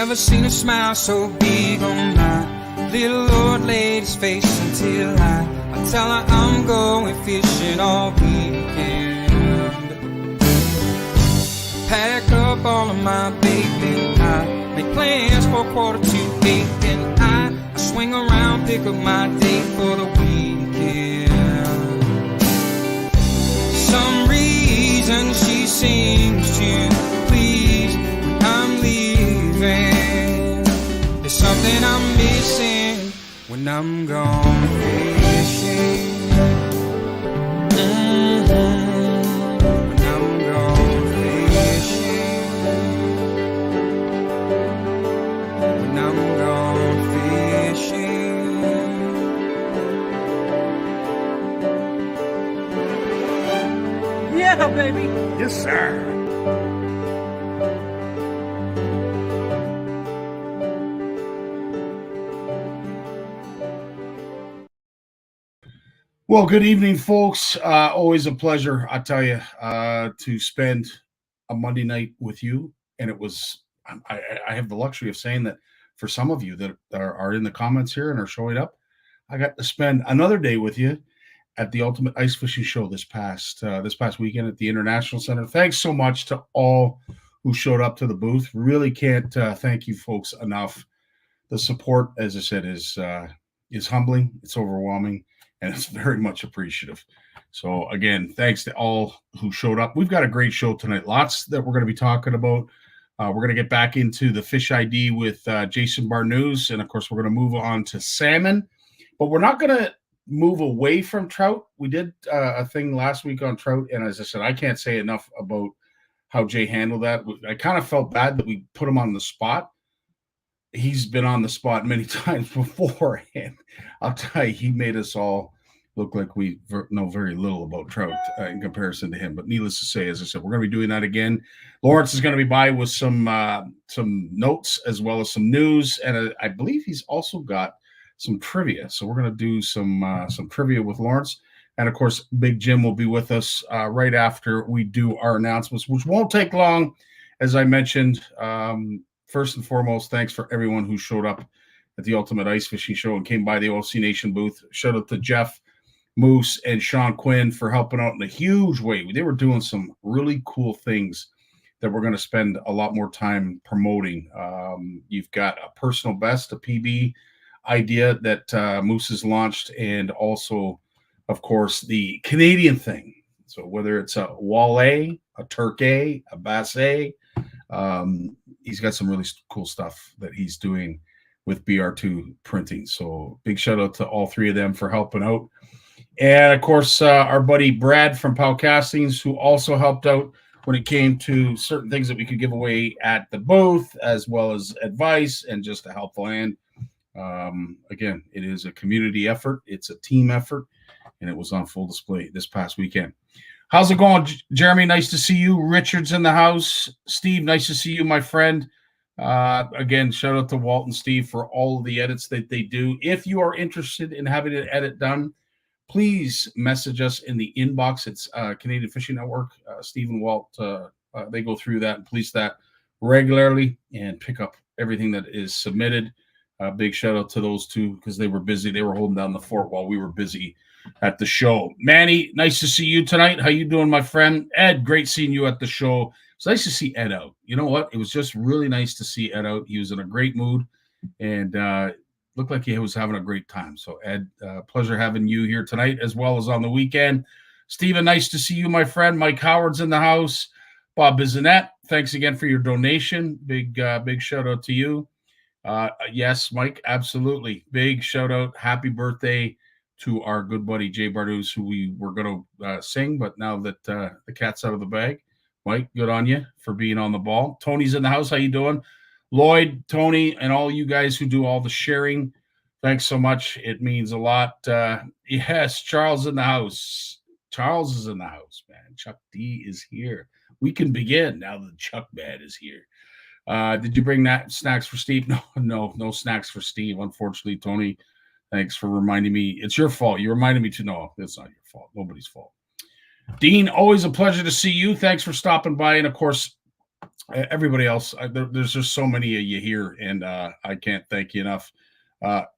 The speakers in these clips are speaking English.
never seen a smile so big on my little Lord lady's face until I tell her I'm going fishing all weekend. Pack up all of my bacon, I make plans for 7:45, and I swing around, pick up my date for the weekend. Some reason she seems to please when I'm leaving. There's something I'm missing when I'm gone fishing. When I'm gone fishing. When I'm gone fishing. Yeah, baby. Yes, sir. Well, good evening, folks. Always a pleasure, I tell you, to spend a Monday night with you. And it was, I have the luxury of saying that for some of you that are in the comments here and are showing up, I got to spend another day with you at the Ultimate Ice Fishing Show this past weekend at the International Center. Thanks so much to all who showed up to the booth. Really can't thank you folks enough. The support, as I said, is humbling. It's overwhelming, and it's very much appreciative. So again, thanks to all who showed up. We've got a great show tonight. Lots that we're going to be talking about. We're going to get back into the fish ID with Jason Barnucz, and of course, we're going to move on to salmon. But we're not going to move away from trout. We did a thing last week on trout, and as I said, I can't say enough about how Jay handled that. I kind of felt bad that we put him on the spot. He's been on the spot many times before, and I'll tell you, he made us all look like we know very little about trout in comparison to him. But needless to say, as I said, we're going to be doing that again. Lawrence is going to be by with some notes as well as some news, and I believe he's also got some trivia. So we're going to do some trivia with Lawrence. And of course, Big Jim will be with us right after we do our announcements, which won't take long. As I mentioned, first and foremost, thanks for everyone who showed up at the Ultimate Ice Fishing Show and came by the OC Nation booth. Shout out to Jeff, Moose, and Sean Quinn for helping out in a huge way. They were doing some really cool things that we're going to spend a lot more time promoting. You've got a personal best, a PB idea that Moose has launched, and also, of course, the Canadian thing. So whether it's a walleye, a turkey, a basset, he's got some really cool stuff that he's doing with BR2 printing. So big shout out to all three of them for helping out. And of course, our buddy Brad from Powell Castings, who also helped out when it came to certain things that we could give away at the booth, as well as advice and just a helpful hand. Again, it is a community effort. It's a team effort, and it was on full display this past weekend. How's it going, Jeremy? Nice to see you. Richard's in the house. Steve, nice to see you, my friend. Again, shout out to Walt and Steve for all of the edits that they do. If you are interested in having an edit done, please message us in the inbox. It's Canadian Fishing Network. Steve and Walt, they go through that and police that regularly and pick up everything that is submitted. Big shout out to those two because they were busy. They were holding down the fort while we were busy at the show. Manny, nice to see you tonight. How you doing, my friend? Ed, great seeing you at the show. It's nice to see Ed out. You know what? It was just really nice to see Ed out. He was in a great mood and looked like he was having a great time. So, Ed, pleasure having you here tonight as well as on the weekend. Steven, nice to see you, my friend. Mike Howard's in the house. Bob Bizanet, thanks again for your donation. Big shout out to you. Yes, Mike, absolutely. Big shout out. Happy birthday to our good buddy Jay Barnucz, who we were going to sing, but now that the cat's out of the bag, Mike, good on you for being on the ball. Tony's in the house. How you doing? Lloyd, Tony, and all you guys who do all the sharing, thanks so much. It means a lot. Yes, Charles in the house. Charles is in the house, man. Chuck D is here. We can begin now that Chuck Bad is here. Did you bring that snacks for Steve? No snacks for Steve. Unfortunately, Tony, thanks for reminding me. It's your fault. You reminded me to know. It's not your fault. Nobody's fault. Dean, always a pleasure to see you. Thanks for stopping by. And of course, everybody else. There's just so many of you here, and I can't thank you enough.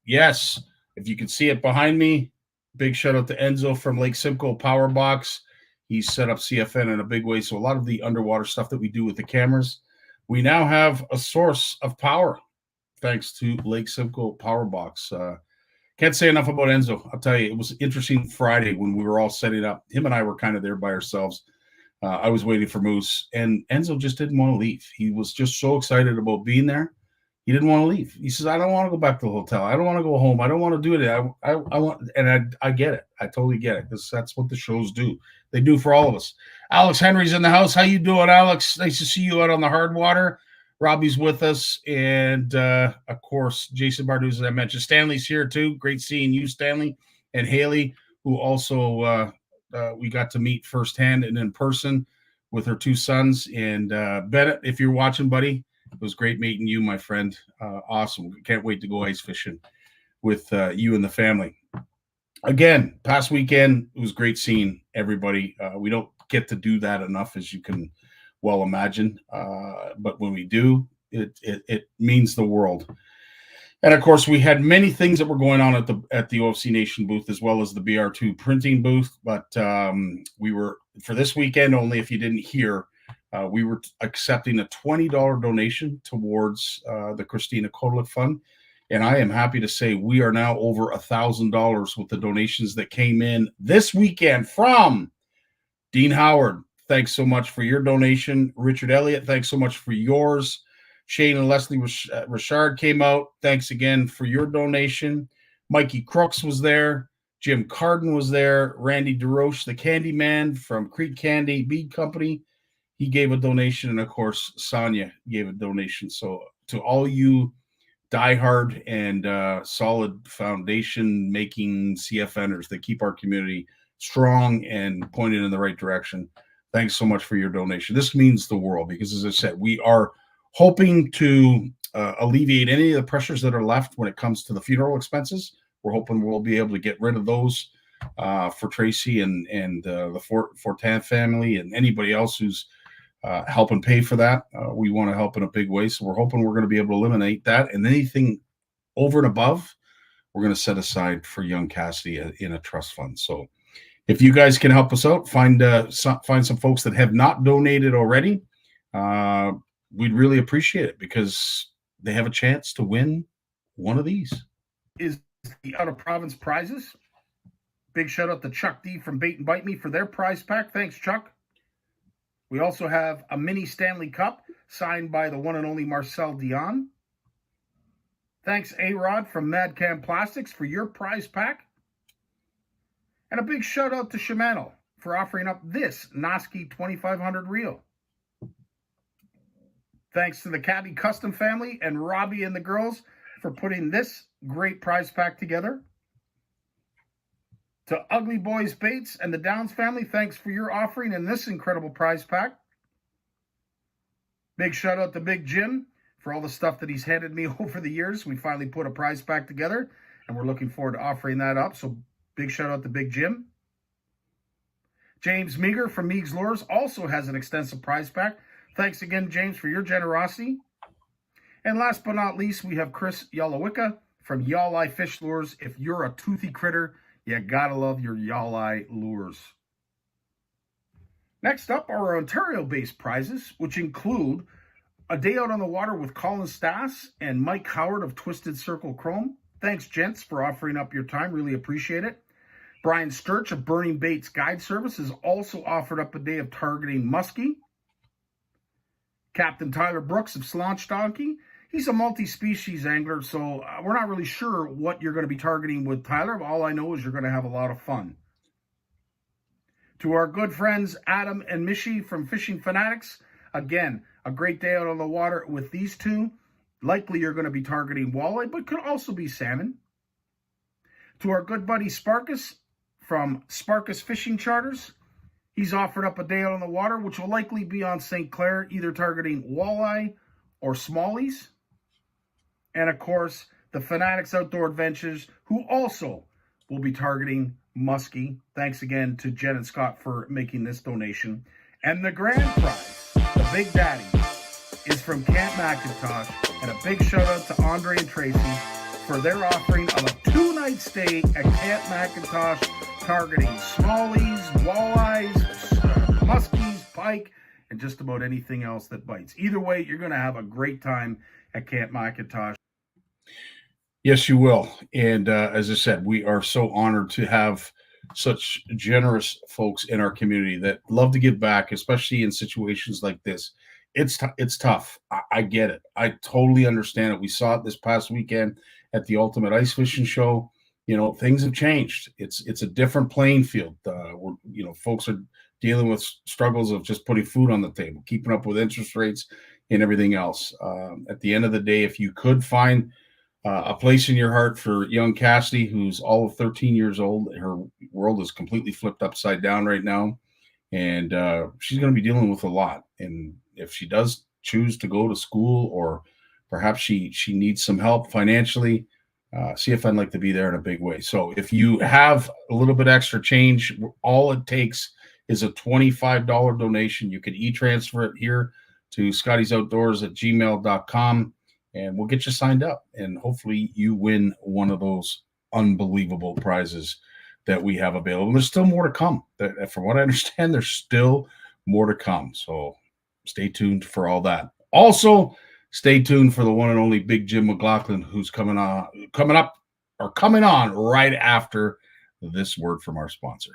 Yes, if you can see it behind me, big shout out to Enzo from Lake Simcoe Power Box. He's set up CFN in a big way. So a lot of the underwater stuff that we do with the cameras, we now have a source of power thanks to Lake Simcoe Power Box. Can't say enough about Enzo. I'll tell you, it was interesting Friday when we were all setting up. Him and I were kind of there by ourselves. I was waiting for Moose, and Enzo just didn't want to leave. He was just so excited about being there. He didn't want to leave. He says, I don't want to go back to the hotel. I don't want to go home. I don't want to do it. I want, and I get it. I totally get it, because that's what the shows do. They do for all of us. Alex Henry's in the house. How you doing, Alex? Nice to see you out on the hard water. Robbie's with us. And, of course, Jason Barnucz, as I mentioned. Stanley's here, too. Great seeing you, Stanley. And Haley, who also we got to meet firsthand and in person with her two sons. And Bennett, if you're watching, buddy, it was great meeting you, my friend. Awesome. Can't wait to go ice fishing with you and the family. Again, past weekend, it was great seeing everybody. We don't get to do that enough, as you can well imagine. But when we do, it means the world. And of course, we had many things that were going on at the OFC Nation booth, as well as the BR2 printing booth. But we were, for this weekend only, if you didn't hear, we were accepting a $20 donation towards the Christina Kodelik Fund. And I am happy to say we are now over $1,000 with the donations that came in this weekend from Dean Howard. Thanks so much for your donation. Richard Elliott, thanks so much for yours. Shane and Leslie Richard came out. Thanks again for your donation. Mikey Crooks was there. Jim Carden was there. Randy DeRoche, the candy man from Creek Candy Bead Company, he gave a donation. And, of course, Sonia gave a donation. So to all you diehard and solid foundation-making CFNers that keep our community strong and pointed in the right direction, thanks so much for your donation. This means the world because, as I said, we are hoping to alleviate any of the pressures that are left when it comes to the funeral expenses. We're hoping we'll be able to get rid of those for Tracy and the Fortin family and anybody else who's helping pay for that. We want to help in a big way. So we're hoping we're going to be able to eliminate that. And anything over and above, we're going to set aside for young Cassidy in a trust fund. So if you guys can help us out, find some folks that have not donated already. We'd really appreciate it because they have a chance to win one of these. Is the out of province prizes. Big shout out to Chuck D from Bait and Bite Me for their prize pack. Thanks, Chuck. We also have a mini Stanley Cup signed by the one and only Marcel Dion. Thanks, A-Rod from Mad Cam Plastics for your prize pack. And a big shout out to Shimano for offering up this Noski 2500 reel. Thanks to the Cabby Custom family and Robbie and the girls for putting this great prize pack together. To Ugly Boys Baits and the Downs family, thanks for your offering in this incredible prize pack. Big shout out to Big Jim for all the stuff that he's handed me over the years. We finally put a prize pack together, and we're looking forward to offering that up. So big shout out to Big Jim. James Meager from Meags Lures also has an extensive prize pack. Thanks again, James, for your generosity. And last but not least, we have Chris Yalowicka from Y'all Fish Lures. If you're a toothy critter, you gotta love your Y'all lures. Next up are our Ontario-based prizes, which include a day out on the water with Colin Stas and Mike Howard of Twisted Circle Chrome. Thanks, gents, for offering up your time. Really appreciate it. Brian Sturch of Burning Baits Guide Service has also offered up a day of targeting muskie. Captain Tyler Brooks of Slaunch Donkey. He's a multi-species angler, so we're not really sure what you're going to be targeting with Tyler. All I know is you're going to have a lot of fun. To our good friends Adam and Mishi from Fishing Fanatics, again, a great day out on the water with these two. Likely you're going to be targeting walleye, but could also be salmon. To our good buddy Sparkus from Sparkus Fishing Charters, he's offered up a day out on the water, which will likely be on St. Clair, either targeting walleye or smallies. And, of course, the Fanatics Outdoor Adventures, who also will be targeting muskie. Thanks again to Jen and Scott for making this donation. And the grand prize, the Big Daddy, is from Camp Macintosh, and a big shout out to Andre and Tracy for their offering of a 2-night stay at Camp Macintosh, targeting smallies, walleyes, muskies, pike, and just about anything else that bites. Either way, you're going to have a great time at Camp Macintosh. Yes, you will. And as I said, we are so honored to have such generous folks in our community that love to give back, especially in situations like this. It's tough. I get it. I totally understand it. We saw it this past weekend at the Ultimate Ice Fishing Show. You know, things have changed. It's a different playing field. Folks are dealing with struggles of just putting food on the table, keeping up with interest rates and everything else. At the end of the day, if you could find a place in your heart for young Cassidy, who's all of 13 years old, her world is completely flipped upside down right now, and she's going to be dealing with a lot. And if she does choose to go to school, or perhaps she needs some help financially, CFN like to be there in a big way. So if you have a little bit extra change, all it takes is a $25 donation. You can e-transfer it here to scottiesoutdoors@gmail.com, and we'll get you signed up. And hopefully you win one of those unbelievable prizes that we have available. And there's still more to come. From what I understand, there's still more to come. So stay tuned for all that. Also, stay tuned for the one and only Big Jim McLaughlin, who's coming on right after this word from our sponsor.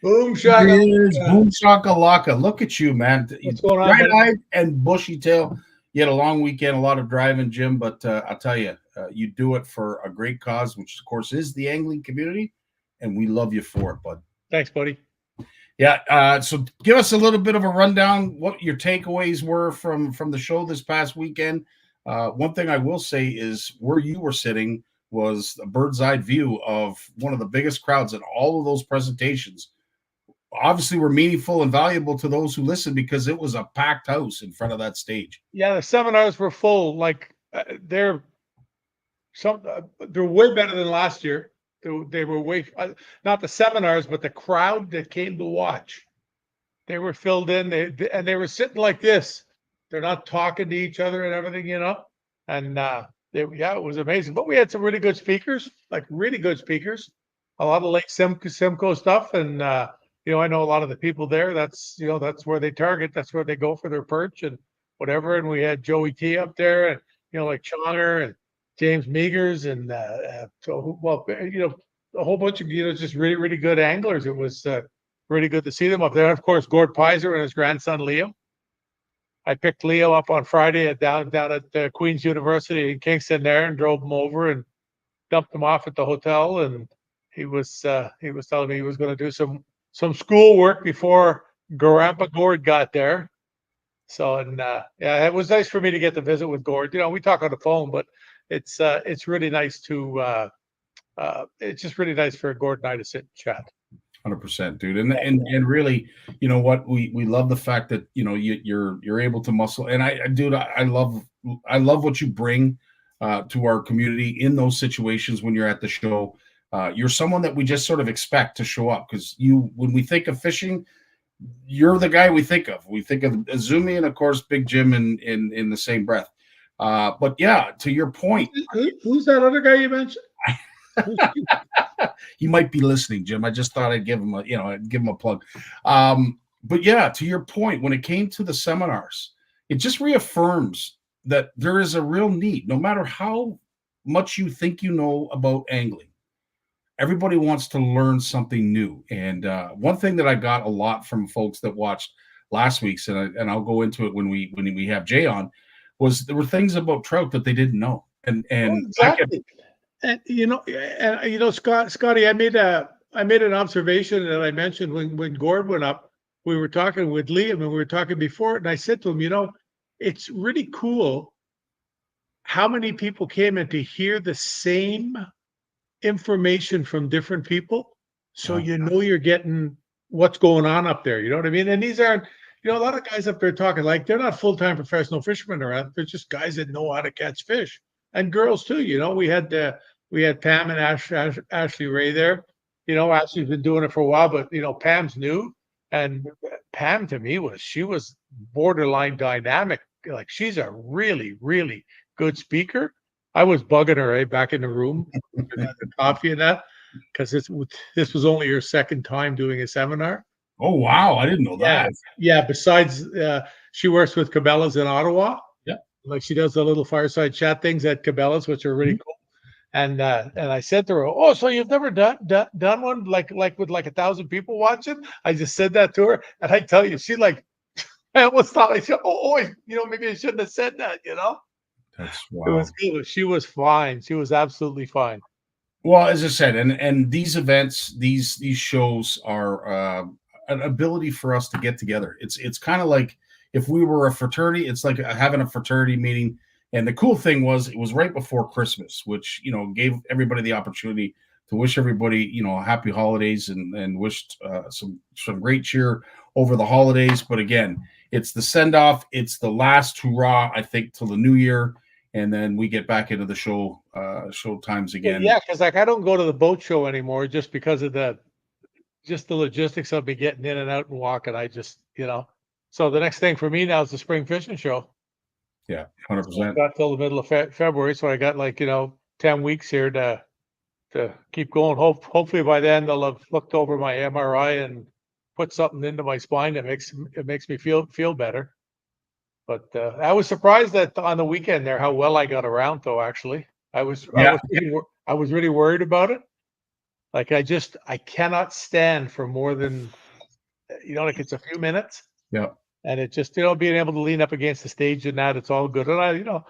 Boom shakalaka. Boom shakalaka. Look at you, man. What's going on? Bright-eyed and bushy tail. You had a long weekend, a lot of driving, Jim, but I'll tell you, you do it for a great cause, which, of course, is the angling community, and we love you for it, bud. Thanks, buddy. Yeah, so give us a little bit of a rundown, what your takeaways were from the show this past weekend. One thing I will say is where you were sitting was a bird's eye view of one of the biggest crowds in all of those presentations. Obviously were meaningful and valuable to those who listened because it was a packed house in front of that stage. Yeah, the seminars were full. Like they're way better than last year. They were way not the seminars, but the crowd that came to watch. They were filled in. They were sitting like this. They're not talking to each other and everything, you know. And it was amazing. But we had some really good speakers, A lot of Lake Simcoe stuff, and I know a lot of the people there. That's where they target. That's where they go for their perch and whatever. And we had Joey T up there, and like Chonger and James Meagers, and a whole bunch of just really, really good anglers. It was really good to see them up there. And of course, Gord Pizer and his grandson Leo. I picked Leo up on Friday down at Queen's University in Kingston there, and drove him over and dumped him off at the hotel. And he was telling me he was going to do some schoolwork before Grandpa Gord got there. So, and it was nice for me to get to visit with Gord. We talk on the phone, but it's really nice to it's just really nice for Gord and I to sit and chat. 100%, dude. And really, you know what? We love the fact that, you know, you're able to muscle. And dude, I love what you bring to our community in those situations when you're at the show. You're someone that we just sort of expect to show up, because when we think of fishing, you're the guy we think of. We think of Azumi and, of course, Big Jim in the same breath. But yeah, to your point, Who's that other guy you mentioned? He might be listening, Jim. I just thought I'd give him a plug. But yeah, to your point, when it came to the seminars, it just reaffirms that there is a real need, no matter how much you think you know about angling. Everybody wants to learn something new. And one thing that I got a lot from folks that watched last week's, and I'll go into it when we have Jay on, was there were things about trout that they didn't know. And exactly. And Scotty, I made an observation that I mentioned when Gord went up. We were talking with Liam, and we were talking before, and I said to him, you know, it's really cool how many people came in to hear the same information from different people. So you know you're getting what's going on up there. You know what I mean? And these aren't, you know, a lot of guys up there talking like they're not full-time professional fishermen around. They're just guys that know how to catch fish, and girls too. You know, we had Pam and Ashley Ray there. You know, Ashley's been doing it for a while, but you know, Pam's new, and Pam to me she was borderline dynamic. Like, she's a really, really good speaker. I was bugging her back in the room, the coffee and that, because this was only her second time doing a seminar. Oh wow, I didn't know that. Yeah. Besides, she works with Cabela's in Ottawa. Yeah, like she does the little fireside chat things at Cabela's, which are really cool. And I said to her, "Oh, so you've never done one like with like 1,000 people watching?" I just said that to her, and I tell you, she like, I almost thought, I said, "Oh, you know, maybe I shouldn't have said that," you know. That's It was good. She was fine. She was absolutely fine. Well, as I said, and these events, these shows are an ability for us to get together. It's kind of like if we were a fraternity. It's like having a fraternity meeting. And the cool thing was, it was right before Christmas, which, you know, gave everybody the opportunity to wish everybody, you know, happy holidays and wished some great cheer over the holidays. But again, it's the send off. It's the last hurrah, I think, till the new year. And then we get back into the show times again. Yeah, because like I don't go to the boat show anymore just because of the logistics of me getting in and out and walking. I just, you know, so the next thing for me now is the spring fishing show. Yeah, 100%. Got till the middle of February, so I got like, you know, 10 weeks here to keep going. Hopefully by then they'll have looked over my MRI and put something into my spine that makes me feel better. But I was surprised that on the weekend there how well I got around, though. Actually, I was really worried about it. Like I cannot stand for more than, you know, like it's a few minutes. Yeah. And it just, you know, being able to lean up against the stage and that, it's all good. And I, you know,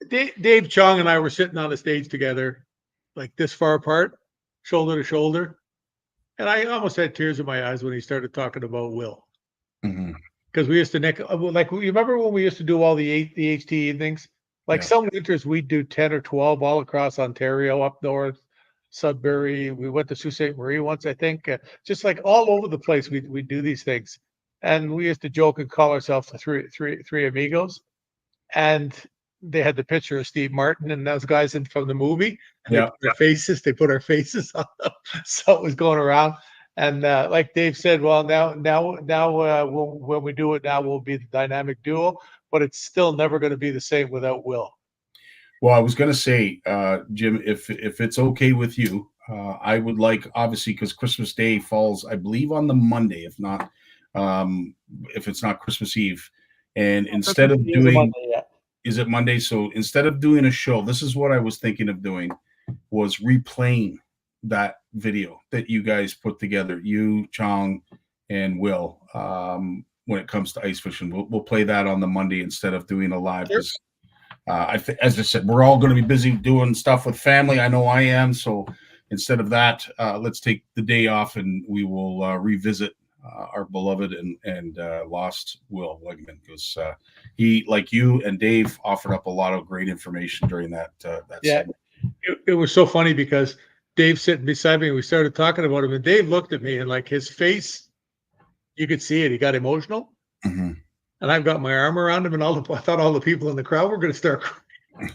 Dave Chung and I were sitting on the stage together, like this far apart, shoulder to shoulder. And I almost had tears in my eyes when he started talking about Will. Mm-hmm. Because we used to like, you remember when we used to do all the HT evenings? Like some winters we'd do 10 or 12 all across Ontario, up north, Sudbury. We went to Sault Ste. Marie once, I think. Just like all over the place, we'd do these things. And we used to joke and call ourselves the three amigos. And they had the picture of Steve Martin and those guys from the movie. And they put our faces on them. So it was going around. And like Dave said, well, now when we do it now, we'll be the dynamic duo, but it's still never going to be the same without Will. Well, I was going to say, Jim, if it's okay with you, I would like, obviously, because Christmas Day falls, I believe, on the Monday, if it's not Christmas Eve. And instead of doing, Monday, is it Monday? So instead of doing a show, this is what I was thinking of doing, was replaying that video that you guys put together, you, Chong, and Will, when it comes to ice fishing. We'll play that on the Monday instead of doing a live. Sure. As I said, we're all going to be busy doing stuff with family. I know I am. So instead of that, let's take the day off and we will revisit our beloved and lost Will Wegman, because he, like you and Dave, offered up a lot of great information during that. Yeah, it was so funny because Dave sitting beside me, and we started talking about him, and Dave looked at me, and like his face, you could see it. He got emotional, Mhm. and I've got my arm around him, and I thought all the people in the crowd were going to start crying.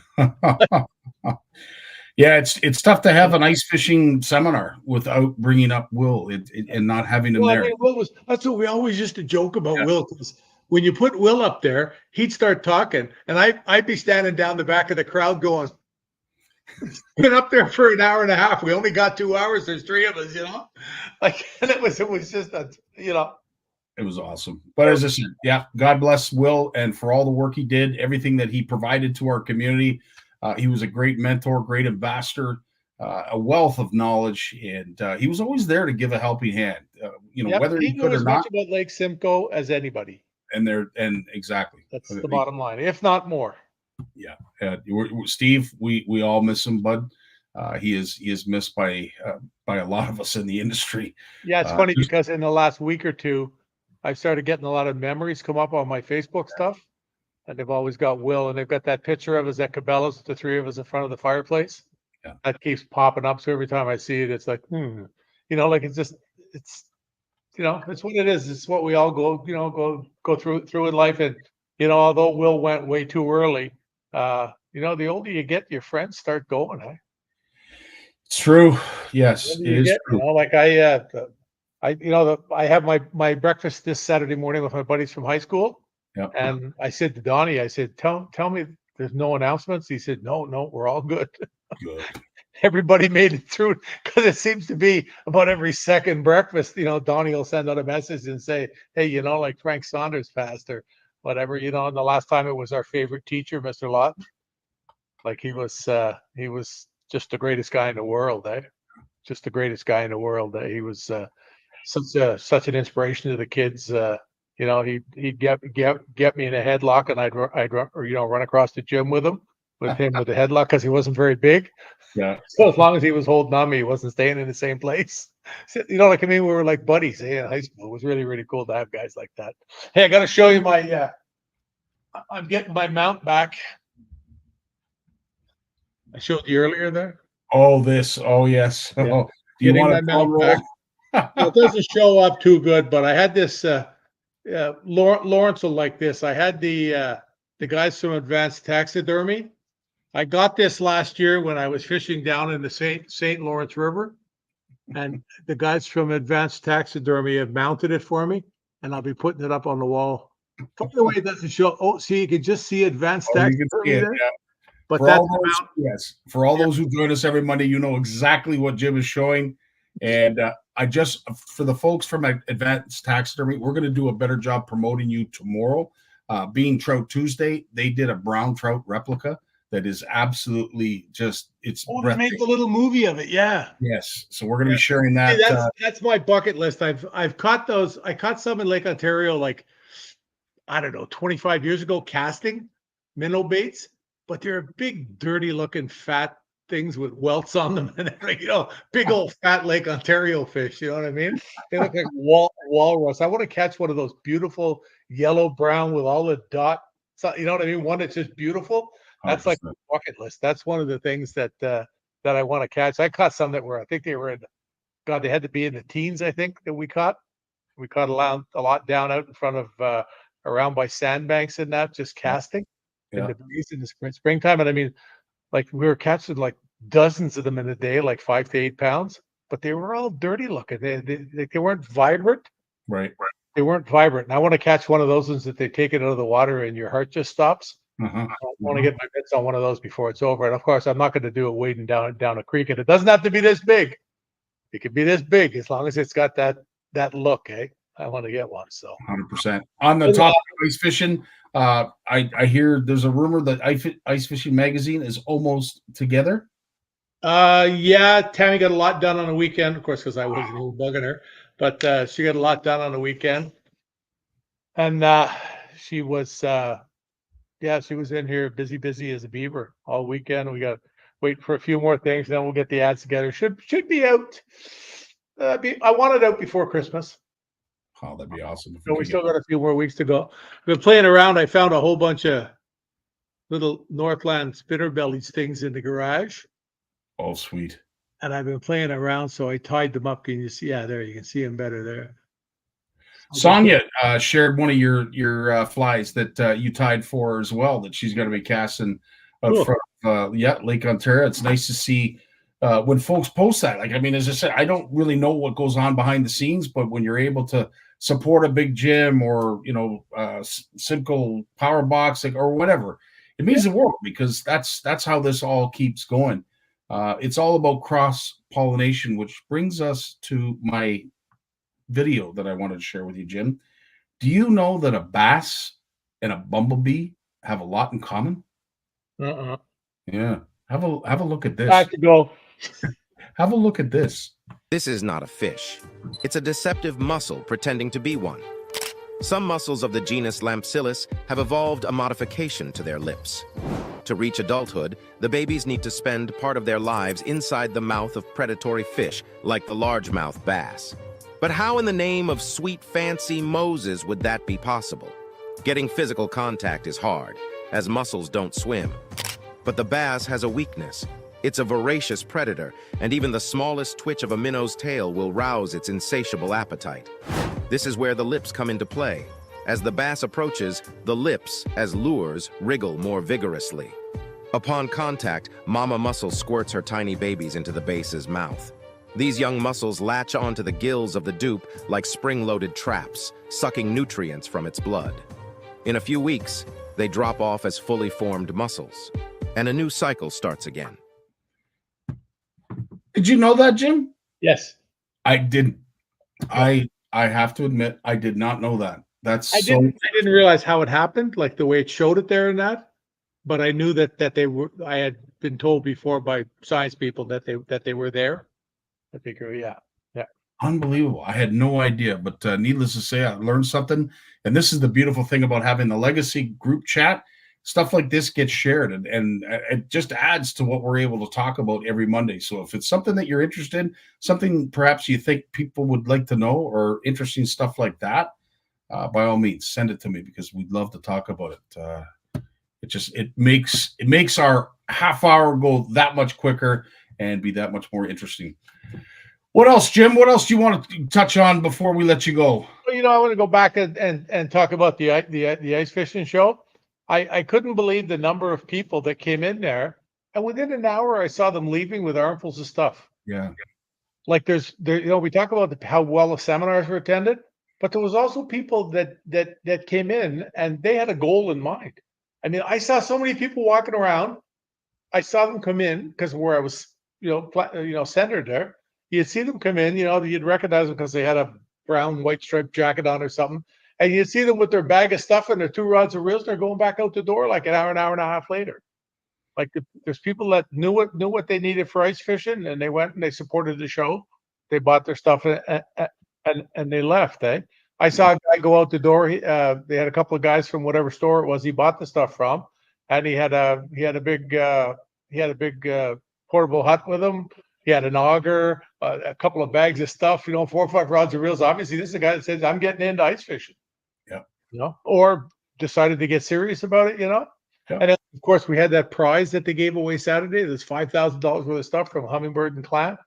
Yeah, it's tough to have an ice fishing seminar without bringing up Will and not having him Well, I there. mean, that's what we always used to joke about Yeah. Will, because when you put Will up there, he'd start talking, and I'd be standing down the back of the crowd going, been up there for an hour and a half. We only got 2 hours. There's 3 of us, like, and it was just It was awesome. But as I said, yeah, God bless Will and for all the work he did, everything that he provided to our community. He was a great mentor, great ambassador, a wealth of knowledge, and he was always there to give a helping hand. Whether he he knew could or as not. much about Lake Simcoe as anybody. And exactly, That's the bottom line, if not more. Yeah, Steve, we all miss him, bud. He is missed by a lot of us in the industry. Yeah, it's funny because in the last week or two, I started getting a lot of memories come up on my Facebook stuff, and they've always got Will, and they've got that picture of us at Cabela's, the 3 of us in front of the fireplace. Yeah. That keeps popping up. So every time I see it, it's like, like it's it's what it is. It's what we all go through in life. And although Will went way too early, the older you get, your friends start going. It's true. Yes, It it is true. like I have my breakfast this Saturday morning with my buddies from high school. Yep. And I said to Donnie, I said, tell me there's no announcements. He said, no, we're all good. Good. Everybody made it through, because it seems to be about every second breakfast, Donnie will send out a message and say, hey, like Frank Saunders passed or whatever, and the last time it was our favorite teacher, Mr. Lawton. Like he was just the greatest guy in the world, just the greatest guy in the world. He was such an inspiration to the kids. He'd get me in a headlock, and I'd run across the gym with him with the headlock, because he wasn't very big. Yeah. So as long as he was holding on me, he wasn't staying in the same place. So, we were like buddies in high school. It was really, really cool to have guys like that. Hey, I got to show you my. I'm getting my mount back. I showed you earlier there. Oh, yes. Yeah. Oh, do you want my to mount back? It doesn't show up too good, but I had this. Lawrence will like this. I had the guys from Advanced Taxidermy. I got this last year when I was fishing down in the St. Lawrence River, and the guys from Advanced Taxidermy have mounted it for me, and I'll be putting it up on the wall. By the way, it doesn't show. Oh, see, you can just see Advanced Taxidermy there. Yeah. But for all those who join us every Monday, you know exactly what Jim is showing. And for the folks from Advanced Taxidermy, we're going to do a better job promoting you tomorrow. Being Trout Tuesday, they did a brown trout replica that is absolutely just, it's they made the little movie of it. Yeah. Yes. So we're going to be sharing that. Hey, that's my bucket list. I've caught those. I caught some in Lake Ontario, like, I don't know, 25 years ago, casting minnow baits, but they're big, dirty looking, fat things with welts on them, and big old fat Lake Ontario fish. You know what I mean? They look like walrus. I want to catch one of those beautiful yellow brown with all the dot. So, you know what I mean? One that's just beautiful. That's 100%. Like the bucket list. That's one of the things that I want to catch. I caught some that were, I think they were they had to be in the teens. I think that we caught a lot down out in front of around by sandbanks and that, just casting in the breeze in the springtime. And I mean, like we were catching like dozens of them in a day, like 5 to 8 pounds, but they were all dirty looking. They weren't vibrant. Right. They weren't vibrant. And I want to catch one of those ones that they take it out of the water and your heart just stops. I want to get my mitts on one of those before it's over. And of course, I'm not going to do it wading down a creek. And it doesn't have to be this big. It could be this big as long as it's got that look. I want to get one. So 100%. On the topic of ice fishing, I hear there's a rumor that Ice Fishing Magazine is almost together. Yeah, Tammy got a lot done on the weekend, of course, because I wasn't even bugging her. But she got a lot done on the weekend, and she was in here busy as a beaver all weekend. We got to wait for a few more things, then we'll get the ads together. Should be out. I want it out before Christmas. Oh, that'd be awesome. So we still got a few more weeks to go. Been playing around. I found a whole bunch of little Northland spinner bellies things in the garage. Oh, sweet. and I've been playing around, so I tied them up. Can you see? Yeah, there, you can see them better there. Sonia shared one of your flies that you tied for her as well, that she's going to be casting out Cool. front of Lake Ontario. It's nice to see when folks post that. Like, I mean, as I said, I don't really know what goes on behind the scenes, but when you're able to support a big gym or Simcoe Power Box, like, or whatever, it means the world, because that's how this all keeps going. It's all about cross pollination, which brings us to my video that I wanted to share with you, Jim. Do you know that a bass and a bumblebee have a lot in common? Yeah. Have a look at this. I have to go. Have a look at this. This is not a fish. It's a deceptive mussel pretending to be one. Some mussels of the genus Lampsilus have evolved a modification to their lips. To reach adulthood, the babies need to spend part of their lives inside the mouth of predatory fish, like the largemouth bass. But how in the name of sweet fancy Moses would that be possible? Getting physical contact is hard, as mussels don't swim. But the bass has a weakness. It's a voracious predator, and even the smallest twitch of a minnow's tail will rouse its insatiable appetite. This is where the lips come into play. As the bass approaches, the lips, as lures, wriggle more vigorously. Upon contact, mama mussel squirts her tiny babies into the bass's mouth. These young mussels latch onto the gills of the dupe like spring-loaded traps, sucking nutrients from its blood. In a few weeks, they drop off as fully formed mussels, and a new cycle starts again. Did you know that, Jim? Yes. I didn't. I have to admit, I did not know that. I didn't realize how it happened, like the way it showed it there and that. But I knew that they were. I had been told before by science people that they were there. I figure, yeah. Unbelievable. I had no idea, but needless to say, I learned something. And this is the beautiful thing about having the Legacy group chat. Stuff like this gets shared, and it just adds to what we're able to talk about every Monday. So if it's something that you're interested in, something perhaps you think people would like to know, or interesting stuff like that, by all means, send it to me, because we'd love to talk about it. It makes our half hour go that much quicker and be that much more interesting. What else, Jim? What else do you want to touch on before we let you go? Well, I want to go back and talk about the ice fishing show. I couldn't believe the number of people that came in there, and within an hour, I saw them leaving with armfuls of stuff. Yeah, like we talk about how well the seminars were attended, but there was also people that came in and they had a goal in mind. I mean, I saw so many people walking around. I saw them come in because where I was, centered there. You'd see them come in, you'd recognize them because they had a brown, white striped jacket on or something. And you'd see them with their bag of stuff and their 2 rods of reels. They're going back out the door like an hour and a half later. Like there's people that knew what they needed for ice fishing, and they went and they supported the show. They bought their stuff and they left. I saw a guy go out the door. They had a couple of guys from whatever store it was he bought the stuff from, and he had a big portable hut with him. He had an auger, a couple of bags of stuff, 4 or 5 rods of reels. Obviously, this is a guy that says, I'm getting into ice fishing. Yeah. Or decided to get serious about it, Yeah. And then, of course, we had that prize that they gave away Saturday. There's $5,000 worth of stuff from Hummingbird and Clam.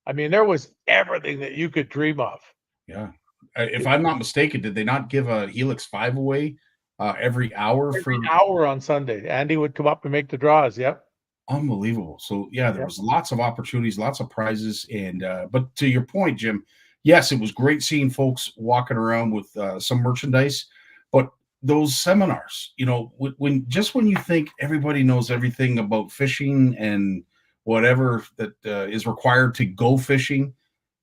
I mean, there was everything that you could dream of. Yeah. If I'm not mistaken, did they not give a Helix 5 away every hour? Every hour on Sunday. Andy would come up and make the draws. Yep. Unbelievable. So yeah, there was lots of opportunities, lots of prizes, and but to your point, Jim, yes, it was great seeing folks walking around with some merchandise, but those seminars, when you think everybody knows everything about fishing and whatever that is required to go fishing,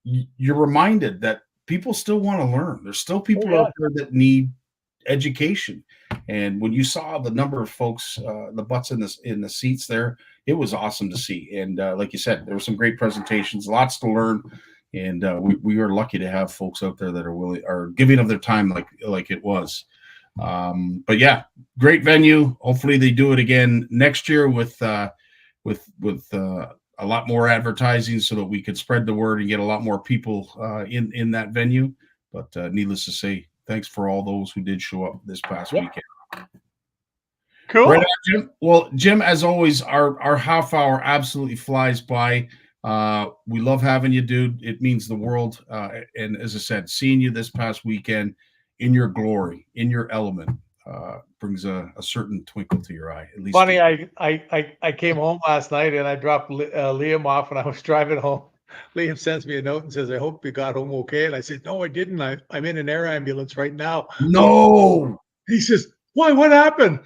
you're reminded that people still want to learn. There's still people out there that need education. And when you saw the number of folks, the butts in the seats there, it was awesome to see. And like you said, there were some great presentations, lots to learn. And we are lucky to have folks out there that are giving of their time like it was. But yeah, great venue. Hopefully they do it again next year with a lot more advertising so that we could spread the word and get a lot more people in that venue. But needless to say, thanks for all those who did show up this past weekend. Cool. Right on, Jim. Well, Jim, as always, our half hour absolutely flies by. We love having you, dude. It means the world. And as I said, seeing you this past weekend in your glory, in your element, brings a certain twinkle to your eye. At least Funny, I came home last night and I dropped Liam off and I was driving home. Liam sends me a note and says, "I hope you got home okay." And I said, "No, I didn't. I'm in an air ambulance right now." No. He says, "Why? What happened?"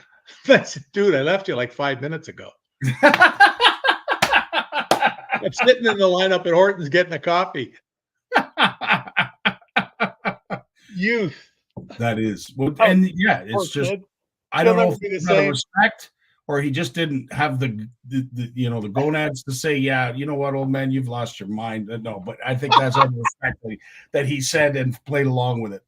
I said, "Dude, I left you like 5 minutes ago. I'm sitting in the lineup at Horton's getting a coffee." Youth. That is. Well, and yeah, Poor it's just kid. I don't He'll know never if be the it's out of same. respect or he just didn't have the the gonads to say, yeah, you know what, old man, you've lost your mind. No, but I think that's out of respect that he said and played along with it.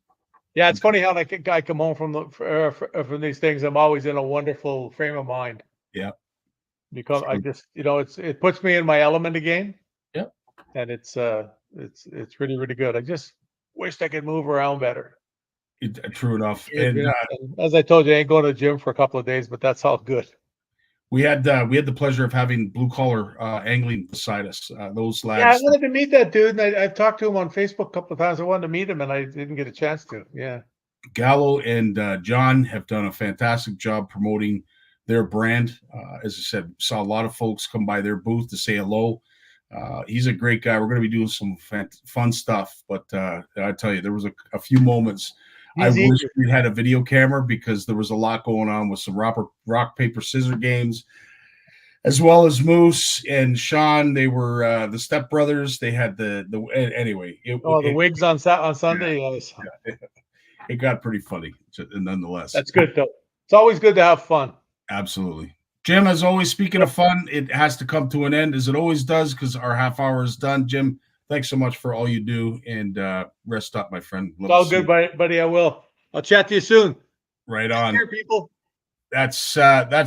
Yeah, it's funny how like I come home from these things. I'm always in a wonderful frame of mind. Yeah. Because I True. just, it puts me in my element again. Yeah. And it's really, really good. I just wished I could move around better. True enough. And, And as I told you, I ain't going to the gym for a couple of days, but that's all good. we had the pleasure of having blue collar angling beside us. Those lads. Yeah, I wanted to meet that dude, and I've talked to him on Facebook a couple of times. I wanted to meet him, and I didn't get a chance to. Yeah. Gallo and John have done a fantastic job promoting their brand. As I said, saw a lot of folks come by their booth to say hello. He's a great guy. We're going to be doing some fun stuff, but I tell you, there was a few moments. I wish we had a video camera because there was a lot going on with some rock, paper, scissors games, as well as Moose and Sean. They were the Step Brothers. They had the anyway. The wigs on Sunday. Yes. Yeah, it got pretty funny, nonetheless. That's good though. It's always good to have fun. Absolutely. Jim, as always, speaking of fun, it has to come to an end, as it always does, because our half hour is done. Jim, thanks so much for all you do, and rest up, my friend. It's all good, buddy. I will. I'll chat to you soon. Right on. Here, people. That's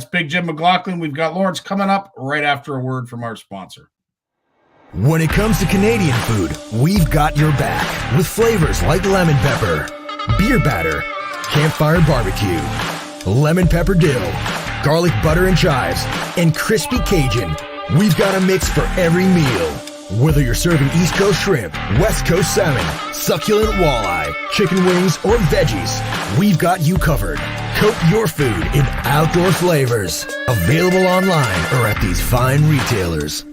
Big Jim McLaughlin. We've got Lawrence coming up right after a word from our sponsor. When it comes to Canadian food, we've got your back with flavors like lemon pepper, beer batter, campfire barbecue, lemon pepper dill, garlic butter and chives, and crispy Cajun. We've got a mix for every meal. Whether you're serving East Coast shrimp, West Coast salmon, succulent walleye, chicken wings, or veggies, we've got you covered. Coat your food in outdoor flavors. Available online or at these fine retailers.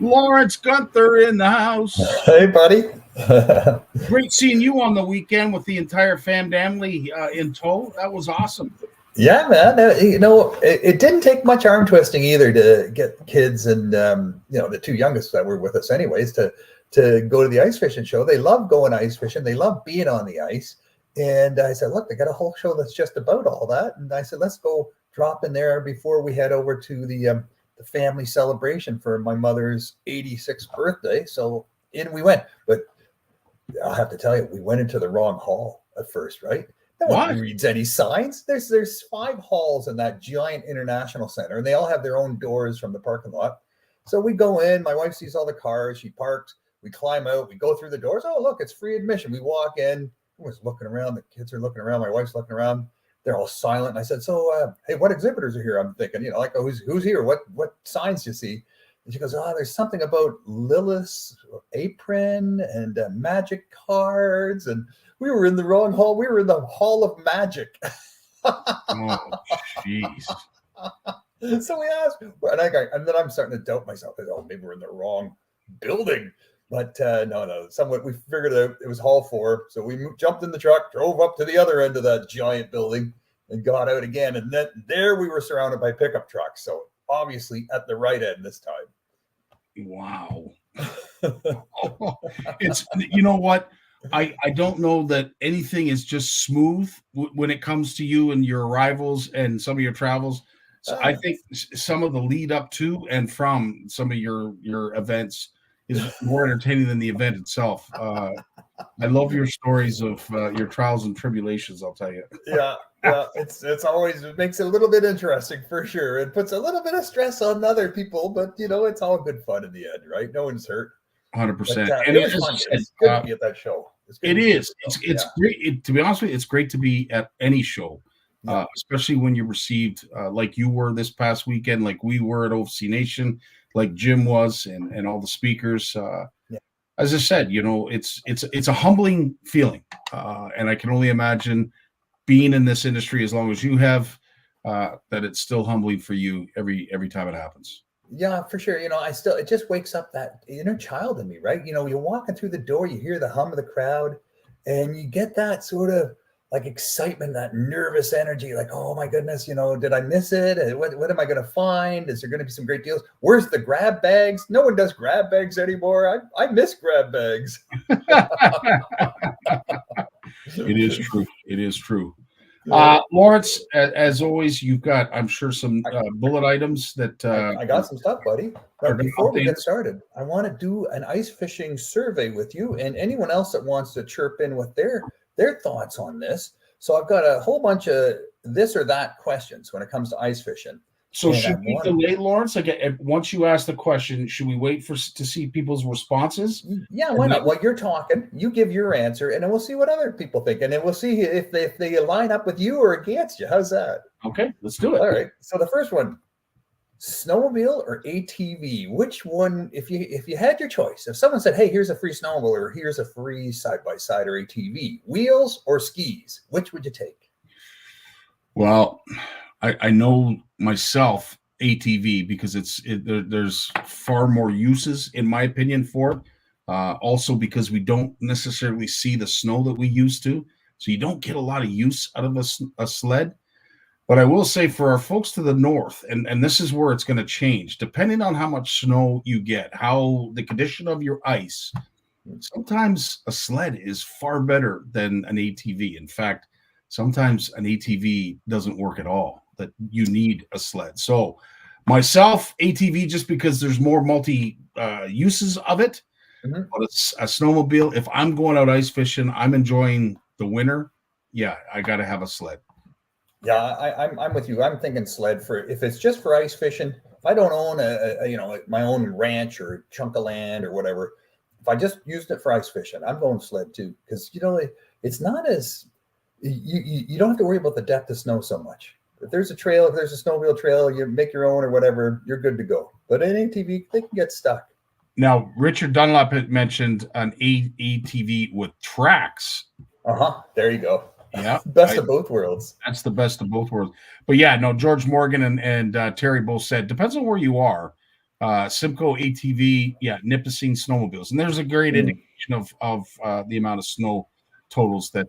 Lawrence Gunther in the house. Hey, buddy. Great seeing you on the weekend with the entire family in tow. That was awesome. Yeah, man. It didn't take much arm twisting either to get kids and the two youngest that were with us anyways to go to the ice fishing show. They love going ice fishing. They love being on the ice. And I said, look, they got a whole show that's just about all that. And I said, let's go drop in there before we head over to the family celebration for my mother's 86th birthday. So in we went. But I'll have to tell you, we went into the wrong hall at first, right? No one reads any signs. There's 5 halls in that giant international center, and they all have their own doors from the parking lot. So we go in. My wife sees all the cars. She parks. We climb out. We go through the doors. Oh, look, it's free admission. We walk in. Everyone's looking around. The kids are looking around. My wife's looking around. They're all silent. And I said, so, hey, what exhibitors are here? I'm thinking, who's here? What signs do you see? And she goes, there's something about Lilith's apron and magic cards. And we were in the wrong hall. We were in the Hall of Magic. Oh, jeez. So we asked, and then I'm starting to doubt myself. Maybe we're in the wrong building. But no. Somewhat we figured out it was Hall 4. So we jumped in the truck, drove up to the other end of that giant building, and got out again. And then there we were surrounded by pickup trucks. So obviously at the right end this time. Wow. It's, you know what? I don't know that anything is just smooth when it comes to you and your arrivals and some of your travels. So I think some of the lead up to and from some of your events is more entertaining than the event itself. I love your stories of your trials and tribulations, I'll tell you. Yeah. It's always, it makes it a little bit interesting for sure. It puts a little bit of stress on other people, but it's all good fun in the end, right? No one's hurt. 100%. And it was fun. It's good to be at that show. It is. It's great. To be honest with you, it's great to be at any show, especially when you're received like you were this past weekend, like we were at OFC Nation. like Jim was, and all the speakers. Yeah. As I said, it's a humbling feeling, and I can only imagine being in this industry as long as you have, that it's still humbling for you every time it happens. Yeah, for sure. It just wakes up that inner child in me, right? You're walking through the door, you hear the hum of the crowd, and you get that sort of like excitement, that nervous energy, like, oh my goodness, did I miss it? What am I going to find? Is there going to be some great deals? Where's the grab bags? No one does grab bags anymore. I miss grab bags. It is true. It is true. Lawrence, as always, you've got, I'm sure, some bullet items that I got some stuff, buddy. But before we get started, I want to do an ice fishing survey with you and anyone else that wants to chirp in with their thoughts on this. So I've got a whole bunch of this or that questions when it comes to ice fishing. So should we delay, Lawrence? Once you ask the question, should we wait to see people's responses? Yeah, why not? While you're talking, you give your answer, and then we'll see what other people think, and then we'll see if they line up with you or against you. How's that? Okay, let's do it. All right. So the first one: snowmobile or ATV? Which one? If you had your choice, if someone said, "Hey, here's a free snowmobile," or "Here's a free side-by-side or ATV," wheels or skis, which would you take? Well, I know myself ATV because there's far more uses, in my opinion, for it. Also because we don't necessarily see the snow that we used to, so you don't get a lot of use out of a sled. But I will say for our folks to the north, and this is where it's going to change, depending on how much snow you get, how the condition of your ice, sometimes a sled is far better than an ATV. In fact, sometimes an ATV doesn't work at all, that you need a sled. So myself, ATV, just because there's more multi uses of it. Mm-hmm. But it's a snowmobile. If I'm going out ice fishing, I'm enjoying the winter. Yeah, I got to have a sled. Yeah, I'm with you. I'm thinking sled if it's just for ice fishing. If I don't own my own ranch or chunk of land or whatever, if I just used it for ice fishing, I'm going sled too, because it's not as you don't have to worry about the depth of snow so much. If there's a trail, if there's a snowmobile trail, you make your own or whatever, you're good to go. But an ATV, they can get stuck. Now, Richard Dunlop had mentioned an ATV with tracks. There you go. Yeah, best of both worlds. That's the best of both worlds. But yeah, no, George Morgan and Terry both said depends on where you are. Simcoe ATV, yeah, Nipissing snowmobiles, and there's a great indication of the amount of snow totals that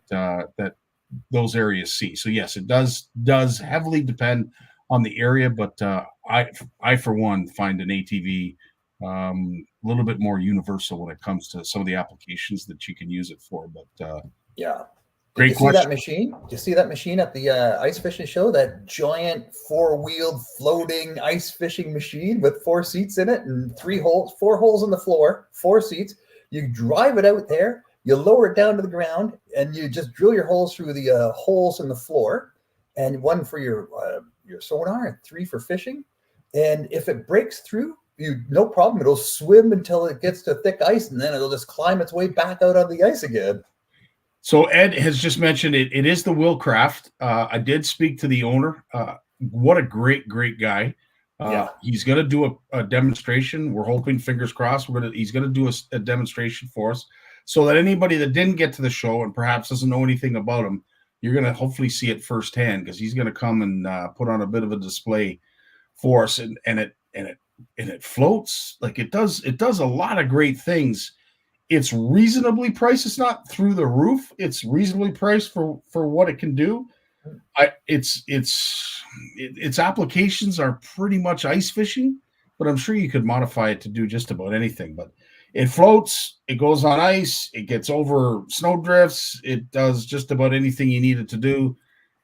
those areas see. So yes, it does heavily depend on the area, but I for one find an ATV a little bit more universal when it comes to some of the applications that you can use it for. But yeah. Great Did you see that machine? Did you see that machine at the ice fishing show? That giant 4-wheeled floating ice fishing machine with 4 seats in it and 4 holes in the floor, 4 seats. You drive it out there, you lower it down to the ground, and you just drill your holes through the holes in the floor, and 1 for your sonar and 3 for fishing. And if it breaks through, no problem. It'll swim until it gets to thick ice, and then it'll just climb its way back out on the ice again. So Ed has just mentioned it. It is the Willcraft. I did speak to the owner. What a great guy. He's going to do a demonstration. We're hoping, fingers crossed, he's going to do a demonstration for us so that anybody that didn't get to the show and perhaps doesn't know anything about him, you're going to hopefully see it firsthand, because he's going to come and put on a bit of a display for us. And it floats like it does. It does a lot of great things. It's reasonably priced. It's not through the roof. It's reasonably priced for what it can do. Its applications are pretty much ice fishing, but I'm sure you could modify it to do just about anything. But it floats, it goes on ice, it gets over snow drifts, it does just about anything you need it to do,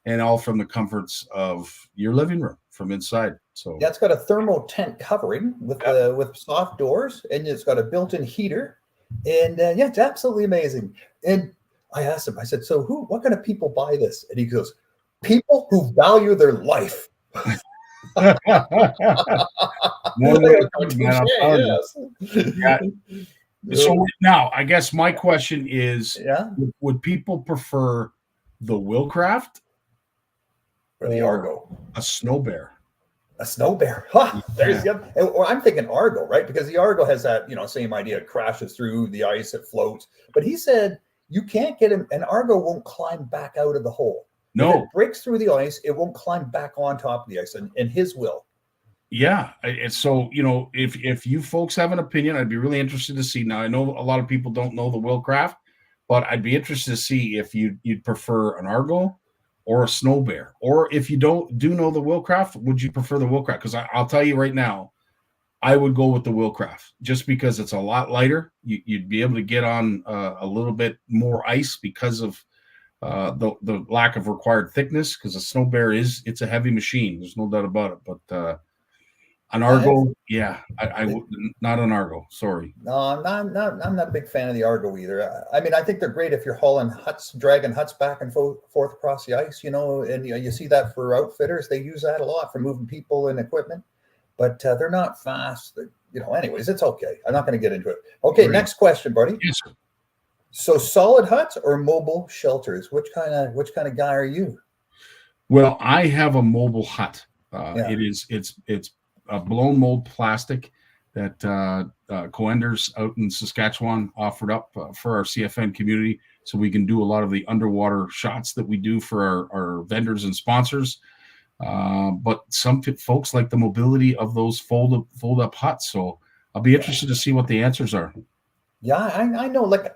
and all from the comforts of your living room from inside. So yeah, it's got a thermal tent covering with soft doors, and it's got a built-in heater. And yeah, it's absolutely amazing. And I asked him, I said, so what kind of people buy this? And he goes, people who value their life. Yeah. So now I guess my question is, would people prefer the Willcraft or the Argo? A Snow Bear? A snow bear. Huh, there's or I'm thinking Argo, right? Because the Argo has that, same idea. It crashes through the ice, it floats. But he said you can't get him, an Argo won't climb back out of the hole. No. If it breaks through the ice, it won't climb back on top of the ice, and his will. Yeah. And so, if you folks have an opinion, I'd be really interested to see. Now, I know a lot of people don't know the Willcraft, but I'd be interested to see if you'd prefer an Argo or a snow bear, or if you do know the Willcraft, would you prefer the Willcraft? Because I'll tell you right now, I would go with the Willcraft just because it's a lot lighter. You'd be able to get on a little bit more ice because of the lack of required thickness. Because a snow bear it's a heavy machine. There's no doubt about it. But an Argo, I would not an Argo. Sorry. No, I'm not a big fan of the Argo either. I mean, I think they're great if you're hauling huts, dragging huts back and forth across the ice, and you see that for outfitters. They use that a lot for moving people and equipment, but they're not fast. Anyways, it's okay. I'm not going to get into it. Okay, Great. Next question, buddy. Yes, sir. So solid huts or mobile shelters? Which kind of guy are you? Well, I have a mobile hut. It's a blown mold plastic that Coenders out in Saskatchewan offered up for our CFN community, so we can do a lot of the underwater shots that we do for our vendors and sponsors. But some folks like the mobility of those fold up huts, so I'll be interested to see what the answers are. Yeah, I know. Like,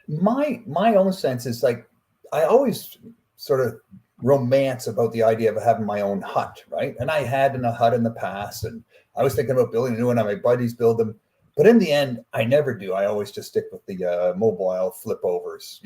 my own sense is like I always sort of romance about the idea of having my own hut, right? And I had in a hut in the past, and I was thinking about building a new one. My buddies build them, but in the end, I never do. I always just stick with the mobile flip overs,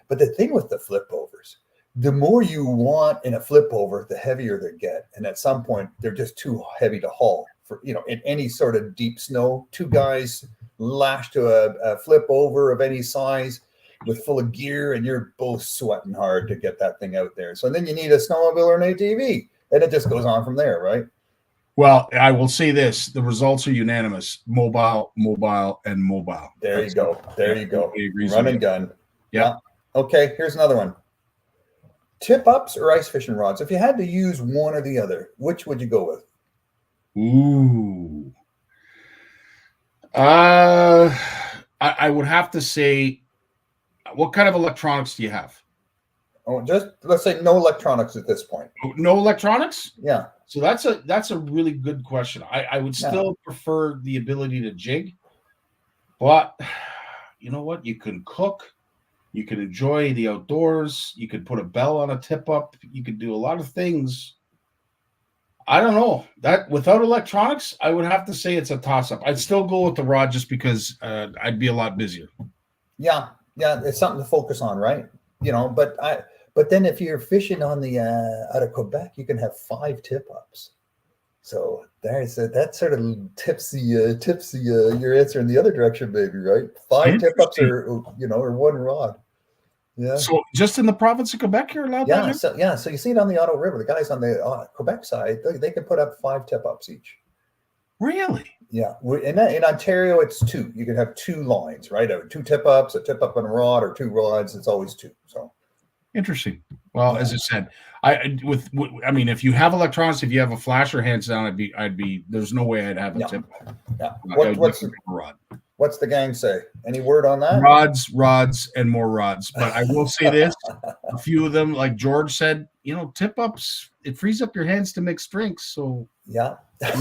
But the thing with the flip overs, the more you want in a flip over, the heavier they get, and at some point, they're just too heavy to haul for in any sort of deep snow. Two guys lashed to a flip over of any size with full of gear, and you're both sweating hard to get that thing out there. So then you need a snowmobile or an ATV, and it just goes on from there, right? Well, I will say this: the results are unanimous. Mobile, and mobile. There you go. Run and gun. Yeah. Okay, here's another one. Tip ups or ice fishing rods? If you had to use one or the other, which would you go with? Ooh. I would have to say, what kind of electronics do you have? Oh, just let's say no electronics at this point. No electronics? Yeah. So that's a really good question. I would still prefer the ability to jig, but you know what? You can cook, you can enjoy the outdoors, you could put a bell on a tip up, you could do a lot of things. I don't know. That without electronics, I would have to say it's a toss-up. I'd still go with the rod just because I'd be a lot busier. Yeah, it's something to focus on, right? But then if you're fishing on the out of Quebec, you can have 5 tip-ups. So that sort of tips your answer in the other direction, maybe, right? 5 tip-ups or one rod. Yeah. So just in the province of Quebec, you're allowed that? So you see it on the Ottawa River. The guys on the Quebec side, they can put up 5 tip-ups each. Really? Yeah. In Ontario, it's 2. You can have 2 lines, right? 2 tip-ups, a tip-up and a rod, or 2 rods. It's always 2. So interesting. Well, as I said, if you have electronics, if you have a flasher, hands down, I'd be. There's no way I'd have a tip. Yeah. What's the gang say? Any word on that? Rods, and more rods. But I will say this: a few of them, like George said, tip ups, it frees up your hands to mix drinks. So yeah, that's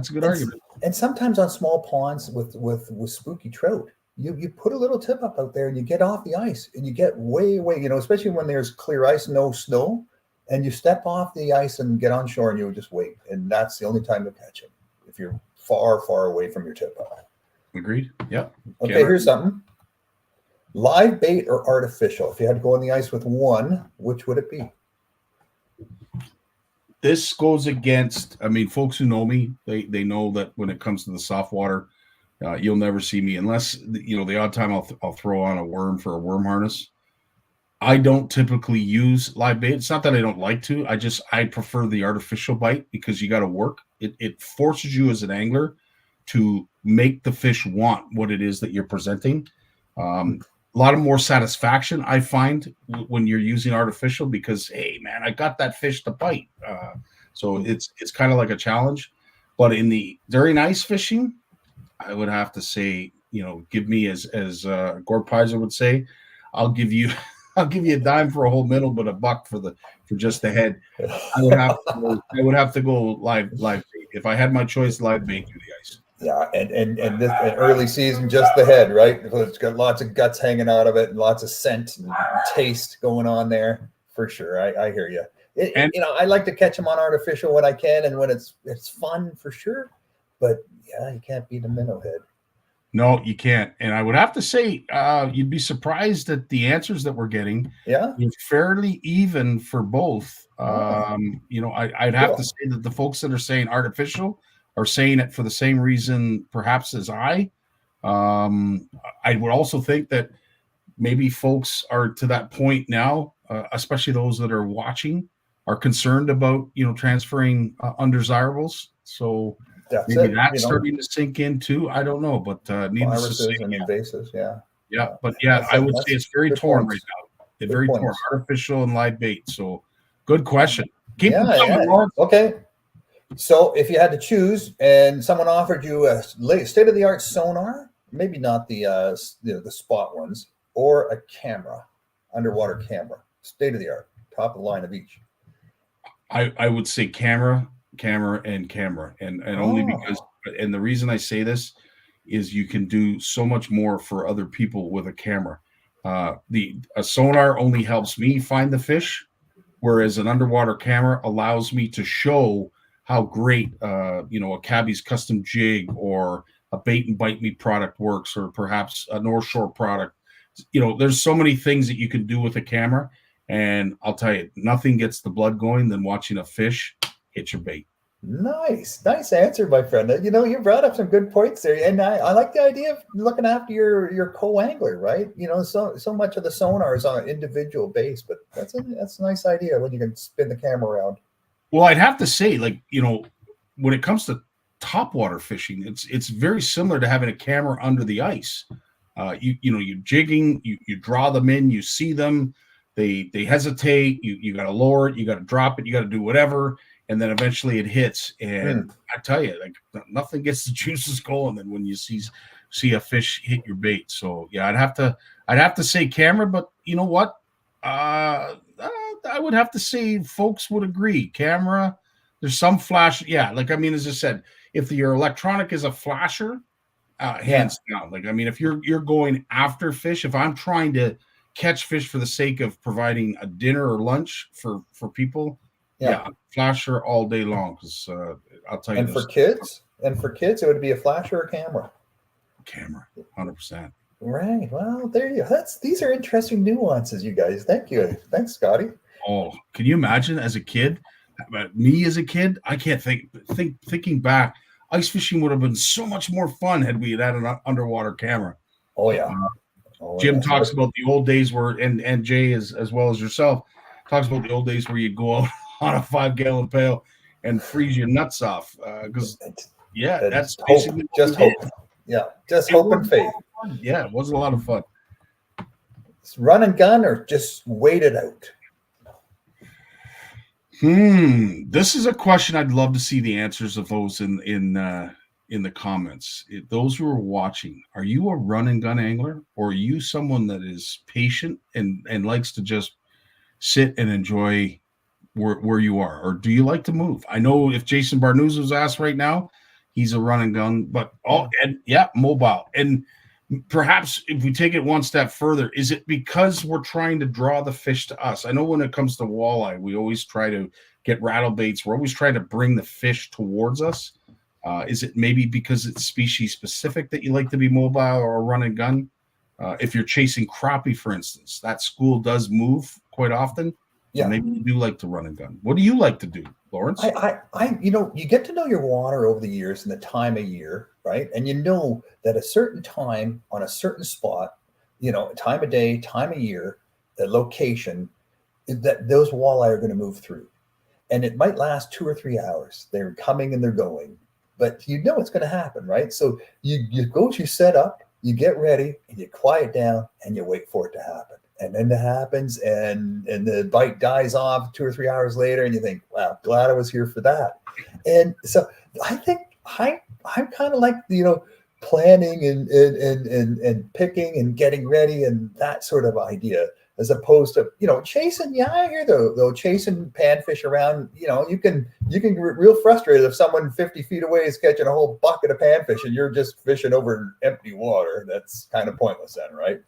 a good argument. And sometimes on small ponds with spooky trout, you put a little tip up out there and you get off the ice and you get way, especially when there's clear ice, no snow, and you step off the ice and get on shore and you just wait. And that's the only time to catch it. If you're far, far away from your tip up. Agreed. Yep. Okay, here's something. Live bait or artificial? If you had to go on the ice with one, which would it be? This goes against, folks who know me, they know that when it comes to the soft water, you'll never see me unless, the odd time I'll throw on a worm for a worm harness. I don't typically use live bait. It's not that I don't like to. I prefer the artificial bite because you got to work. It forces you as an angler to make the fish want what it is that you're presenting. A lot of more satisfaction I find when you're using artificial because, hey man, I got that fish to bite. So it's kind of like a challenge. But during ice fishing, I would have to say, give me as Gord Pizer would say, I'll give you a dime for a whole minnow, but a buck for just the head. I would have to go live bait. If I had my choice, live bait through the ice. Yeah, and this an early season, just the head, right? Because it's got lots of guts hanging out of it and lots of scent and taste going on there for sure. I hear you. I like to catch them on artificial when I can and when it's fun for sure. But yeah, you can't beat a minnow head. No, you can't. And I would have to say, you'd be surprised at the answers that we're getting. Yeah, it's fairly even for both. I'd have to say that the folks that are saying artificial are saying it for the same reason, perhaps, as I. I would also think that maybe folks are to that point now, especially those that are watching, are concerned about transferring undesirables. So that's starting to sink in too. I don't know, but needless to say, and invasives, yeah. But I would say it's very torn right now. It's very torn, artificial and live bait. So, good question. Keep them coming, Lawrence. Okay. So, if you had to choose, and someone offered you a state-of-the-art sonar, maybe not the spot ones, or a camera, underwater camera, state-of-the-art, top of the line of each. I would say camera, and only because, and the reason I say this is you can do so much more for other people with a camera. A sonar only helps me find the fish, whereas an underwater camera allows me to show how great a Cabby's custom jig or a bait and bite me product works, or perhaps a North Shore product. There's so many things that you can do with a camera, and I'll tell you, nothing gets the blood going than watching a fish hit your bait. Nice answer, my friend. You brought up some good points there, and I like the idea of looking after your co-angler, right? So much of the sonar is on an individual base, but that's a nice idea when you can spin the camera around. Well, I'd have to say, when it comes to topwater fishing, it's very similar to having a camera under the ice. You're jigging, you draw them in, you see them, they hesitate, you got to lower it, you got to drop it, you got to do whatever, and then eventually it hits. And I tell you, nothing gets the juices going than when you see a fish hit your bait. So yeah, I'd have to say camera, but you know what? I would have to say folks would agree. Camera, there's some flash. Yeah, as I said, if your electronic is a flasher, hands down. If you're going after fish, if I'm trying to catch fish for the sake of providing a dinner or lunch for people, flasher all day long. Because I'll tell you. And for kids, it would be a flasher or camera. Camera, 100%. Right. Well, there you go. These are interesting nuances, you guys. Thank you. Thanks, Scotty. Oh, can you imagine as a kid? Me as a kid, I can't thinking back. Ice fishing would have been so much more fun had we had an underwater camera. Oh yeah. Jim talks about the old days where, and Jay as well as yourself talks about the old days where you'd go out on a 5-gallon pail and freeze your nuts off. Because that's basically hope. Yeah, just hope and faith. Yeah, it was a lot of fun. It's run and gun or just wait it out. This is a question I'd love to see the answers of those in the comments. Those who are watching, are you a run and gun angler, or are you someone that is patient and likes to just sit and enjoy where you are, or do you like to move? I know if Jason Barnucz was asked right now, he's a run and gun, but mobile. And perhaps if we take it one step further, is it because we're trying to draw the fish to us? I know when it comes to walleye, we always try to get rattle baits. We're always trying to bring the fish towards us. Is it maybe because it's species specific that you like to be mobile or run and gun? If you're chasing crappie, for instance, that school does move quite often. Yeah, maybe you do like to run and gun. What do you like to do, Lawrence? You get to know your water over the years and the time of year, right? And you know that a certain time on a certain spot, time of day, time of year, the location, that those walleye are going to move through. And it might last 2 or 3 hours. They're coming and they're going, but it's going to happen, right? So you set up, you get ready, and you quiet down and you wait for it to happen. And then it happens, and the bite dies off 2 or 3 hours later, and you think, "Wow, glad I was here for that." And so I think I'm kind of like, planning and picking and getting ready and that sort of idea, as opposed to chasing. Yeah, I hear though chasing panfish around. You can get real frustrated if someone 50 feet away is catching a whole bucket of panfish and you're just fishing over empty water. That's kind of pointless then, right?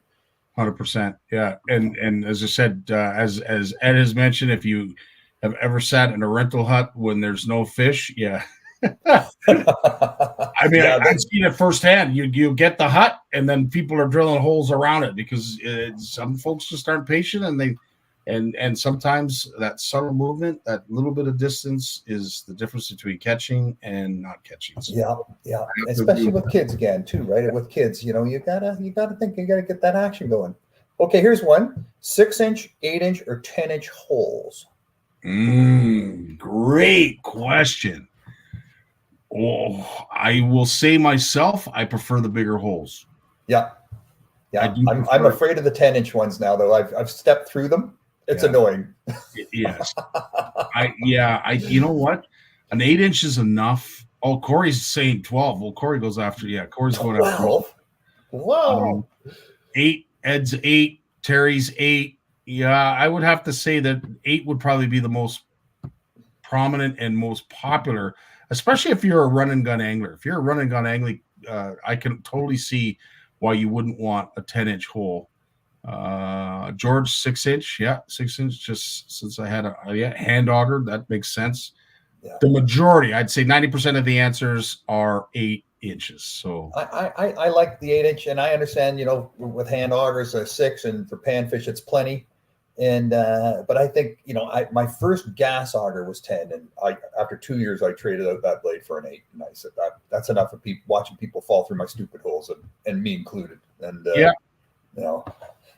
100%. Yeah. And as I said, as Ed has mentioned, if you have ever sat in a rental hut when there's no fish, yeah. I mean, Yeah, I've seen it firsthand. You get the hut, and then people are drilling holes around it because some folks just aren't patient, and sometimes that subtle movement, that little bit of distance, is the difference between catching and not catching. So yeah, especially with kids again too, right? With kids, you gotta think, you gotta get that action going. Okay, here's one: 6-inch, 8-inch, or 10-inch holes. Great question. Oh, I will say myself, I prefer the bigger holes. Yeah. I'm afraid of the 10-inch ones now, though. I've stepped through them. It's annoying. Yes. You know what? An 8-inch is enough. Oh, Corey's saying 12. Well, Corey goes after, Corey's going after 12. Wow. 8, Ed's 8, Terry's 8. Yeah, I would have to say that 8 would probably be the most prominent and most popular, especially if you're a run and gun angler. If you're a run and gun angler, I can totally see why you wouldn't want a 10-inch hole. George, 6-inch. Yeah, 6-inch, just since I had a hand auger, that makes sense. Yeah. The majority, I'd say 90% of the answers are 8 inches. So I like the 8-inch, and I understand, with hand augers, 6, and for panfish, it's plenty. And but I think my first gas auger was 10, and after 2 years I traded out that blade for an 8, and I said that's enough of watching people fall through my stupid holes, and me included. And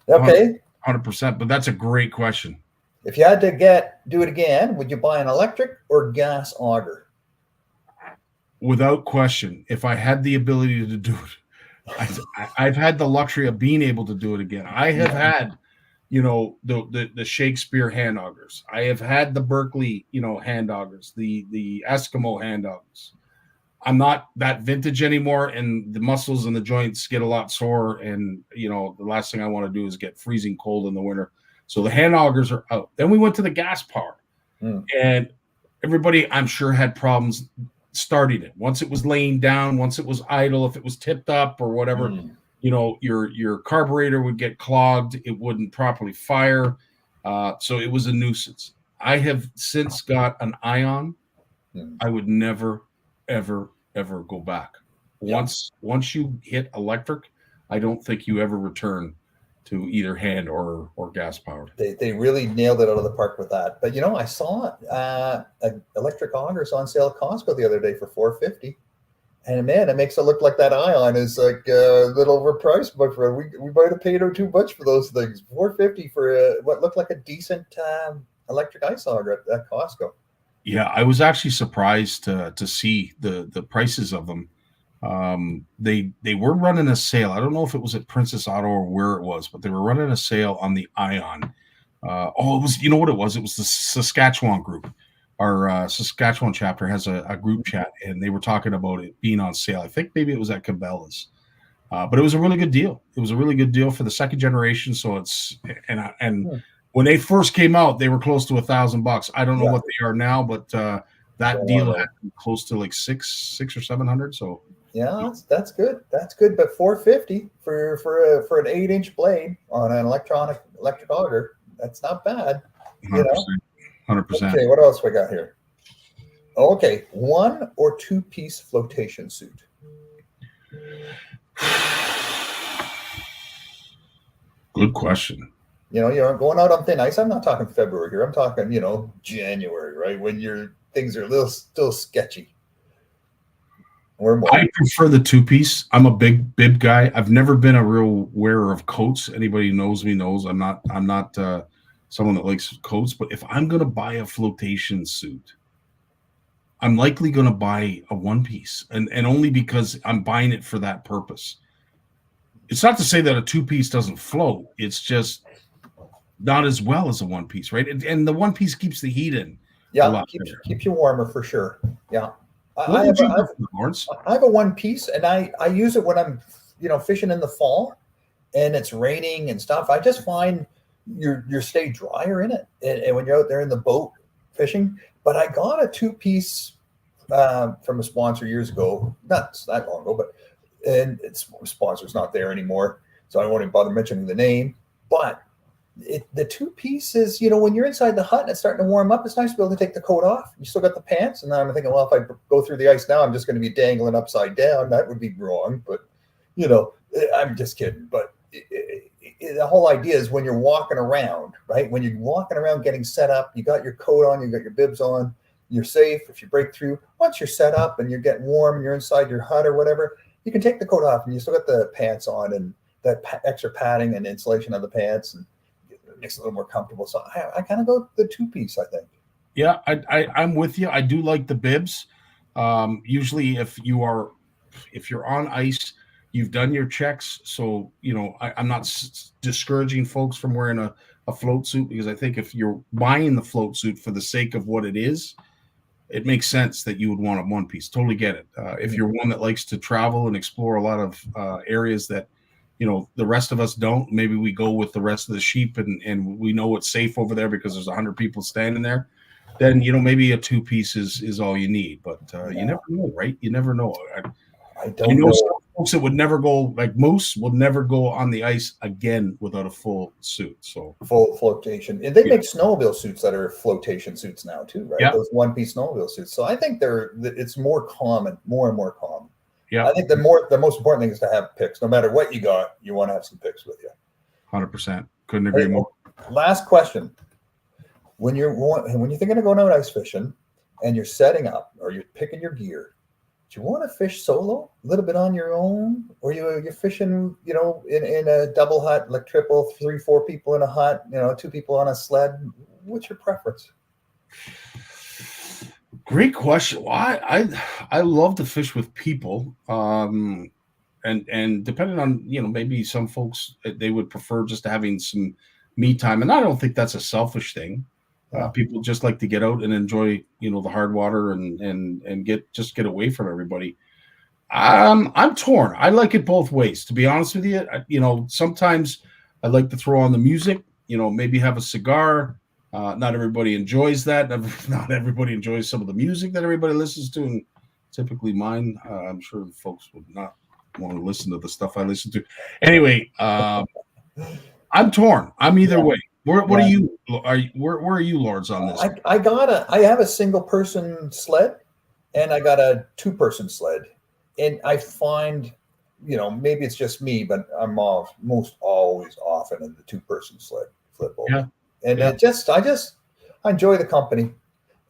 okay, 100%. But that's a great question. If you had to do it again, would you buy an electric or gas auger? Without question, if I had the ability to do it, I've had the luxury of being able to do it again. I have had. The Shakespeare hand augers. I have had the Berkeley, hand augers, the Eskimo hand augers. I'm not that vintage anymore, and the muscles and the joints get a lot sore. And the last thing I want to do is get freezing cold in the winter. So the hand augers are out. Then we went to the gas power, and everybody, I'm sure, had problems starting it. Once it was laying down, once it was idle, if it was tipped up or whatever. Your carburetor would get clogged. It wouldn't properly fire. So it was a nuisance. I have since got an ion. I would never, ever, ever go back. Once you hit electric, I don't think you ever return to either hand or gas powered. They really nailed it out of the park with that. But I saw electric augers on sale at Costco the other day for $450. And man, it makes it look like that ion is like a little overpriced, but we might have paid too much for those things. $450 for what looked like a decent electric ice auger at Costco. Yeah, I was actually surprised to see the prices of them. They were running a sale. I don't know if it was at Princess Auto or where it was, but they were running a sale on the ion. It was, what it was? It was the Saskatchewan group. Our Saskatchewan chapter has a group chat, and they were talking about it being on sale. I think maybe it was at Cabela's, but it was a really good deal. It was a really good deal for the second generation. So it's and when they first came out, they were close to $1,000. I don't know what they are now, but that deal had close to like six or 700. So that's good. That's good. But $450 for an 8-inch blade on an electric auger, that's not bad. 100%. 100%. Okay, what else we got here? Okay, 1 or 2-piece flotation suit. Good question. You're going out on thin ice. I'm not talking February here. I'm talking, January, right? When things are still sketchy. Or more. I prefer the 2-piece. I'm a big bib guy. I've never been a real wearer of coats. Anybody who knows me knows I'm not someone that likes coats, but if I'm going to buy a flotation suit, I'm likely going to buy a 1-piece, and only because I'm buying it for that purpose. It's not to say that a 2-piece doesn't float. It's just not as well as a one piece, right? And the one piece keeps the heat in a Yeah, lot keeps better. keeps you warmer for sure. Yeah. What would you do, Lawrence? I have a one piece, and I use it when I'm fishing in the fall and it's raining and stuff. I just find you stay drier in it, and when you're out there in the boat fishing. But I got a two piece from a sponsor years ago, not that long ago, but and its sponsor's not there anymore, so I won't even bother mentioning the name. But the two pieces, when you're inside the hut and it's starting to warm up, it's nice to be able to take the coat off. You still got the pants, and then I'm thinking, well, if I go through the ice now, I'm just going to be dangling upside down. That would be wrong, but I'm just kidding. But the whole idea is when you're walking around, right? When you're walking around getting set up, you got your coat on, you got your bibs on, you're safe. If you break through, once you're set up and you're getting warm and you're inside your hut or whatever, you can take the coat off and you still got the pants on and that extra padding and insulation of the pants, and it makes it a little more comfortable. So I kind of go the two piece, I think. Yeah, I'm with you. I do like the bibs. Usually if you're on ice, you've done your checks. So, I'm not discouraging folks from wearing a float suit, because I think if you're buying the float suit for the sake of what it is, it makes sense that you would want a one piece. Totally get it. If you're one that likes to travel and explore a lot of areas that, the rest of us don't, maybe we go with the rest of the sheep and we know it's safe over there because there's 100 people standing there, then, maybe a two piece is all you need. But you never know, right? You never know. I don't know. Some folks that would never go, like Moose, will never go on the ice again without a full suit. So full flotation. And they make snowmobile suits that are flotation suits now too, right? Yeah. Those one-piece snowmobile suits. So I think it's more common, more and more common. Yeah. I think the most important thing is to have picks. No matter what you got, you want to have some picks with you. 100%. Couldn't agree more. Last question. When you're thinking of going out ice fishing and you're setting up or you're picking your gear, do you want to fish solo, a little bit on your own, or you're fishing, in a double hut, like triple, 3-4 people in a hut, 2 people on a sled? What's your preference? Great question. Well, I love to fish with people, and depending on maybe some folks, they would prefer just having some me time, and I don't think that's a selfish thing. People just like to get out and enjoy the hard water and get away from everybody. I'm torn. I like it both ways, to be honest with you. Sometimes I like to throw on the music, maybe have a cigar. Not everybody enjoys that. Not everybody enjoys some of the music that everybody listens to, and typically mine. I'm sure folks would not want to listen to the stuff I listen to. Anyway, I'm torn. I'm either way. What are you? Where are you, Lords, on this? I have a single person sled, and I got a 2-person sled, and I find, maybe it's just me, but I'm most always often in the 2-person sled flip over. Yeah. And I enjoy the company,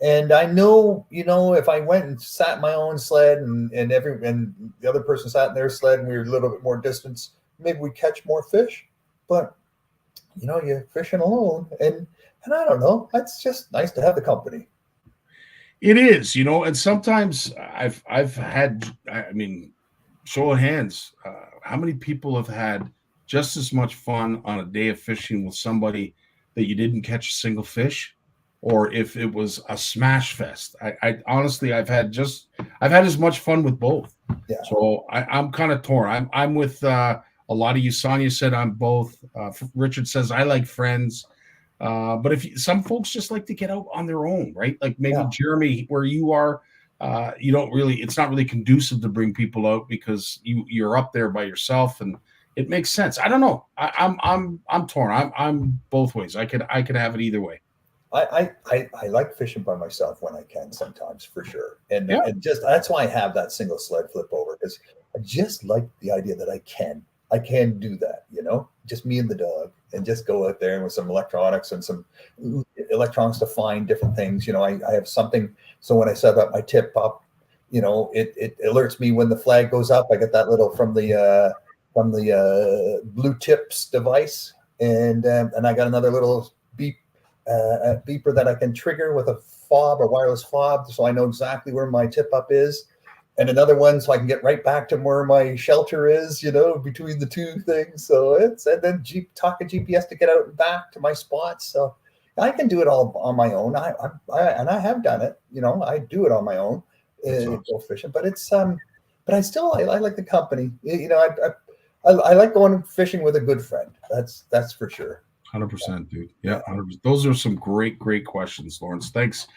and I know, if I went and sat in my own sled and the other person sat in their sled and we were a little bit more distance, maybe we catch more fish. But you're fishing alone, and I don't know. It's just nice to have the company. It is, and sometimes I've had. Show of hands, how many people have had just as much fun on a day of fishing with somebody that you didn't catch a single fish, or if it was a smash fest? I honestly, I've had as much fun with both. Yeah. So I'm kind of torn. I'm with a lot of you. Sonia said I'm both. Richard says I like friends, but some folks just like to get out on their own, right? Like maybe Jeremy, where you are, you don't really. It's not really conducive to bring people out because you're up there by yourself, and it makes sense. I don't know. I'm torn. I'm both ways. I could have it either way. I like fishing by myself when I can sometimes, for sure. And just that's why I have that single sled flip over, because I just like the idea that I can do that, just me and the dog, and just go out there with some electronics and some electronics to find different things. I have something. So when I set up my tip up, it alerts me when the flag goes up. I get that little from the Blue Tips device, and I got another little beeper that I can trigger with a wireless fob, so I know exactly where my tip up is. and another one so I can get right back to where my shelter is, between the two things. So and then talk a GPS to get out and back to my spots. So I can do it all on my own. I have done it. I do it on my own. Go fishing, but it's but I like the company. I like going fishing with a good friend. That's for sure. 100%, dude. Yeah, 100%. Those are some great questions, Lawrence. Thanks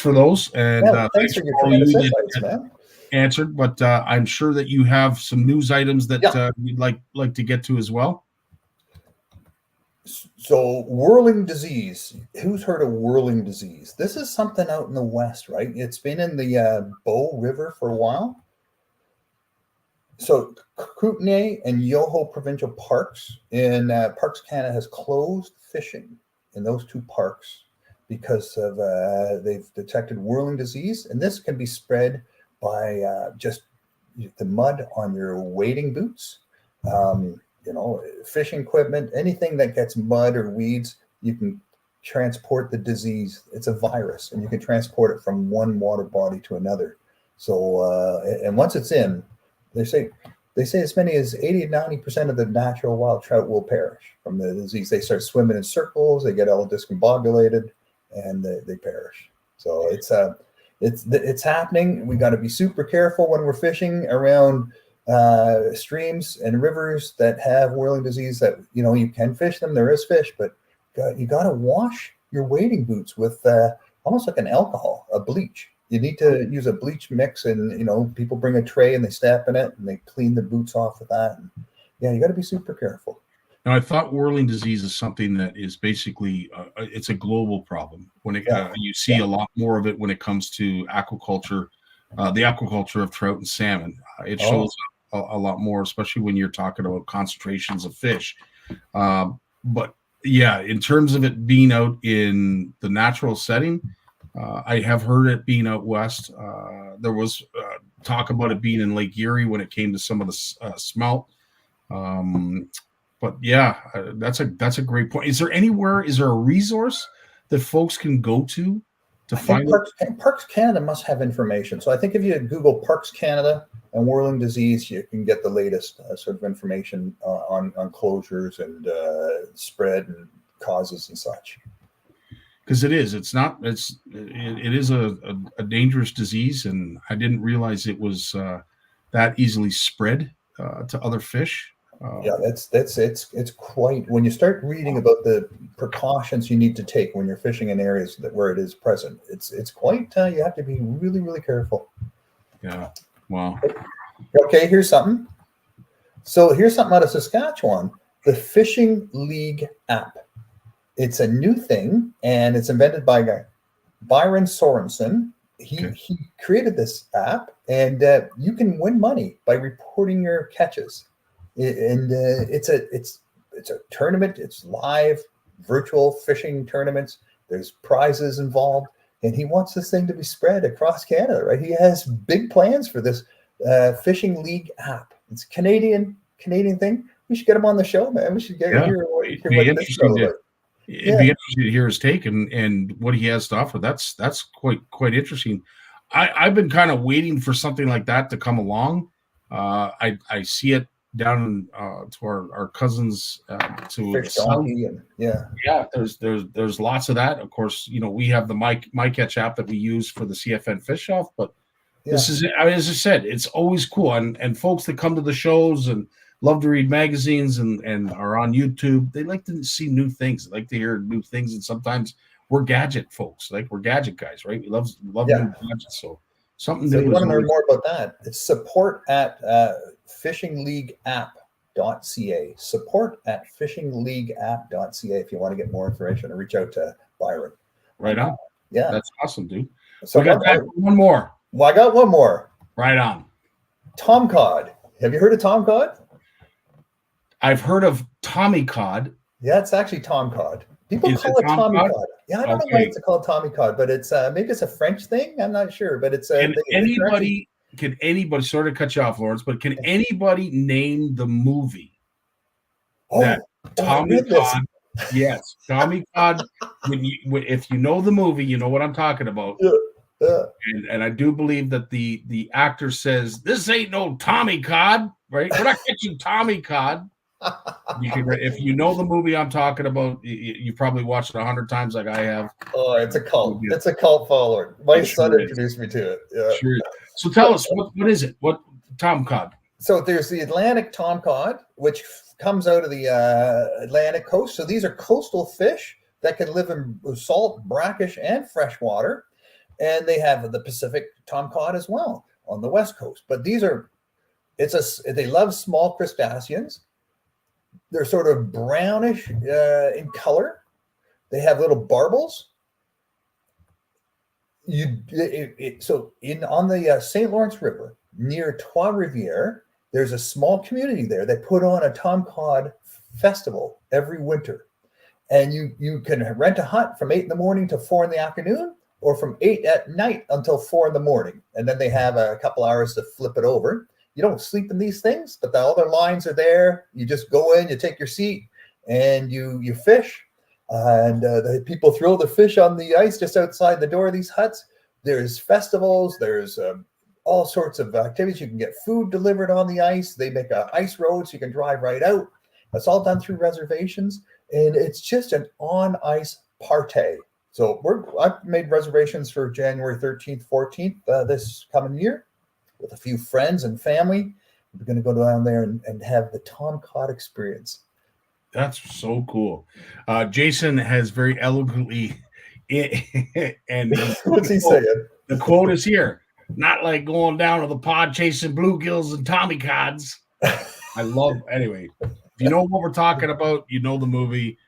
for those, and thanks for your tremendous insights, man. Answered, but I'm sure that you have some news items that you'd like to get to as well. So whirling disease. Who's heard of whirling disease? This is something out in the West, right? It's been in the Bow River for a while. So Kootenay and Yoho Provincial Parks in Parks Canada has closed fishing in those two parks because of they've detected whirling disease, and this can be spread by just the mud on your wading boots, fishing equipment, anything that gets mud or weeds. You can transport the disease. It's a virus, and you can transport it from one water body to another. So and once it's in, they say as many as 80 to 90% of the natural wild trout will perish from the disease. They start swimming in circles, they get all discombobulated, and they perish. So it's happening. We got to be super careful when we're fishing around streams and rivers that have whirling disease. That you can fish them. There is fish, but you got to wash your wading boots with almost like an alcohol, a bleach. You need to use a bleach mix, and people bring a tray and they step in it and they clean the boots off with that. And you got to be super careful. Now, I thought whirling disease is something that is basically it's a global problem. When you see a lot more of it when it comes to aquaculture, the aquaculture of trout and salmon. It shows a lot more, especially when you're talking about concentrations of fish. But yeah, in terms of it being out in the natural setting. I have heard it being out west. There was talk about it being in Lake Erie when it came to some of the smelt. But yeah, that's a great point. Is there a resource that folks can go to find Parks Canada must have information. So I think if you Google Parks Canada and whirling disease, you can get the latest sort of information on closures and spread and causes and such. Because it is a dangerous disease, and I didn't realize it was that easily spread to other fish. It's quite, when you start reading about the precautions you need to take when you're fishing in areas where it is present, it's quite you have to be really, really careful. Yeah. Wow. Okay, here's something. So here's something out of Saskatchewan, the Fishing League app. It's a new thing, and it's invented by Byron Sorensen. He created this app, and you can win money by reporting your catches. And it's a tournament. It's live, virtual fishing tournaments. There's prizes involved, and he wants this thing to be spread across Canada. Right? He has big plans for this Fishing League app. It's a Canadian thing. We should get him on the show, man. We should hear what this is about. It'd be interesting to hear his take and what he has to offer. That's quite interesting. I've been kind of waiting for something like that to come along. I see it down to our cousins to Fish Donkey and there's lots of that. Of course, we have the My Catch app that we use for the CFN Fish Shelf, but this is, as I said, it's always cool. And folks that come to the shows and love to read magazines and are on YouTube, they like to see new things. They like to hear new things, and sometimes we're gadget folks. Like, we're gadget guys, right? We love new gadgets. So something new. You want to learn more about that? It's support at fishingleagueapp.ca. Support at fishingleagueapp.ca if you want to get more information or reach out to Byron. Right on. Yeah. That's awesome, dude. So we got one more. Well, I got one more. Right on. Tom Cod. Have you heard of Tom Cod? I've heard of Tommy Cod. Yeah, it's actually Tom Cod. People call it Tommy Cod. Yeah, I don't know why it's called Tommy Cod, but it's maybe it's a French thing. I'm not sure, but it's can anybody sort of cut you off, Lawrence? But can anybody name the movie that Tommy Cod? Yes, Tommy Cod. If you know the movie, you know what I'm talking about. Yeah. And I do believe that the actor says, "This ain't no Tommy Cod, right? We're not catching Tommy Cod." If you know the movie I'm talking about, you probably watched it 100 times like I have. Oh, it's a cult. It's a cult following. My son introduced me to it. Yeah. Sure. So tell us, what is it? What Tom Cod? So there's the Atlantic tom cod, which comes out of the Atlantic coast. So these are coastal fish that can live in salt, brackish, and fresh water. And they have the Pacific tom cod as well on the west coast. But these are, they love small crustaceans. They're sort of brownish in color. They have little barbels. On the St. Lawrence River near Trois-Rivières, there's a small community there. They put on a tom cod festival every winter, and you can rent a hut from 8 in the morning to 4 in the afternoon, or from 8 at night until 4 in the morning, and then they have a couple hours to flip it over. You don't sleep in these things, but the other lines are there. You just go in, you take your seat, and you fish. And the people throw the fish on the ice just outside the door of these huts. There's festivals. There's all sorts of activities. You can get food delivered on the ice. They make an ice road so you can drive right out. That's all done through reservations. And it's just an on-ice party. So I've made reservations for January 13th, 14th this coming year with a few friends and family. We're going to go down there and have the Tom Cod experience. That's so cool. Jason has very eloquently, and what's he saying? The quote is here. Not like going down to the pod chasing bluegills and Tommy Cods. I love, anyway, if you know what we're talking about, you know the movie,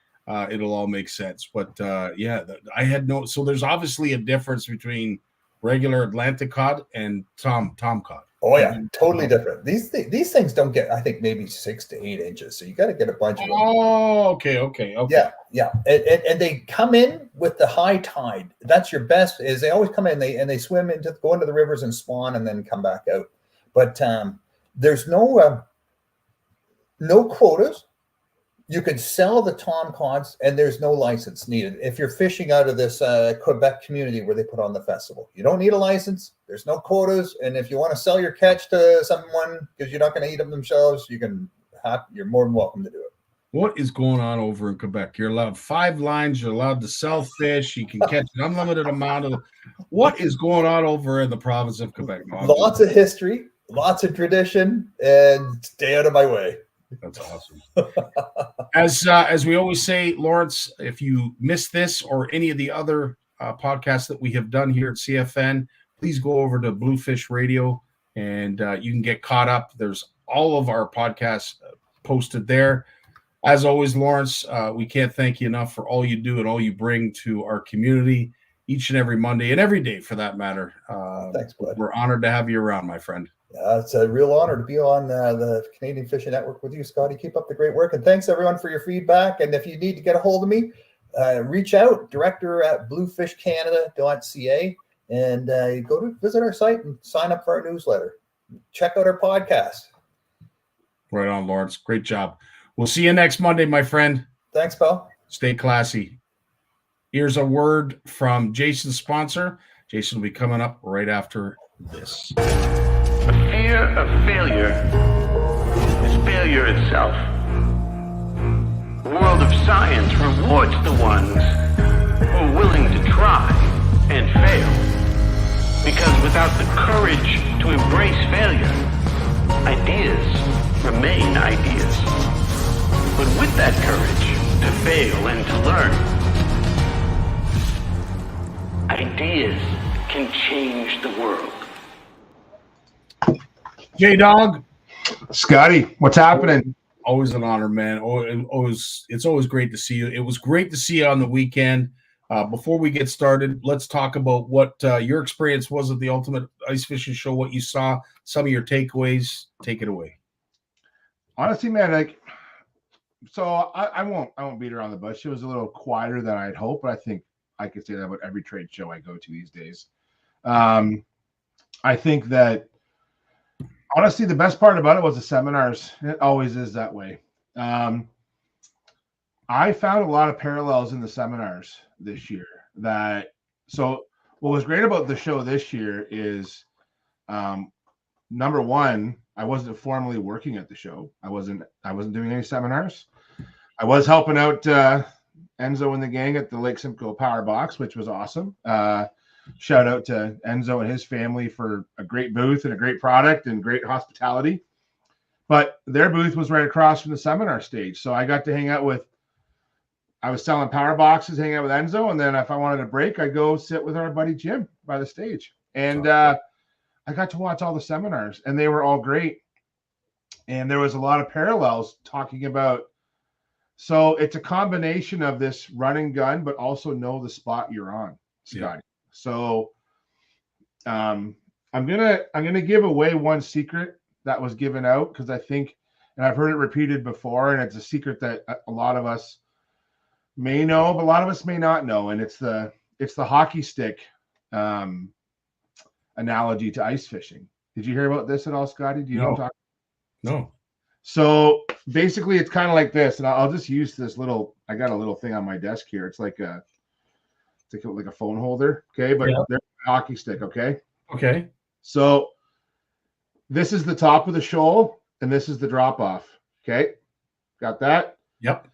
it'll all make sense. But I had so there's obviously a difference between regular Atlantic cod and Tom Cod. Oh yeah, totally different. These things don't get, I think, maybe 6 to 8 inches. So you got to get a bunch of them. Oh, okay. Yeah. And they come in with the high tide. That's your best. Is they always come in, they swim go into the rivers and spawn and then come back out. But there's no quotas. You can sell the tom cods, and there's no license needed if you're fishing out of this Quebec community where they put on the festival. You don't need a license. There's no quotas, and if you want to sell your catch to someone because you're not going to eat them themselves, you're more than welcome to do it. What is going on over in Quebec? You're allowed 5 lines. You're allowed to sell fish. You can catch an unlimited amount of. What is going on over in the province of Quebec? Lots of history, lots of tradition, and stay out of my way. That's awesome. As we always say, Lawrence, if you missed this or any of the other podcasts that we have done here at CFN, please go over to Bluefish Radio and you can get caught up. There's all of our podcasts posted there. As always, Lawrence, we can't thank you enough for all you do and all you bring to our community each and every Monday and every day for that matter. Thanks, bud. We're honored to have you around, my friend. It's a real honor to be on the Canadian Fishing Network with you, Scotty. Keep up the great work. And thanks, everyone, for your feedback. And if you need to get a hold of me, reach out, director@bluefishcanada.ca, and go to visit our site and sign up for our newsletter. Check out our podcast. Right on, Lawrence. Great job. We'll see you next Monday, my friend. Thanks, pal. Stay classy. Here's a word from Jason's sponsor. Jason will be coming up right after this. The fear of failure is failure itself. The world of science rewards the ones who are willing to try and fail. Because without the courage to embrace failure, ideas remain ideas. But with that courage to fail and to learn, ideas can change the world. J-Dog. Scotty, what's happening? Always an honor, man. It's always great to see you. It was great to see you on the weekend. Before we get started, let's talk about what your experience was at the Ultimate Ice Fishing Show, what you saw, some of your takeaways. Take it away. Honestly, man, I won't beat around the bush. It was a little quieter than I'd hoped, but I think I could say that about every trade show I go to these days. I think that honestly, the best part about it was the seminars. It always is that way. I found a lot of parallels in the seminars this year. So what was great about the show this year is, number one, I wasn't formally working at the show. I wasn't doing any seminars. I was helping out Enzo and the gang at the Lake Simcoe Power Box, which was awesome. Shout out to Enzo and his family for a great booth and a great product and great hospitality. But their booth was right across from the seminar stage. So I got to hang out with, I was selling power boxes, hanging out with Enzo. And then if I wanted a break, I'd go sit with our buddy Jim by the stage. And I got to watch all the seminars, and they were all great. And there was a lot of parallels talking about, so it's a combination of this run and gun, but also know the spot you're on, Scotty. Yeah. So I'm gonna give away one secret that was given out, because I think, and I've heard it repeated before, and it's a secret that a lot of us may know, but a lot of us may not know, and it's the hockey stick analogy to ice fishing. Did you hear about this at all, Scotty? Do you know what I'm talking about? No. So basically, it's kind of like this, and I'll just use this little. I got a little thing on my desk here. It's like a phone holder, okay? But there's a hockey stick, okay? Okay. So this is the top of the shoal, and this is the drop off. Okay, got that? Yep.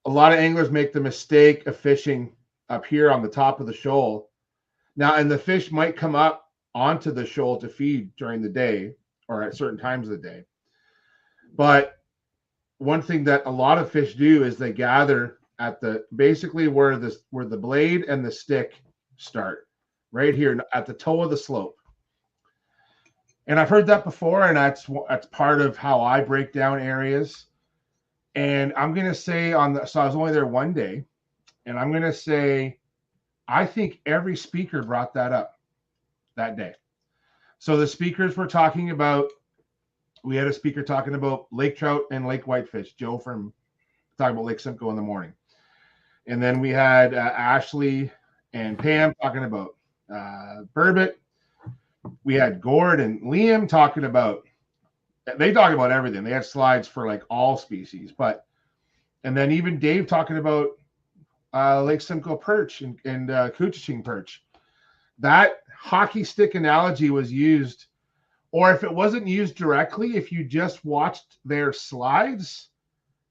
A lot of anglers make the mistake of fishing up here on the top of the shoal. Now, and the fish might come up onto the shoal to feed during the day or at certain times of the day. But one thing that a lot of fish do is they gather at the basically where the blade and the stick start, right here at the toe of the slope. And I've heard that before, and that's part of how I break down areas. And I'm gonna say so I was only there one day, and I'm gonna say I think every speaker brought that up that day. So the speakers were talking about, we had a speaker talking about lake trout and lake whitefish, Joe from talking about Lake Simcoe in the morning. And then we had Ashley and Pam talking about burbot. We had Gord and Liam talking about, they talk about everything. They had slides for like all species, and then even Dave talking about Lake Simcoe perch and Couchiching perch. That hockey stick analogy was used, or if it wasn't used directly, if you just watched their slides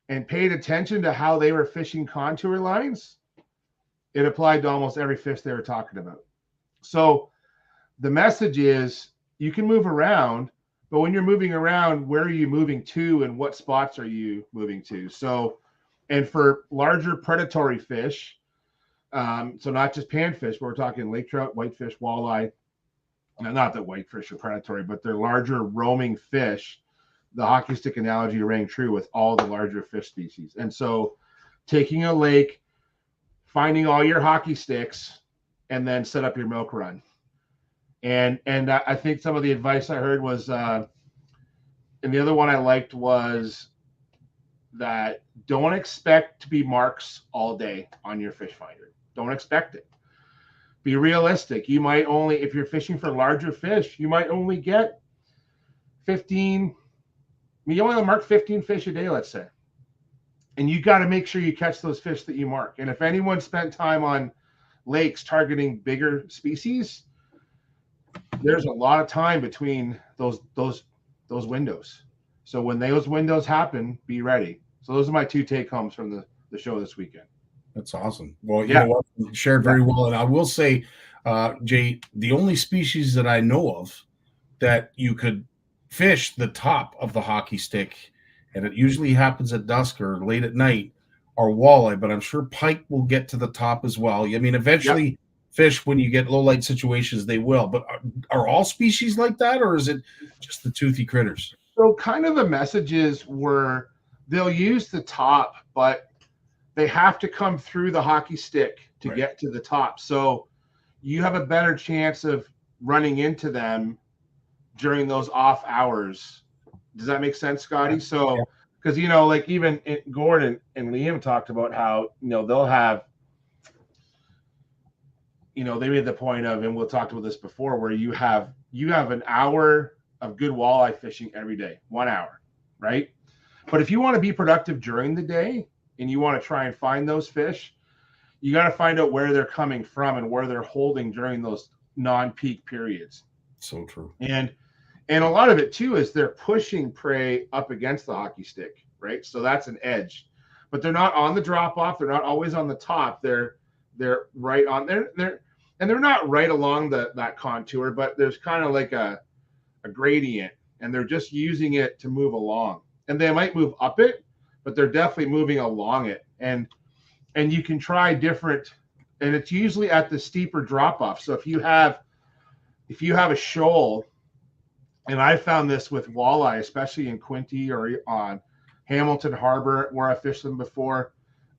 and paid attention to how they were fishing contour lines, it applied to almost every fish they were talking about. So the message is you can move around, but when you're moving around, where are you moving to and what spots are you moving to? So, and for larger predatory fish, so not just panfish, but we're talking lake trout, whitefish, walleye. Now, not that whitefish are predatory, but they're larger roaming fish. The hockey stick analogy rang true with all the larger fish species. And so taking a lake, finding all your hockey sticks, and then set up your milk run. And I think some of the advice I heard was, and the other one I liked was that don't expect to be marks all day on your fish finder. Don't expect it. Be realistic. You might only, if you're fishing for larger fish, you might only get 15. You only mark 15 fish a day, let's say. And you got to make sure you catch those fish that you mark. And if anyone spent time on lakes targeting bigger species, there's a lot of time between those windows. So when those windows happen, be ready. So those are my two take homes from the show this weekend. That's awesome. Well, you know what? You shared very well. And I will say, Jay, the only species that I know of that you could fish the top of the hockey stick, and it usually happens at dusk or late at night, are walleye, but I'm sure pike will get to the top as well. I mean, eventually fish, when you get low light situations, they will. But are all species like that, or is it just the toothy critters? So kind of the messages were they'll use the top, but they have to come through the hockey stick to get to the top. So you have a better chance of running into them during those off hours. Does that make sense, Scotty? So, because, you know, like even Gordon and Liam talked about how, you know, they'll have, you know, they made the point of, and we'll talk about this before, where you have an hour of good walleye fishing every day, 1 hour, right? But if you want to be productive during the day and you want to try and find those fish, you got to find out where they're coming from and where they're holding during those non-peak periods. So true. And a lot of it too is they're pushing prey up against the hockey stick, right? So that's an edge, but they're not on the drop off. They're not always on the top. They're right on there. They're not right along that contour, but there's kind of like a gradient, and they're just using it to move along. And they might move up it, but they're definitely moving along it. And you can try different, and it's usually at the steeper drop off. So if you have a shoal, and I found this with walleye, especially in Quinte or on Hamilton Harbor where I fished them before.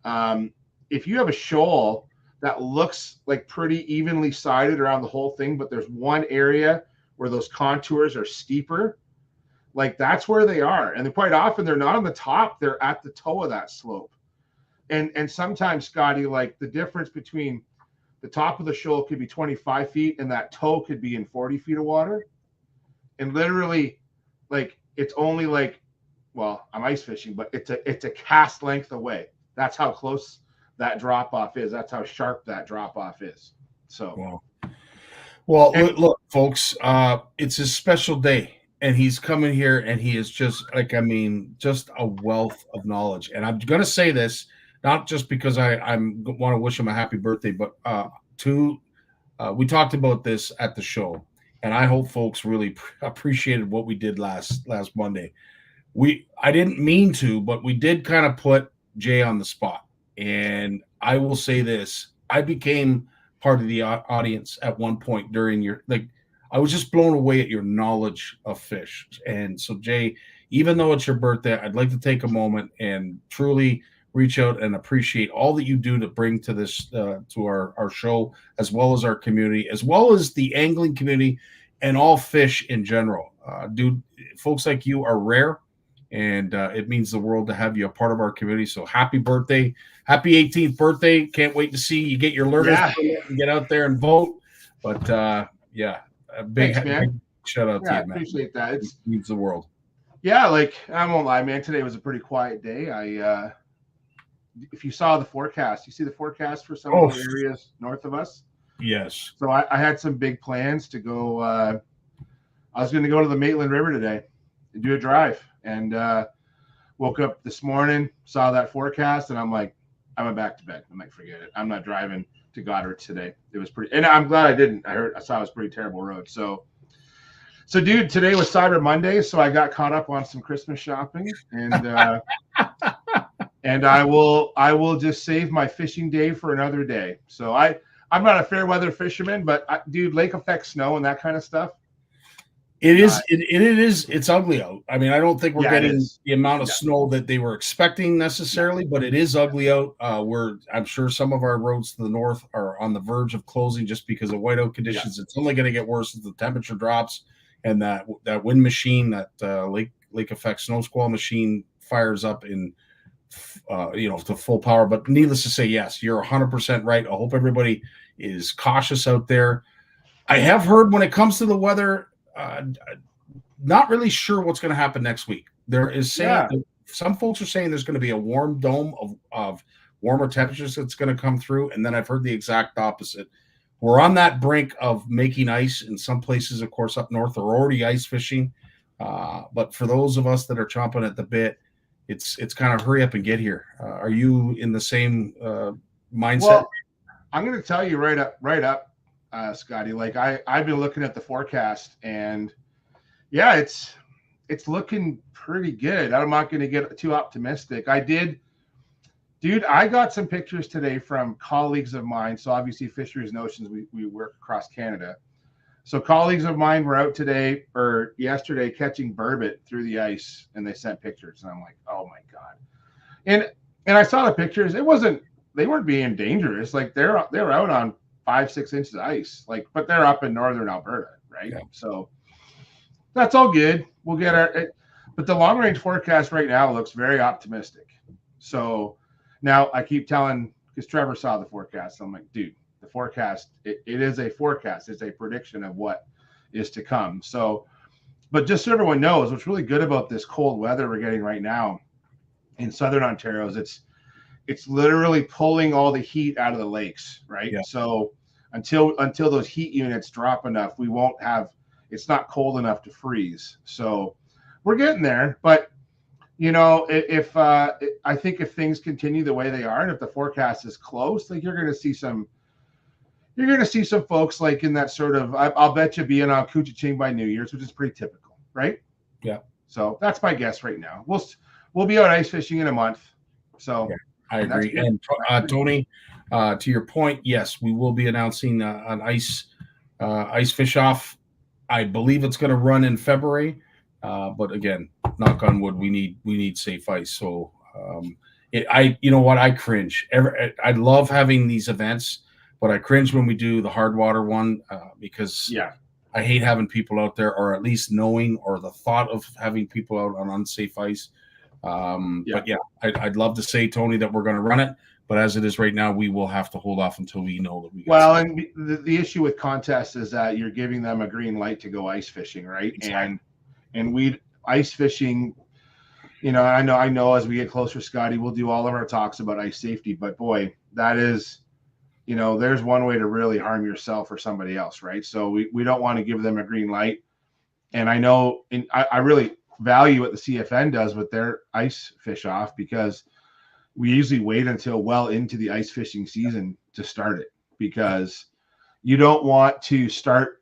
If you have a shoal that looks like pretty evenly sided around the whole thing, but there's one area where those contours are steeper, like that's where they are. And quite often they're not on the top, they're at the toe of that slope. And sometimes, Scotty, like the difference between the top of the shoal could be 25 feet and that toe could be in 40 feet of water. And literally, like, it's only like, well, I'm ice fishing, but it's a cast length away. That's how close that drop off is. That's how sharp that drop off is. So, well, look, folks, it's his special day, and he's coming here, and he is just like, I mean, just a wealth of knowledge. And I'm going to say this, not just because I want to wish him a happy birthday, but we talked about this at the show. And I hope folks really appreciated what we did last Monday. I didn't mean to, but we did kind of put Jay on the spot. And I will say this: I became part of the audience at one point during I was just blown away at your knowledge of fish. And so, Jay, even though it's your birthday, I'd like to take a moment and truly reach out and appreciate all that you do to bring to this to our show, as well as our community, as well as the angling community and all fish in general. Dude, folks like you are rare, and it means the world to have you a part of our community. So happy birthday, happy 18th birthday. Can't wait to see you get your lurgers and get out there and vote. But a big shout out to you, man. Appreciate that. It means the world. Yeah, like, I won't lie, man. Today was a pretty quiet day. If you saw the forecast, you see the forecast for some of the areas north of us? Yes. So I had some big plans to go. I was going to go to the Maitland River today and do a drive. And woke up this morning, saw that forecast, and I'm like, I went back to bed. I'm like, forget it. I'm not driving to Goddard today. It was pretty, and I'm glad I didn't. I saw it was a pretty terrible road. So dude, today was Cyber Monday, so I got caught up on some Christmas shopping, and and I will just save my fishing day for another day. So I'm not a fair weather fisherman, but dude, lake effect snow and that kind of stuff. It's ugly out. I mean, I don't think we're getting the amount of snow that they were expecting necessarily, but it is ugly out. I'm sure some of our roads to the north are on the verge of closing just because of whiteout conditions. It's only going to get worse as the temperature drops and that wind machine, that lake effect snow squall machine fires up in to full power. But needless to say, yes, you're 100% right. I hope everybody is cautious out there. I have heard when it comes to the weather, not really sure what's going to happen next week. There is saying some folks are saying there's going to be a warm dome of warmer temperatures that's going to come through, and then I've heard the exact opposite. We're on that brink of making ice in some places. Of course, up north, they're already ice fishing, but for those of us that are chomping at the bit, it's kind of hurry up and get here. Are you in the same mindset? Well, I'm going to tell you right up. Scotty, like I've been looking at the forecast, and yeah, it's looking pretty good. I'm not going to get too optimistic. I got some pictures today from colleagues of mine. So obviously Fisheries and Oceans, we work across Canada. So colleagues of mine were out today or yesterday catching burbot through the ice, and they sent pictures, and I'm like, oh my God. And I saw the pictures. They weren't being dangerous. Like they're out on 5-6 inches of ice, but they're up in northern Alberta, right? Yeah. So that's all good. We'll get but the long range forecast right now looks very optimistic. So now I keep telling, because Trevor saw the forecast, I'm like, dude, the forecast, it is a forecast. It's a prediction of what is to come. So, but just so everyone knows, what's really good about this cold weather we're getting right now in southern Ontario is it's literally pulling all the heat out of the lakes, right? Yeah. So until those heat units drop enough, we won't have, it's not cold enough to freeze. So we're getting there, but you know, if I think if things continue the way they are, and if the forecast is close, like you're going to see some folks like in that sort of, I'll bet you being on Kuchiching by New Year's, which is pretty typical, right? Yeah. So that's my guess right now. We'll be out ice fishing in a month. So yeah, I agree. And Tony, to your point, yes, we will be announcing an ice fish off. I believe it's going to run in February. But again, knock on wood, we need safe ice. So you know what, I cringe. I love having these events, but I cringe when we do the hard water one because I hate having people out there, or at least knowing, or the thought of having people out on unsafe ice. But yeah, I'd love to say, Tony, that we're going to run it, but as it is right now, we will have to hold off until we know that we. And the issue with contests is that you're giving them a green light to go ice fishing, right? Exactly. And we ice fishing, you know, I know as we get closer, Scotty, we'll do all of our talks about ice safety, but boy, that is, you know, there's one way to really harm yourself or somebody else, right? So we don't want to give them a green light. And I know, and I really value what the CFN does with their ice fish off, because we usually wait until well into the ice fishing season to start it, because you don't want to start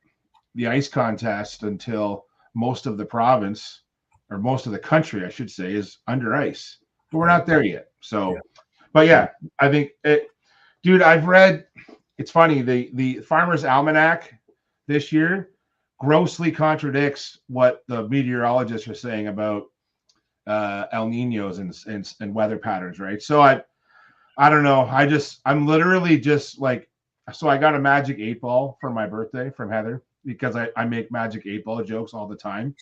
the ice contest until most of the province, or most of the country, I should say, is under ice. But we're not there yet. So, but yeah, I think dude, I've read, it's funny, the Farmer's Almanac this year grossly contradicts what the meteorologists are saying about El Niños and weather patterns, right? So I don't know. I'm literally just like, so I got a magic 8-ball for my birthday from Heather, because I make magic 8-ball jokes all the time.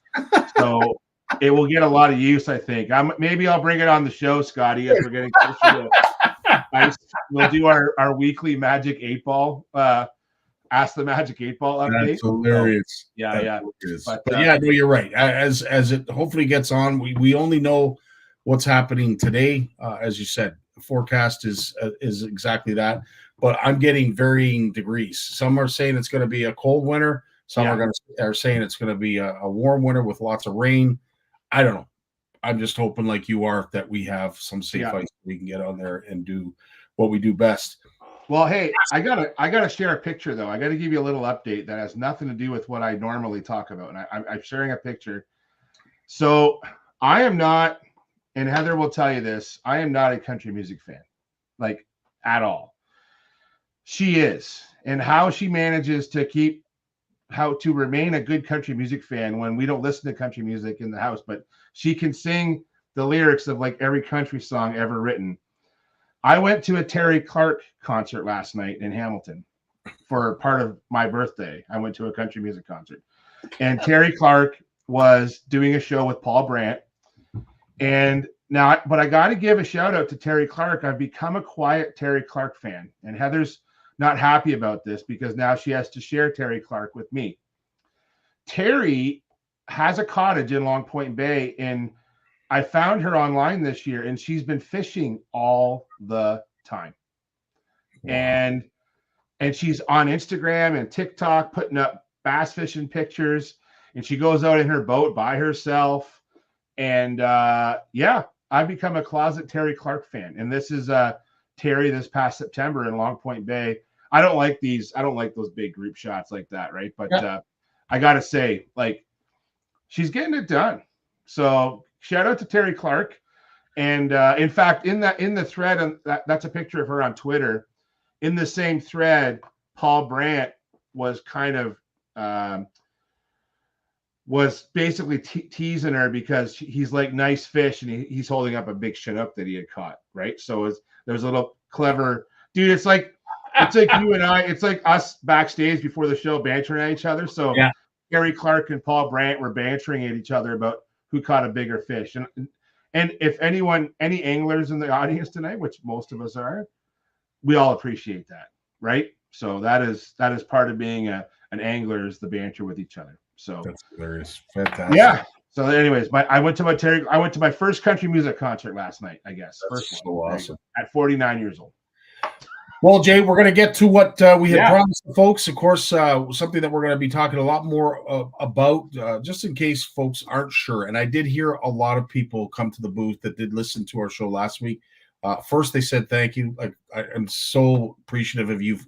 So it will get a lot of use, I think. Maybe I'll bring it on the show, Scotty, as we're getting closer to ice. We'll do our weekly magic 8-ball, ask the magic 8-ball update. That's hilarious. So, yeah. But yeah, no, you're right. As it hopefully gets on, we only know what's happening today. As you said, the forecast is exactly that. But I'm getting varying degrees. Some are saying it's going to be a cold winter. Some are saying it's going to be a warm winter with lots of rain. I don't know. I'm just hoping, like you are, that we have some safe ice we can get on there and do what we do best. Well, hey, I gotta share a picture though. I gotta give you a little update that has nothing to do with what I normally talk about, and I'm sharing a picture. So I am not, and Heather will tell you this, I am not a country music fan, like at all. She is, and how she manages to remain a good country music fan when we don't listen to country music in the house, but she can sing the lyrics of like every country song ever written. I went to a Terry Clark concert last night in Hamilton for part of my birthday. I went to a country music concert, and Terry Clark was doing a show with Paul Brandt. And now, but I got to give a shout out to Terry Clark. I've become a quiet Terry Clark fan, and Heather's not happy about this because now she has to share Terry Clark with me. Terry has a cottage in Long Point Bay, and I found her online this year, and she's been fishing all the time. Wow. And she's on Instagram and TikTok putting up bass fishing pictures, and she goes out in her boat by herself. And I've become a closet Terry Clark fan. And this is Terry this past September in Long Point Bay. I don't like those big group shots like that, right? But I gotta say, like, she's getting it done. So shout out to Terry Clark. And in fact, in the thread, and that's a picture of her on Twitter. In the same thread, Paul Brandt was kind of was basically teasing her because he's like, nice fish, and he's holding up a big Chinook that he had caught, right? So there's a little clever dude. It's like you and I. It's like us backstage before the show bantering at each other. So Terry Clark and Paul Brandt were bantering at each other about who caught a bigger fish. And if any anglers in the audience tonight, which most of us are, we all appreciate that, right? So that is part of being an angler, is the banter with each other. So that's hilarious. Fantastic. Yeah. So, anyways, I went to my first country music concert last night. I guess That's first so one, awesome. at 49 years old. Well, Jay, we're going to get to what we had Yeah. promised the folks. Of course, something that we're going to be talking a lot more about, just in case folks aren't sure. And I did hear a lot of people come to the booth that did listen to our show last week. First, they said thank you. I'm so appreciative of you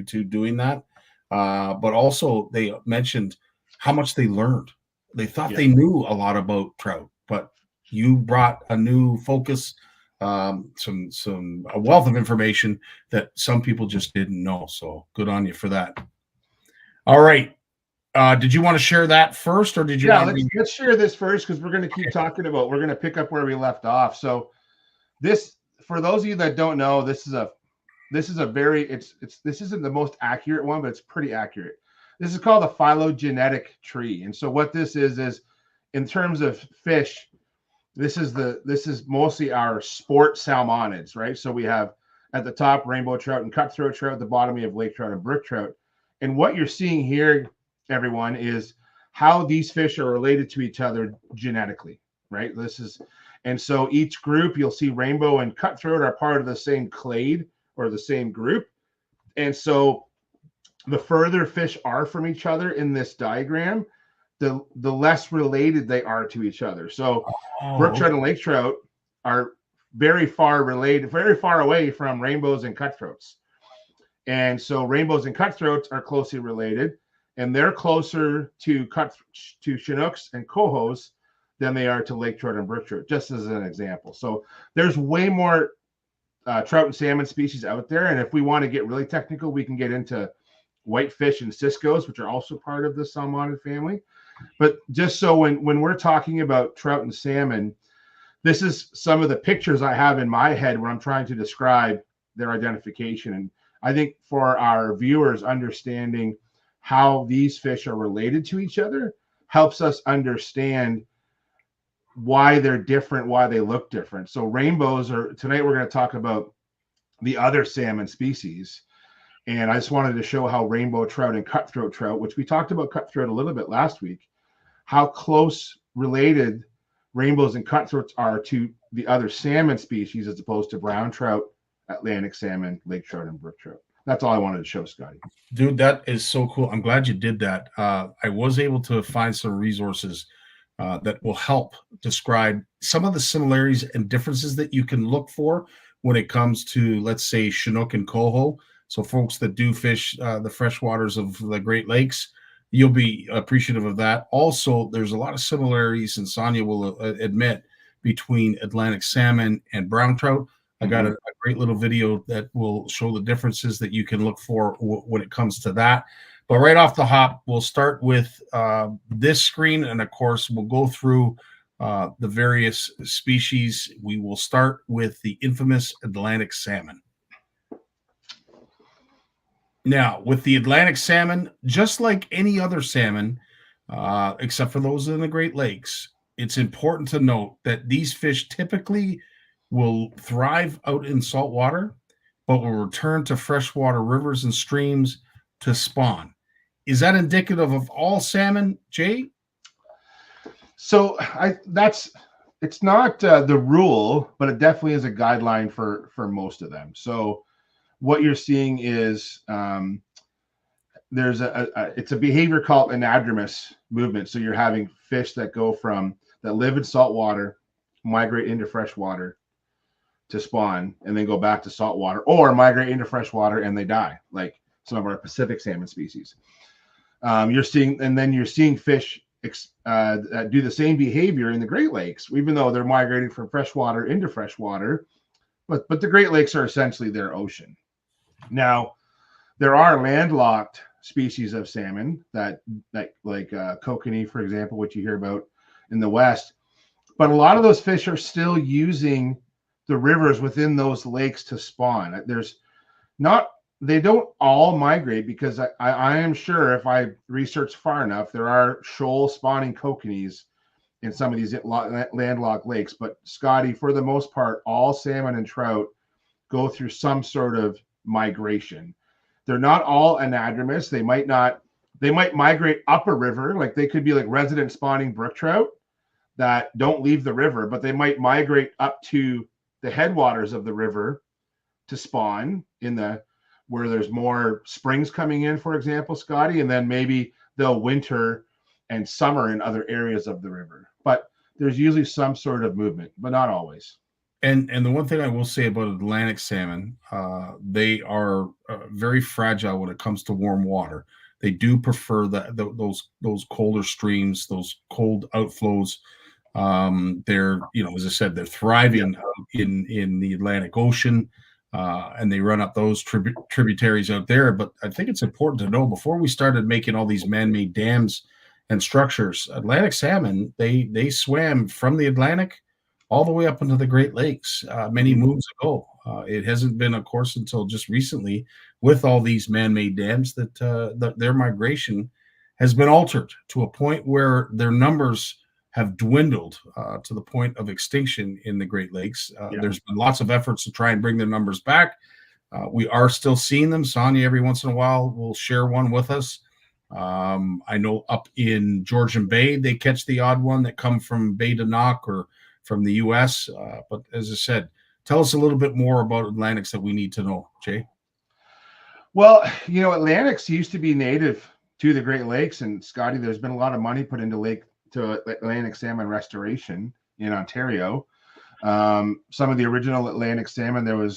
two doing that. But also, they mentioned how much they learned. They thought they knew a lot about trout, but you brought a new focus. A wealth of information that some people just didn't know. So good on you for that. All right. Did you want to share that first, or did you want to? Let's share this first, because we're going to keep talking about. We're going to pick up where we left off. So this, for those of you that don't know, this is a very this isn't the most accurate one, but it's pretty accurate. This is called a phylogenetic tree, and so what this is in terms of fish. This is mostly our sport salmonids, right? So we have at the top rainbow trout and cutthroat trout. At the bottom, we have lake trout and brook trout. And what you're seeing here, everyone, is how these fish are related to each other genetically, right? And so each group, you'll see rainbow and cutthroat are part of the same clade or the same group. And so the further fish are from each other in this diagram, the less related they are to each other. So brook trout and lake trout are very far related, very far away from rainbows and cutthroats. And so rainbows and cutthroats are closely related, and they're closer to Chinooks and cohos than they are to lake trout and brook trout, just as an example. So there's way more trout and salmon species out there. And if we want to get really technical, we can get into whitefish and ciscos, which are also part of the salmonid family. But just so when we're talking about trout and salmon, this is some of the pictures I have in my head when I'm trying to describe their identification. And I think for our viewers, understanding how these fish are related to each other helps us understand why they're different, why they look different. So rainbows tonight we're going to talk about the other salmon species. And I just wanted to show how rainbow trout and cutthroat trout, which we talked about cutthroat a little bit last week, how close related rainbows and cutthroats are to the other salmon species as opposed to brown trout, Atlantic salmon, lake trout, and brook trout. That's all I wanted to show, Scotty. Dude, that is so cool. I'm glad you did that. I was able to find some resources that will help describe some of the similarities and differences that you can look for when it comes to, let's say, Chinook and coho. So folks that do fish the freshwaters of the Great Lakes, you'll be appreciative of that. Also, there's a lot of similarities, and Sonia will admit, between Atlantic salmon and brown trout. I got a great little video that will show the differences that you can look for when it comes to that. But right off the hop, we'll start with this screen, and of course, we'll go through the various species. We will start with the infamous Atlantic salmon. Now, with the Atlantic salmon, just like any other salmon, except for those in the Great Lakes, it's important to note that these fish typically will thrive out in salt water, but will return to freshwater rivers and streams to spawn. Is that indicative of all salmon, Jay? So it's not the rule, but it definitely is a guideline for most of them. So what you're seeing is there's it's a behavior called anadromous movement. So you're having fish that live in salt water, migrate into fresh water to spawn, and then go back to salt water, or migrate into fresh water and they die, like some of our Pacific salmon species. You're seeing fish do the same behavior in the Great Lakes, even though they're migrating from freshwater into freshwater. But the Great Lakes are essentially their ocean. Now, there are landlocked species of salmon that like kokanee, for example, which you hear about in the West. But a lot of those fish are still using the rivers within those lakes to spawn. They don't all migrate, because I am sure if I research far enough, there are shoal spawning kokanees in some of these landlocked lakes. But Scotty, for the most part, all salmon and trout go through some sort of migration. They're not all anadromous. They might not they might migrate up a river. Like they could be like resident spawning brook trout that don't leave the river, but they might migrate up to the headwaters of the river to spawn in the where there's more springs coming in, for example, Scotty, and then maybe they'll winter and summer in other areas of the river. But there's usually some sort of movement, but not always. And the one thing I will say about Atlantic salmon, they are very fragile when it comes to warm water. They do prefer those colder streams, those cold outflows. They're, as I said, they're thriving in the Atlantic Ocean, and they run up those tributaries out there. But I think it's important to know, before we started making all these man-made dams and structures, Atlantic salmon, they swam from the Atlantic all the way up into the Great Lakes many moons ago. It hasn't been, of course, until just recently, with all these man-made dams, that their migration has been altered to a point where their numbers have dwindled to the point of extinction in the Great Lakes. There's been lots of efforts to try and bring their numbers back. We are still seeing them. Sonia, every once in a while, will share one with us. I know up in Georgian Bay, they catch the odd one that come from Bay de Noc or from the U.S. But as I said, tell us a little bit more about Atlantics that we need to know, Jay. Well, Atlantics used to be native to the Great Lakes, and Scotty, there's been a lot of money put into Atlantic salmon restoration in Ontario. Some of the original Atlantic salmon, they were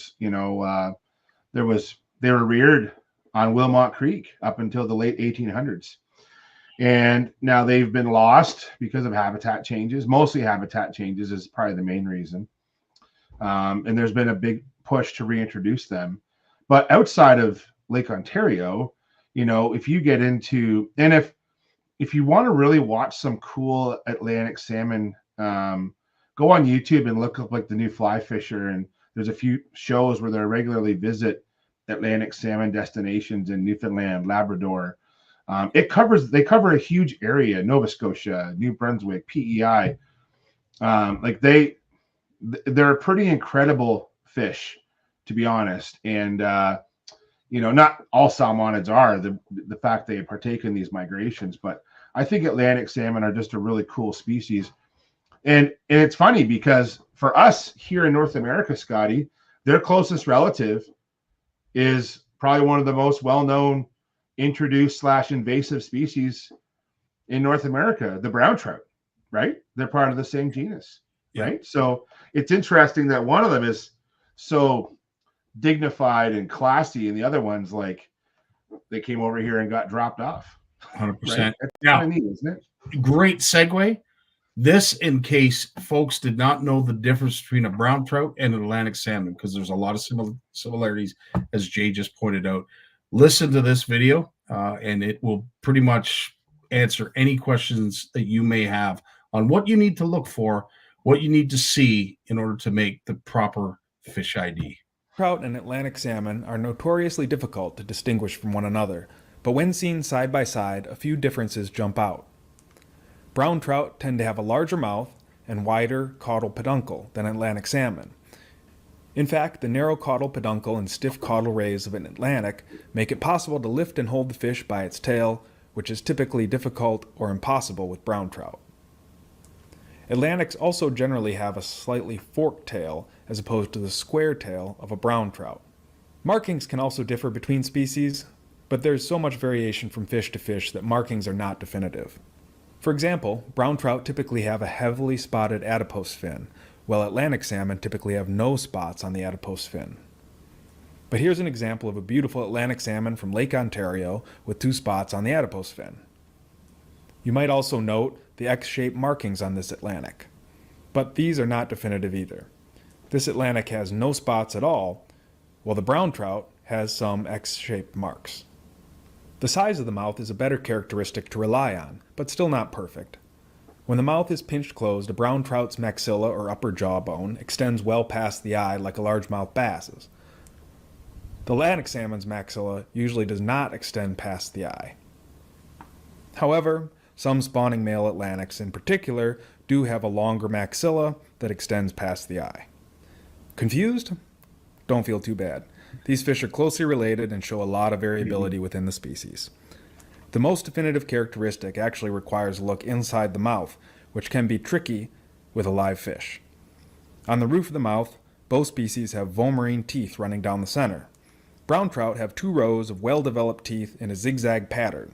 reared on Wilmot Creek up until the late 1800s. And now they've been lost because of habitat changes. Mostly habitat changes is probably the main reason. And there's been a big push to reintroduce them. But outside of Lake Ontario, if you get into, and if you want to really watch some cool Atlantic salmon, go on YouTube and look up like the new Fly Fisher. And there's a few shows where they regularly visit Atlantic salmon destinations in Newfoundland, Labrador. They cover a huge area: Nova Scotia, New Brunswick, PEI. They're a pretty incredible fish, to be honest. And not all salmonids are the fact they partake in these migrations, but I think Atlantic salmon are just a really cool species. And it's funny because for us here in North America, Scotty, their closest relative is probably one of the most well-known introduced / invasive species in North America, the brown trout, right? They're part of the same genus, right? So it's interesting that one of them is so dignified and classy, and the other one's like they came over here and got dropped off. 100%. Right? That's kind of neat, isn't it? Great segue. This, in case folks did not know the difference between a brown trout and an Atlantic salmon, because there's a lot of similarities, as Jay just pointed out. Listen to this video, and it will pretty much answer any questions that you may have on what you need to look for, what you need to see in order to make the proper fish ID. Trout and Atlantic salmon are notoriously difficult to distinguish from one another, but when seen side by side, a few differences jump out. Brown trout tend to have a larger mouth and wider caudal peduncle than Atlantic salmon. In fact, the narrow caudal peduncle and stiff caudal rays of an Atlantic make it possible to lift and hold the fish by its tail, which is typically difficult or impossible with brown trout. Atlantics also generally have a slightly forked tail as opposed to the square tail of a brown trout. Markings can also differ between species, but there's so much variation from fish to fish that markings are not definitive. For example, brown trout typically have a heavily spotted adipose fin, while Atlantic salmon typically have no spots on the adipose fin. But here's an example of a beautiful Atlantic salmon from Lake Ontario with 2 spots on the adipose fin. You might also note the X-shaped markings on this Atlantic, but these are not definitive either. This Atlantic has no spots at all, while the brown trout has some X-shaped marks. The size of the mouth is a better characteristic to rely on, but still not perfect. When the mouth is pinched closed, a brown trout's maxilla or upper jawbone extends well past the eye like a largemouth bass's. The Atlantic salmon's maxilla usually does not extend past the eye. However, some spawning male Atlantics in particular do have a longer maxilla that extends past the eye. Confused? Don't feel too bad. These fish are closely related and show a lot of variability within the species. The most definitive characteristic actually requires a look inside the mouth, which can be tricky with a live fish. On the roof of the mouth, both species have vomerine teeth running down the center. Brown trout have 2 rows of well-developed teeth in a zigzag pattern,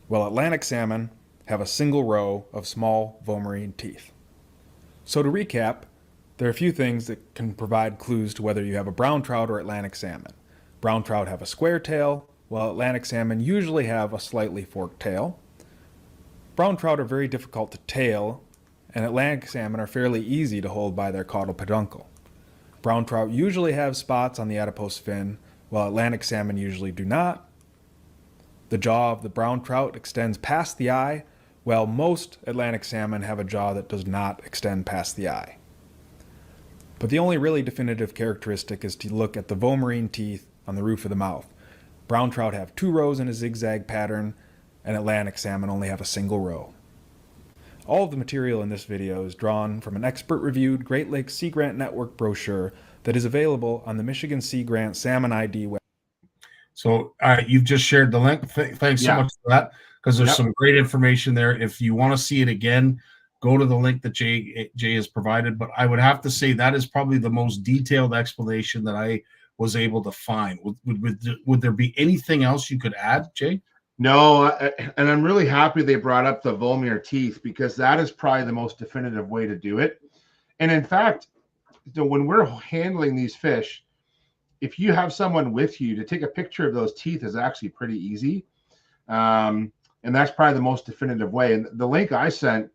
while Atlantic salmon have a single row of small vomerine teeth. So to recap, there are a few things that can provide clues to whether you have a brown trout or Atlantic salmon. Brown trout have a square tail, while Atlantic salmon usually have a slightly forked tail. Brown trout are very difficult to tail, and Atlantic salmon are fairly easy to hold by their caudal peduncle. Brown trout usually have spots on the adipose fin, while Atlantic salmon usually do not. The jaw of the brown trout extends past the eye, while most Atlantic salmon have a jaw that does not extend past the eye. But the only really definitive characteristic is to look at the vomerine teeth on the roof of the mouth. Brown trout have 2 rows in a zigzag pattern, and Atlantic salmon only have a single row. All of the material in this video is drawn from an expert-reviewed Great Lakes Sea Grant Network brochure that is available on the Michigan Sea Grant Salmon ID website. So you've just shared the link. Thanks so much for that, because there's some great information there. If you want to see it again, go to the link that Jay has provided. But I would have to say that is probably the most detailed explanation that I was able to find. Would there be anything else you could add, Jay? No, and I'm really happy they brought up the vomer teeth, because that is probably the most definitive way to do it. And in fact, when we're handling these fish, if you have someone with you, to take a picture of those teeth is actually pretty easy. And that's probably the most definitive way. And the link I sent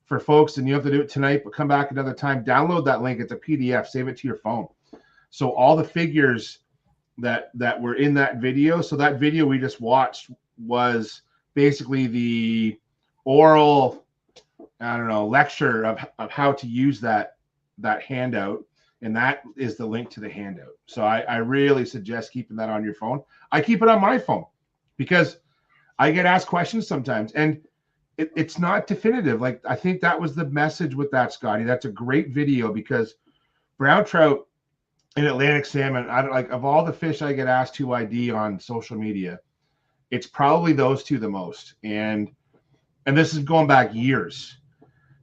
for folks, and you have to do it tonight, but come back another time, download that link. It's a PDF, save it to your phone. So all the figures that were in that video, so that video we just watched was basically the oral, lecture of how to use that handout. And that is the link to the handout. So I really suggest keeping that on your phone. I keep it on my phone because I get asked questions sometimes, and it's not definitive. Like, I think that was the message with that, Scotty. That's a great video, because brown trout and Atlantic salmon, of all the fish I get asked to ID on social media, it's probably those two the most. And this is going back years,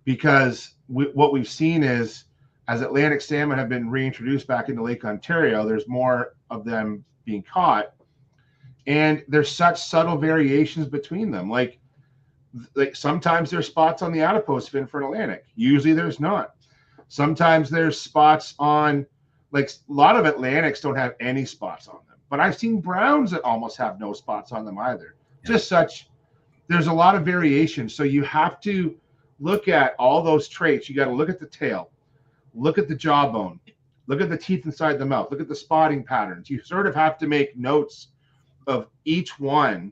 because what we've seen is, as Atlantic salmon have been reintroduced back into Lake Ontario, there's more of them being caught, and there's such subtle variations between them. Like sometimes there's spots on the adipose fin for an Atlantic. Usually there's not. Sometimes there's spots on, like, a lot of Atlantics don't have any spots on them, but I've seen browns that almost have no spots on them either. Just there's a lot of variation. So you have to look at all those traits. You got to look at the tail, look at the jawbone, look at the teeth inside the mouth, look at the spotting patterns. You sort of have to make notes of each one,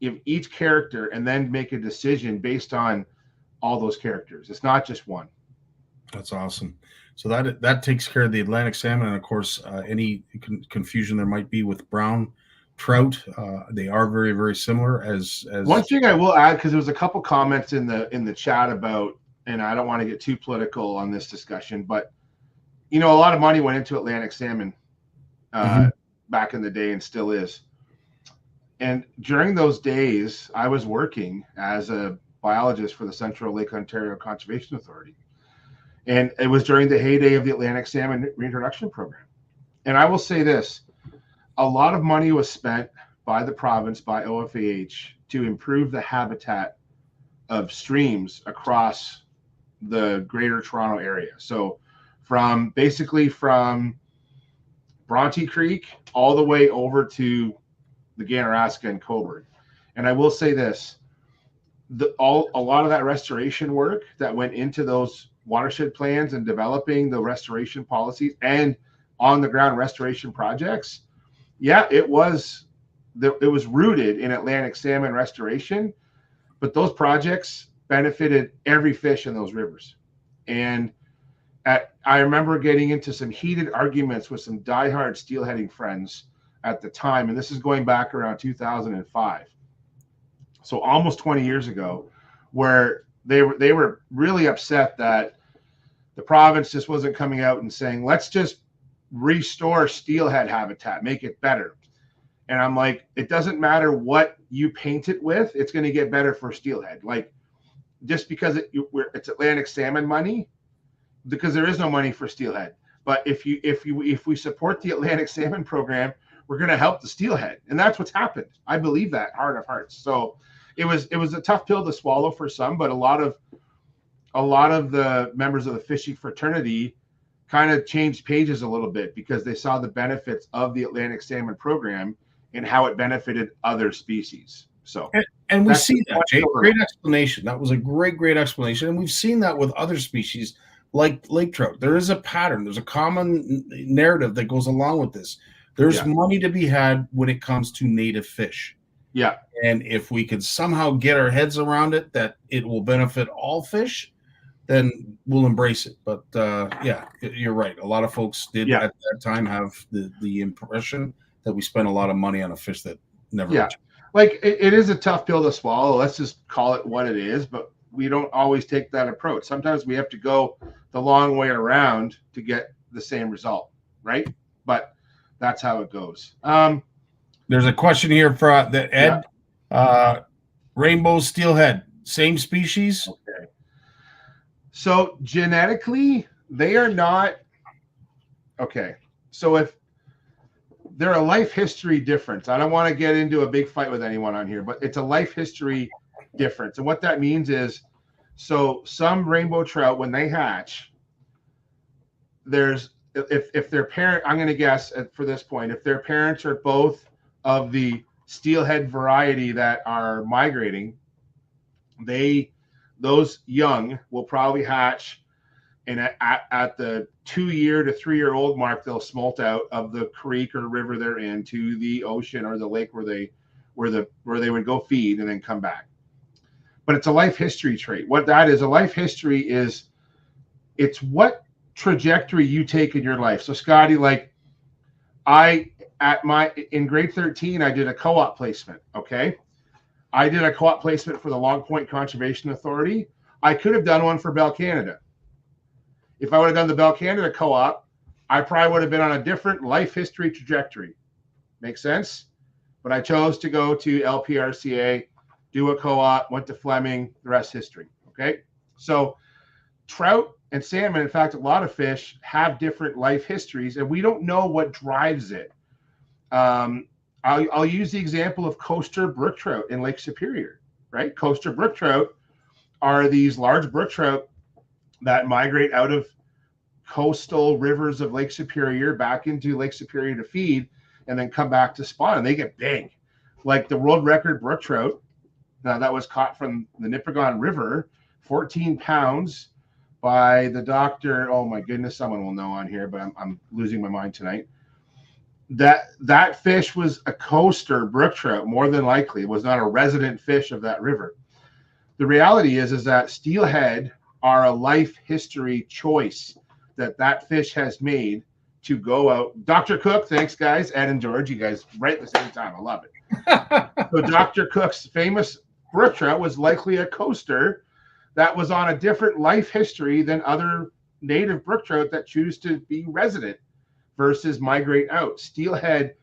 of each character, and then make a decision based on all those characters. It's not just one. That's awesome. So that takes care of the Atlantic salmon, and of course, any confusion there might be with brown trout. They are very, very similar. As one thing I will add, because there was a couple comments in the chat about, and I don't want to get too political on this discussion, but a lot of money went into Atlantic salmon back in the day, and still is. And during those days, I was working as a biologist for the Central Lake Ontario Conservation Authority. And it was during the heyday of the Atlantic salmon reintroduction program. And I will say this, a lot of money was spent by the province, by OFAH, to improve the habitat of streams across the greater Toronto area. So basically from Bronte Creek all the way over to the Ganaraska and Coburg. And I will say this, a lot of that restoration work that went into those watershed plans and developing the restoration policies and on the ground restoration projects, it was rooted in Atlantic salmon restoration, but those projects benefited every fish in those rivers. And I remember getting into some heated arguments with some diehard steelheading friends at the time, and this is going back around 2005, so almost 20 years ago, where they were really upset that the province just wasn't coming out and saying, let's just restore steelhead habitat, make it better. And I'm like, it doesn't matter what you paint it with, it's going to get better for steelhead. Like, just because it's Atlantic salmon money, because there is no money for steelhead. But if we support the Atlantic salmon program, we're going to help the steelhead, and that's what's happened. I believe that, heart of hearts. So it was a tough pill to swallow for some, but a lot of the members of the fishing fraternity kind of changed pages a little bit because they saw the benefits of the Atlantic salmon program and how it benefited other species. So, and we see that, Jake. Great explanation. That was a great explanation. And we've seen that with other species like lake trout. There is a pattern. There's a common narrative that goes along with this. There's money to be had when it comes to native fish. Yeah. And if we could somehow get our heads around it, that it will benefit all fish, then we'll embrace it. But yeah, you're right. A lot of folks did at that time have the impression that we spent a lot of money on a fish that never. Yeah. Like it is a tough pill to swallow. Let's just call it what it is. But we don't always take that approach. Sometimes we have to go the long way around to get the same result, right? But that's how it goes. There's a question here for Ed. Rainbow steelhead, same species? Okay. So genetically, they are not. Okay. So if they're a life history difference, I don't want to get into a big fight with anyone on here, but it's a life history difference. And what that means is, so some rainbow trout, when they hatch, if their parent, I'm going to guess for this point, if their parents are both of the steelhead variety that are migrating, those young will probably hatch, and at the 2-year to 3-year-old mark, they'll smolt out of the creek or river they're in to the ocean or the lake where they would go feed and then come back. But it's a life history trait. What that is, a life history is, it's what trajectory you take in your life. So Scotty, like in grade 13, I did a co-op placement. Okay. I did a co-op placement for the Long Point Conservation Authority. I could have done one for Bell Canada. If I would have done the Bell Canada co-op, I probably would have been on a different life history trajectory. Make sense? But I chose to go to LPRCA, do a co-op, went to Fleming, the rest history. Okay. So trout and salmon, in fact, a lot of fish have different life histories, and we don't know what drives it. I'll use the example of coaster brook trout in Lake Superior, right? Coaster brook trout are these large brook trout that migrate out of coastal rivers of Lake Superior back into Lake Superior to feed and then come back to spawn, and they get big. Like the world record brook trout that was caught from the Nipigon River, 14 pounds by the doctor. Oh my goodness, someone will know on here, but I'm losing my mind tonight. That fish was a coaster brook trout, more than likely. It was not a resident fish of that river. The reality is that steelhead are a life history choice that fish has made to go out. Dr. Cook, thanks guys, Ed and George, you guys right at the same time. I love it. So Dr. Cook's famous brook trout was likely a coaster that was on a different life history than other native brook trout that choose to be resident versus migrate out. Steelhead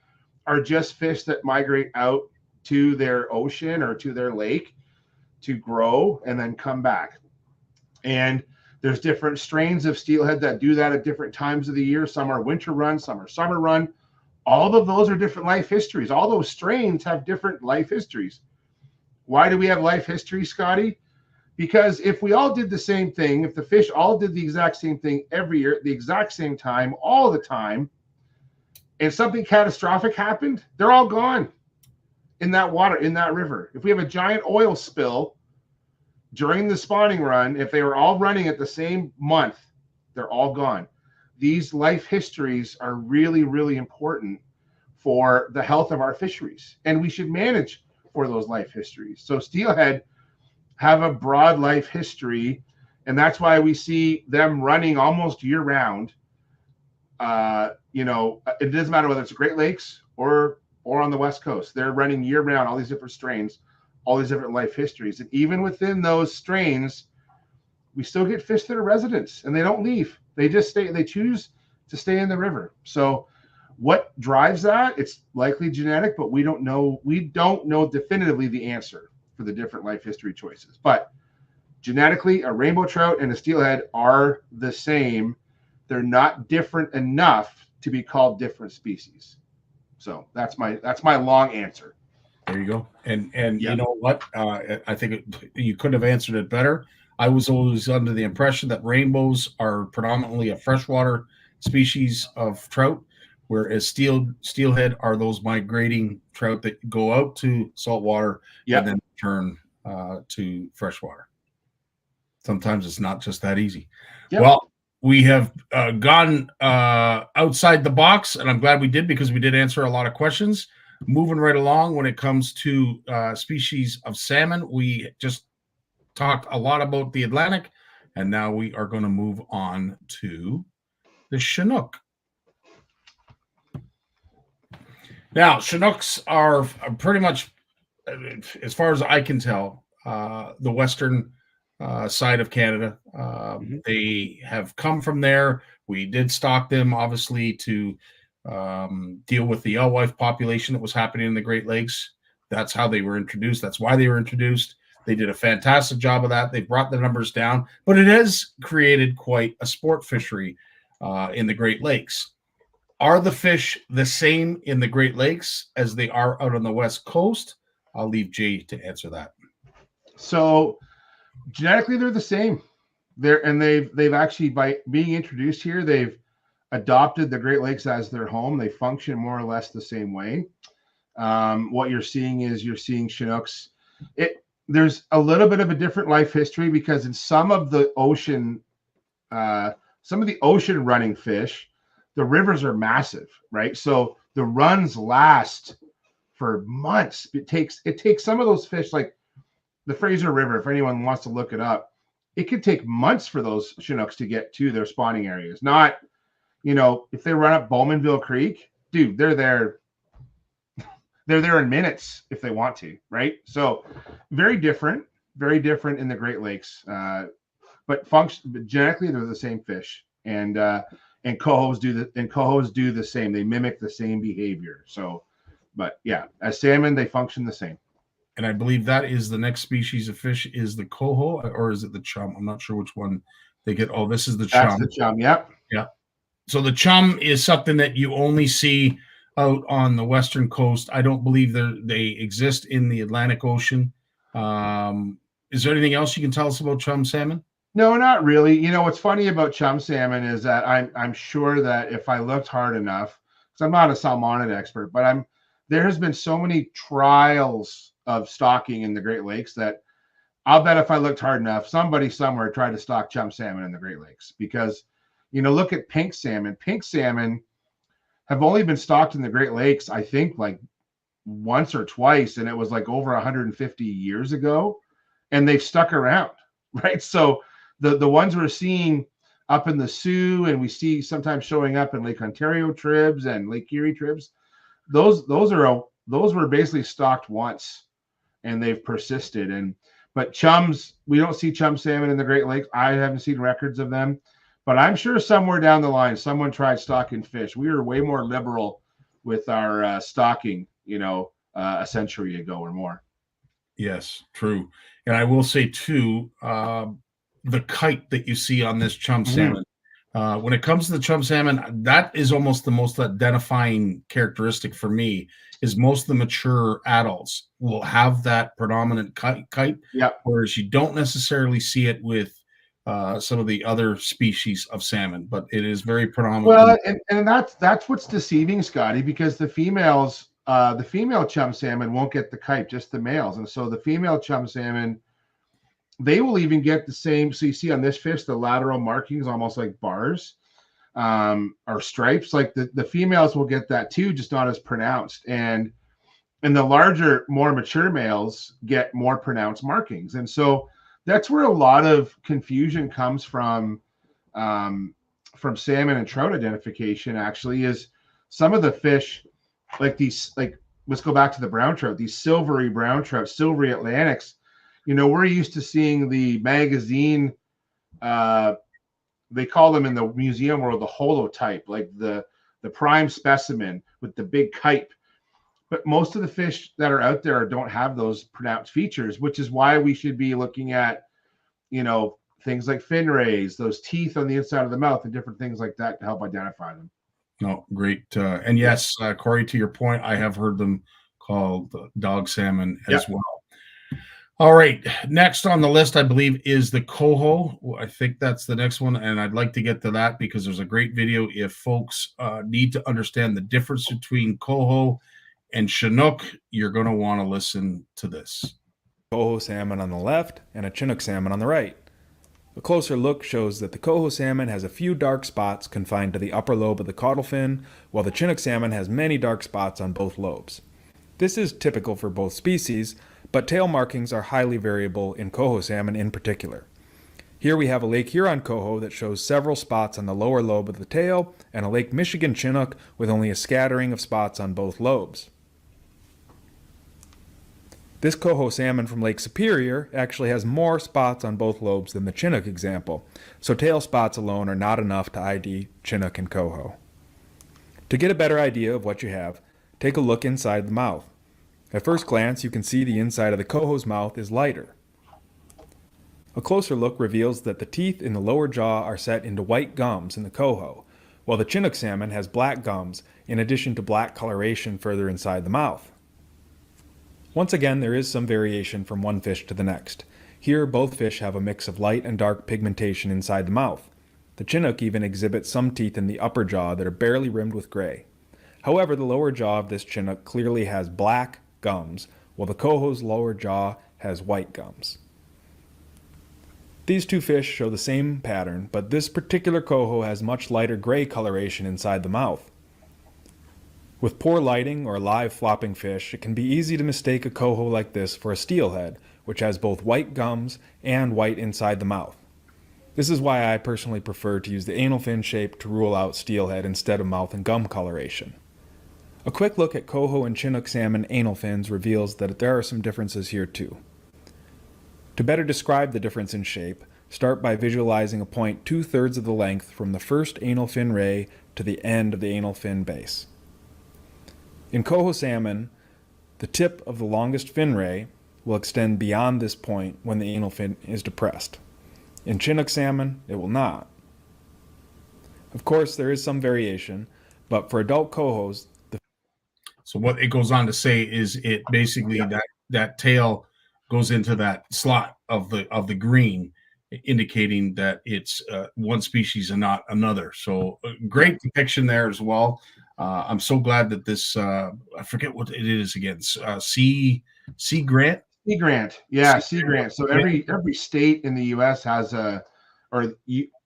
are just fish that migrate out to their ocean or to their lake to grow and then come back. And there's different strains of steelhead that do that at different times of the year. Some are winter run, some are summer run. All of those are different life histories. All those strains have different life histories. Why do we have life history, Scotty? Because if we all did the same thing, if the fish all did the exact same thing every year, at the exact same time, all the time, and something catastrophic happened, they're all gone in that water, in that river. If we have a giant oil spill during the spawning run, if they were all running at the same month, they're all gone. These life histories are really, really important for the health of our fisheries, and we should manage for those life histories. So steelhead have a broad life history, and that's why we see them running almost year round. It doesn't matter whether it's the Great Lakes or on the West Coast. They're running year round, all these different strains, all these different life histories. And even within those strains, we still get fish that are residents, and they don't leave. They just stay. They choose to stay in the river. So What drives that? It's likely genetic, but we don't know definitively the answer for the different life history choices. But genetically, a rainbow trout and a steelhead are the same. They're not different enough to be called different species. So that's my long answer. There you go. And you know what? I think you couldn't have answered it better. I was always under the impression that rainbows are predominantly a freshwater species of trout, whereas steelhead are those migrating trout that go out to saltwater and then return to freshwater. Sometimes it's not just that easy. Yep. Well, we have gone outside the box, and I'm glad we did, because we did answer a lot of questions. Moving right along, when it comes to species of salmon, we just talked a lot about the Atlantic, and now we are going to move on to the Chinook. Now, Chinooks are pretty much, as far as I can tell, the western side of Canada. They have come from there. We did stock them, obviously, to deal with the alewife population that was happening in the Great Lakes. That's how they were introduced. That's why they were introduced. They did a fantastic job of that. They brought the numbers down, but it has created quite a sport fishery in the Great Lakes. Are the fish the same in the Great Lakes as they are out on the West Coast? I'll leave Jay to answer that. So genetically, they're the same. They've actually, by being introduced here, they've adopted the Great Lakes as their home. They function more or less the same way. What you're seeing Chinooks. There's a little bit of a different life history, because in some of the ocean running fish, the rivers are massive, right? So the runs last for months. It takes some of those fish, like the Fraser River, if anyone wants to look it up, it could take months for those Chinooks to get to their spawning areas. Not, if they run up Bowmanville Creek, dude, they're there in minutes if they want to, right? So very different in the Great Lakes, but genetically they're the same fish, and cohos do the same. They mimic the same behavior. So, but yeah, as salmon, they function the same. And I believe that is the next species of fish is the coho, or is it the chum? I'm not sure which one they get. Oh, this is the chum. That's the chum. Yep. Yeah. So the chum is something that you only see out on the western coast. I don't believe they exist in the Atlantic Ocean. Is there anything else you can tell us about chum salmon? No, not really. What's funny about chum salmon is that I'm sure that if I looked hard enough, because I'm not a salmonid expert, but there has been so many trials of stocking in the Great Lakes that I'll bet if I looked hard enough, somebody somewhere tried to stock chum salmon in the Great Lakes. Because look at pink salmon. Pink salmon have only been stocked in the Great Lakes, I think, like once or twice, and it was like over 150 years ago, and they've stuck around, right? So the ones we're seeing up in the Sioux, and we see sometimes showing up in Lake Ontario tribs and Lake Erie tribs, those were basically stocked once, and they've persisted. But chums, we don't see chum salmon in the Great Lakes. I haven't seen records of them. But I'm sure somewhere down the line, someone tried stocking fish. We were way more liberal with our stocking, a century ago or more. Yes, true. And I will say, too, the kite that you see on this chum salmon, when it comes to the chum salmon, that is almost the most identifying characteristic for me, is most of the mature adults will have that predominant kite, whereas you don't necessarily see it with some of the other species of salmon, but it is very predominant. Well, and that's what's deceiving, Scotty, because the female chum salmon won't get the kite, just the males. And so the female chum salmon, they will even get the same. So you see on this fish, the lateral markings, almost like bars or stripes. Like the females will get that too, just not as pronounced. And the larger, more mature males get more pronounced markings. And so that's where a lot of confusion comes from salmon and trout identification, actually, is some of the fish, let's go back to the brown trout, these silvery brown trout, silvery Atlantics. We're used to seeing the magazine, they call them in the museum world the holotype, like the the prime specimen with the big kype. But most of the fish that are out there don't have those pronounced features, which is why we should be looking at, things like fin rays, those teeth on the inside of the mouth, and different things like that to help identify them. No, great. And yes, Corey, to your point, I have heard them called dog salmon as well. All right. Next on the list, I believe, is the coho. I think that's the next one. And I'd like to get to that because there's a great video. If folks need to understand the difference between coho and Chinook, you're going to want to listen to this. Coho salmon on the left and a Chinook salmon on the right. A closer look shows that the coho salmon has a few dark spots confined to the upper lobe of the caudal fin, while the Chinook salmon has many dark spots on both lobes. This is typical for both species, but tail markings are highly variable in coho salmon in particular. Here we have a Lake Huron coho that shows several spots on the lower lobe of the tail, and a Lake Michigan Chinook with only a scattering of spots on both lobes. This coho salmon from Lake Superior actually has more spots on both lobes than the Chinook example, so tail spots alone are not enough to ID Chinook and coho. To get a better idea of what you have, take a look inside the mouth. At first glance, you can see the inside of the coho's mouth is lighter. A closer look reveals that the teeth in the lower jaw are set into white gums in the coho, while the Chinook salmon has black gums in addition to black coloration further inside the mouth. Once again, there is some variation from one fish to the next. Here, both fish have a mix of light and dark pigmentation inside the mouth. The Chinook even exhibits some teeth in the upper jaw that are barely rimmed with gray. However, the lower jaw of this Chinook clearly has black gums, while the coho's lower jaw has white gums. These two fish show the same pattern, but this particular coho has much lighter gray coloration inside the mouth. With poor lighting or live flopping fish, it can be easy to mistake a coho like this for a steelhead, which has both white gums and white inside the mouth. This is why I personally prefer to use the anal fin shape to rule out steelhead instead of mouth and gum coloration. A quick look at coho and Chinook salmon anal fins reveals that there are some differences here too. To better describe the difference in shape, start by visualizing a point 2/3 of the length from the first anal fin ray to the end of the anal fin base. In coho salmon, the tip of the longest fin ray will extend beyond this point when the anal fin is depressed. In Chinook salmon, it will not. Of course, there is some variation, but for adult cohos, so what it goes on to say is it basically that tail goes into that slot of the green, indicating that it's one species and not another. So great depiction there as well. I'm so glad that this I forget what it is again. Sea Grant. Sea Grant, yeah, Sea Grant. So every state in the U.S. has or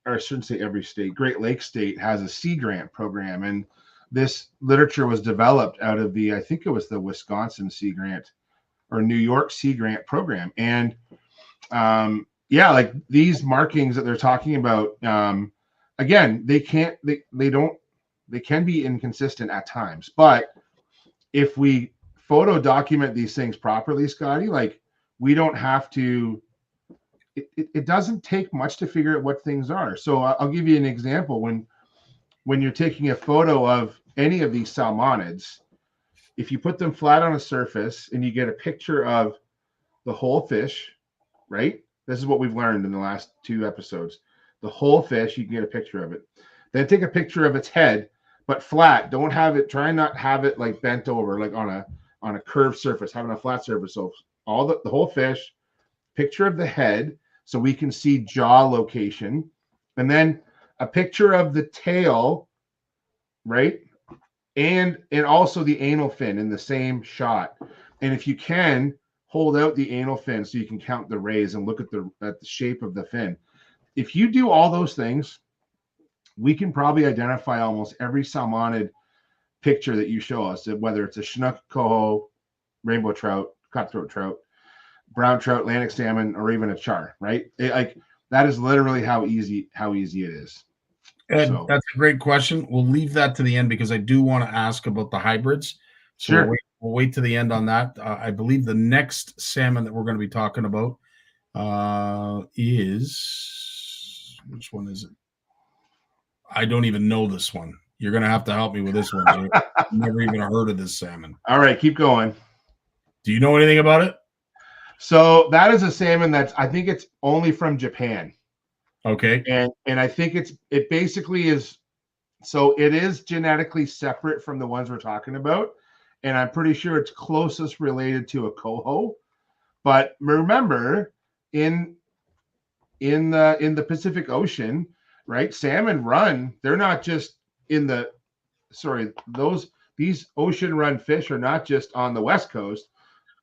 I shouldn't say every state. Great Lakes State has a Sea Grant program, and this literature was developed out of I think it was the Wisconsin Sea Grant or New York Sea Grant program, and like these markings that they're talking about, again, they can be inconsistent at times, but if we photo document these things properly, Scotty, like we don't have to, it doesn't take much to figure out what things are. So I'll give you an example. When you're taking a photo of any of these salmonids, if you put them flat on a surface and you get a picture of the whole fish, right? This is what we've learned in the last 2 episodes. The whole fish, you can get a picture of it. Then take a picture of its head, but flat. Don't have it, try not have it like bent over, like on a curved surface, having a flat surface. So all the whole fish, picture of the head, so we can see jaw location, and then a picture of the tail, right? And also the anal fin in the same shot. And if you can, hold out the anal fin so you can count the rays and look at the shape of the fin. If you do all those things, we can probably identify almost every salmonid picture that you show us, whether it's a Chinook, coho, rainbow trout, cutthroat trout, brown trout, Atlantic salmon, or even a char, right? That is literally how easy it is. Ed, that's a great question. We'll leave that to the end because I do want to ask about the hybrids. So sure. We'll wait to the end on that. I believe the next salmon that we're going to be talking about is, which one is it? I don't even know this one You're gonna have to help me with this one, Jay. I've never even heard of this salmon. All right, keep going. Do you know anything about it? So that is a salmon I think it's only from Japan. Okay. And I think it basically is, so it is genetically separate from the ones we're talking about. And I'm pretty sure it's closest related to a coho. But remember, in the Pacific Ocean, right? Salmon run, they're not just these ocean run fish are not just on the West Coast,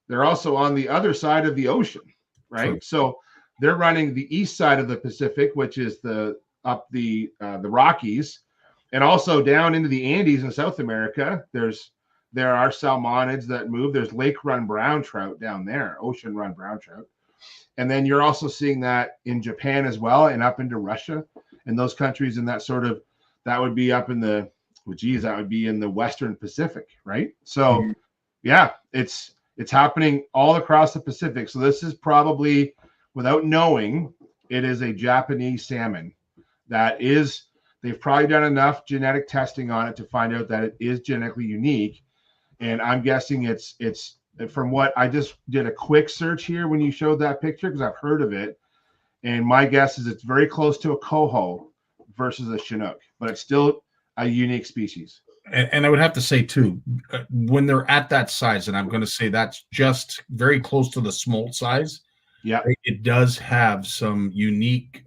they're also on the other side of the ocean, right? True. So they're running the east side of the Pacific, which is up the Rockies, and also down into the Andes in South America. There are salmonids that move. There's lake run brown trout down there, ocean run brown trout. And then you're also seeing that in Japan as well, and up into Russia and those countries, and that would be up in that would be in the Western Pacific, right? So yeah, it's happening all across the Pacific. So this is probably, without knowing, it is a Japanese salmon they've probably done enough genetic testing on it to find out that it is genetically unique. And I'm guessing it's from what I just did a quick search here when you showed that picture, because I've heard of it. And my guess is it's very close to a coho versus a Chinook, but it's still a unique species. And I would have to say too, when they're at that size, and I'm going to say that's just very close to the smolt size. Yeah, it does have some unique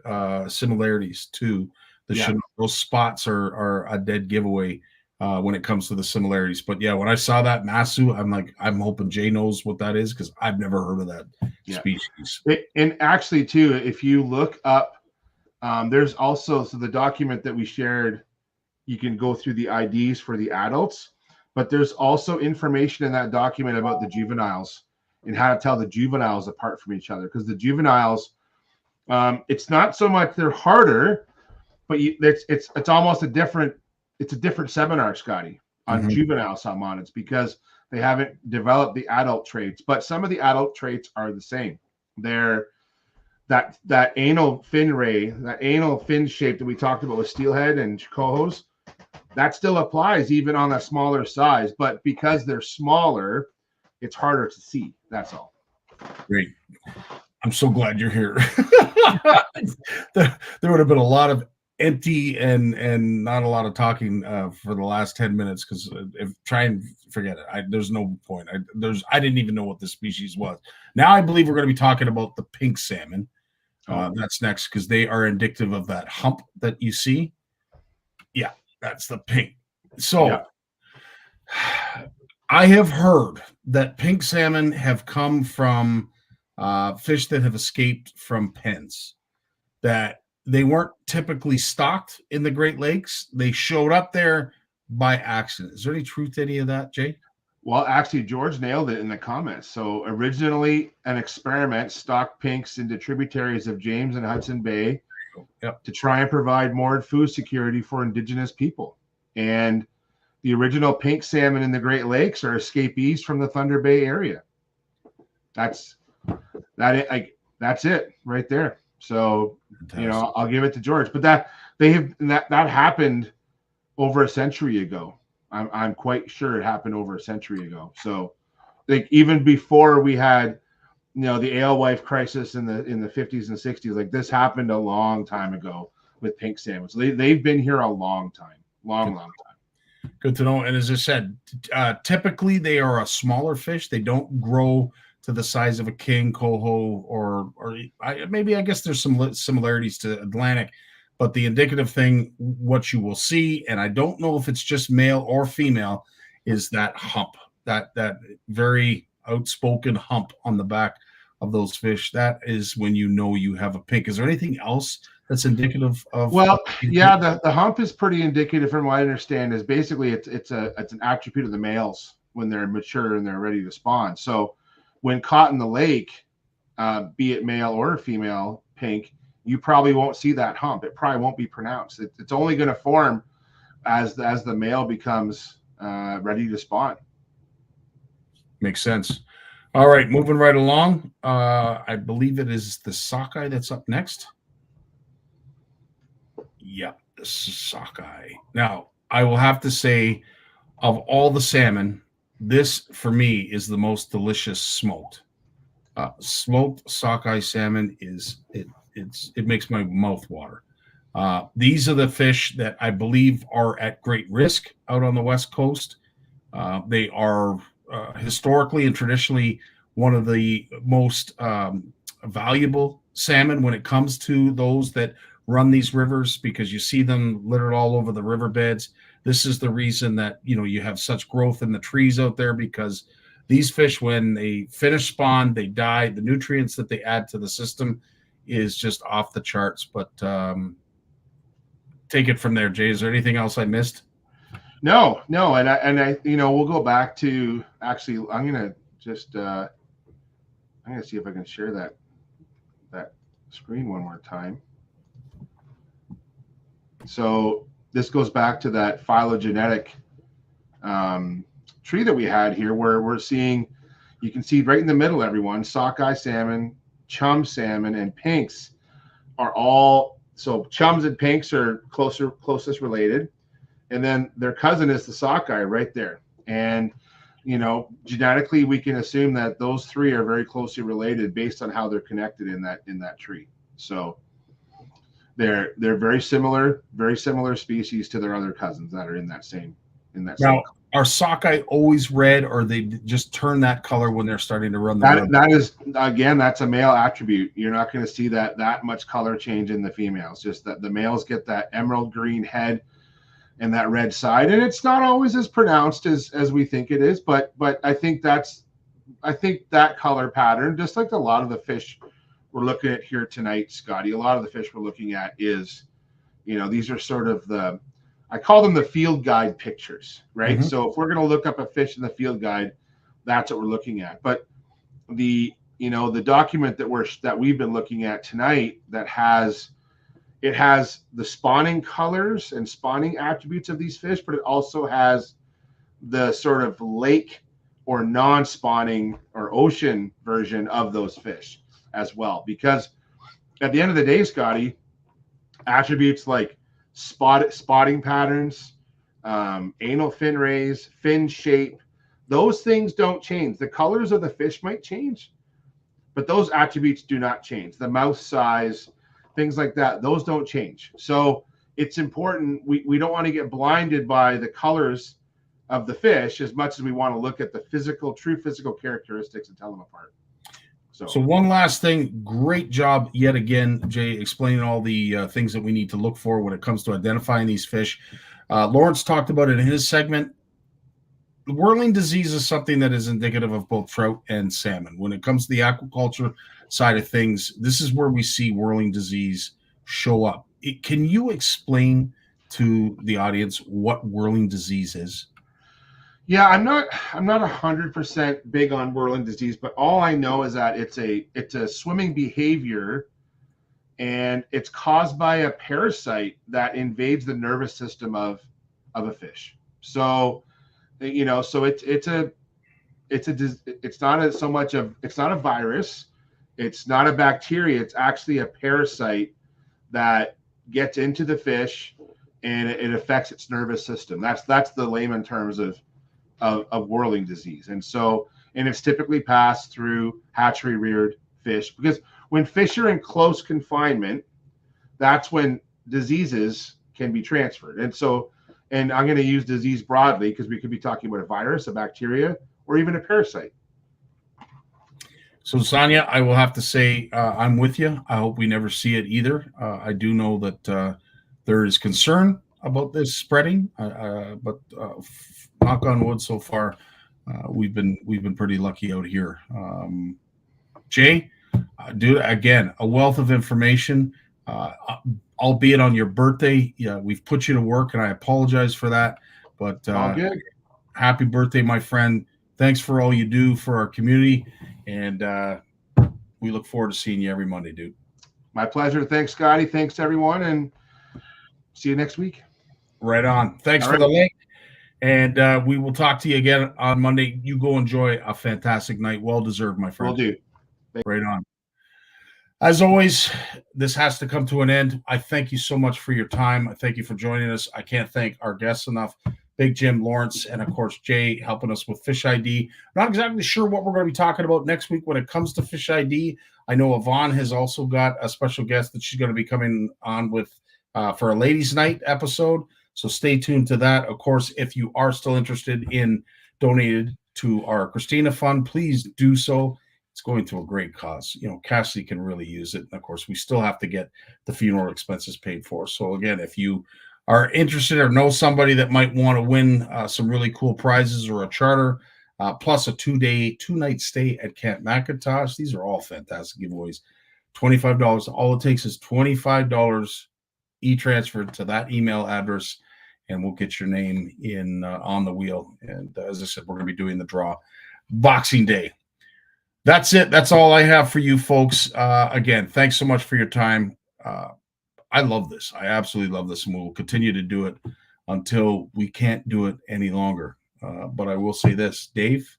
similarities to the Chinook. Those spots are a dead giveaway when it comes to the similarities. But yeah, when I saw that Masu, I'm hoping Jay knows what that is, because I've never heard of that species. And actually too, if you look up, there's also, so the document that we shared, you can go through the IDs for the adults, but there's also information in that document about the juveniles and how to tell the juveniles apart from each other. Because the juveniles, it's not so much they're harder, but it's almost a different seminar, Scotty, on juvenile salmonids, because they haven't developed the adult traits. But some of the adult traits are the same. They're that anal fin ray, that anal fin shape that we talked about with steelhead and cohos, that still applies even on a smaller size. But because they're smaller, it's harder to see. That's all. Great. I'm so glad you're here. There would have been a lot of empty and not a lot of talking for the last 10 minutes, because try and forget it. There's no point. I didn't even know what this species was. Now I believe we're going to be talking about the pink salmon. That's next, because they are indicative of that hump that you see. Yeah, that's the pink. So I have heard that pink salmon have come from fish that have escaped from pens, that they weren't typically stocked in the Great Lakes. They showed up there by accident. Is there any truth to any of that, Jay? Well, actually, George nailed it in the comments. So originally, an experiment stocked pinks into tributaries of James and Hudson Bay to try and provide more food security for indigenous people. And the original pink salmon in the Great Lakes are escapees from the Thunder Bay area. That's it right there. So, I'll give it to George. But that happened over a century ago. I'm quite sure it happened over a century ago. So, like, even before we had, the alewife crisis in the 50s and 60s, like, this happened a long time ago with pink salmon. So they've been here a long time, long time. Good to know. And as I said, typically they are a smaller fish. They don't grow to the size of a king, coho, or maybe I guess there's some similarities to Atlantic, but the indicative thing, what you will see, and I don't know if it's just male or female, is that hump, that very outspoken hump on the back of those fish. That is when you have a pink. Is there anything else that's indicative of? Well, yeah, the hump is pretty indicative, from what I understand, is basically it's an attribute of the males when they're mature and they're ready to spawn. So when caught in the lake, be it male or female pink, you probably won't see that hump. It probably won't be pronounced. It's only going to form as the male becomes ready to spawn. Makes sense. All right, moving right along. I believe it is the sockeye that's up next. Yeah, the sockeye. Now, I will have to say, of all the salmon, this for me is the most delicious smoked. Smoked sockeye salmon it makes my mouth water. These are the fish that I believe are at great risk out on the West Coast. They are historically and traditionally one of the most valuable salmon when it comes to those that run these rivers, because you see them littered all over the riverbeds. This is the reason that you have such growth in the trees out there, because these fish, when they finish spawn, they die. The nutrients that they add to the system is just off the charts. But take it from there, Jay. Is there anything else I missed? No, and I we'll go back to, actually, I'm gonna see if I can share that screen one more time. So this goes back to that phylogenetic tree that we had here, where we're seeing, you can see right in the middle, everyone, sockeye salmon, chum salmon, and pinks are all, so chums and pinks are closest related. And then their cousin is the sockeye right there. And, genetically, we can assume that those three are very closely related based on how they're connected in that tree. So they're very similar species to their other cousins that are in that same. Now, are sockeye always red, or they just turn that color when they're starting to run the river? That is, again, that's a male attribute. You're not going to see that much color change in the females. Just that the males get that emerald green head and that red side, and it's not always as pronounced as we think it is, but I think that color pattern, just like a lot of the fish we're looking at here tonight, Scotty, a lot of the fish we're looking at is, these are sort of I call them the field guide pictures, right? Mm-hmm. So if we're going to look up a fish in the field guide, that's what we're looking at. But the document that we've been looking at tonight, it has the spawning colors and spawning attributes of these fish, but it also has the sort of lake or non-spawning or ocean version of those fish as well. Because at the end of the day, Scotty, attributes like spotting patterns, anal fin rays, fin shape, those things don't change. The colors of the fish might change, but those attributes do not change. The mouth size, things like that, those don't change. So it's important. We don't want to get blinded by the colors of the fish as much as we want to look at the true physical characteristics and tell them apart. So one last thing, great job yet again, Jay, explaining all the things that we need to look for when it comes to identifying these fish. Lawrence talked about it in his segment. The whirling disease is something that is indicative of both trout and salmon. When it comes to the aquaculture side of things, this is where we see whirling disease show up. Can you explain to the audience what whirling disease is? Yeah, I'm not 100% big on whirling disease, but all I know is that it's a swimming behavior, and it's caused by a parasite that invades the nervous system of a fish. So, so it's not a virus, it's not a bacteria, it's actually a parasite that gets into the fish and it affects its nervous system. That's the layman terms of whirling disease. And it's typically passed through hatchery reared fish, because when fish are in close confinement, that's when diseases can be transferred. And I'm going to use disease broadly because we could be talking about a virus, a bacteria, or even a parasite. So Sonia, I will have to say I'm with you. I hope we never see it either. I do know that there is concern about this spreading, but knock on wood, so far we've been pretty lucky out here. Jay, dude, again, a wealth of information, albeit on your birthday. Yeah, we've put you to work, and I apologize for that. But all good. Happy birthday, my friend! Thanks for all you do for our community, and we look forward to seeing you every Monday, dude. My pleasure. Thanks, Scotty. Thanks, everyone, and see you next week. Right on. Thanks for the link. And we will talk to you again on Monday. You go enjoy a fantastic night. Well deserved, my friend. Will do. Right on. As always, this has to come to an end. I thank you so much for your time. I thank you for joining us. I can't thank our guests enough. Big Jim, Lawrence, and of course, Jay helping us with Fish ID. Not exactly sure what we're going to be talking about next week when it comes to Fish ID. I know Yvonne has also got a special guest that she's going to be coming on with for a ladies' night episode. So stay tuned to that. Of course, if you are still interested in donating to our Christina Fund, please do so. It's going to a great cause. You know, Cassidy can really use it. And of course, we still have to get the funeral expenses paid for. So again, if you are interested or know somebody that might want to win some really cool prizes or a charter, plus a 2-night stay at Camp McIntosh, these are all fantastic giveaways. $25. All it takes is $25 e-transferred to that email address, and we'll get your name in on the wheel. And as I said, we're going to be doing the draw Boxing Day. That's it. That's all I have for you folks. Again, thanks so much for your time. I love this. I absolutely love this, and we'll continue to do it until we can't do it any longer. But I will say this, Dave,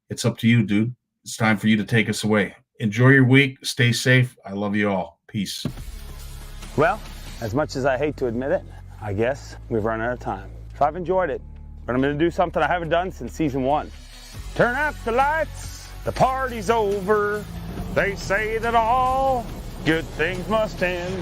it's up to you, dude. It's time for you to take us away. Enjoy your week. Stay safe. I love you all. Peace. Well, as much as I hate to admit it, I guess we've run out of time. So I've enjoyed it, but I'm going to do something I haven't done since season 1. Turn out the lights. The party's over. They say that all good things must end.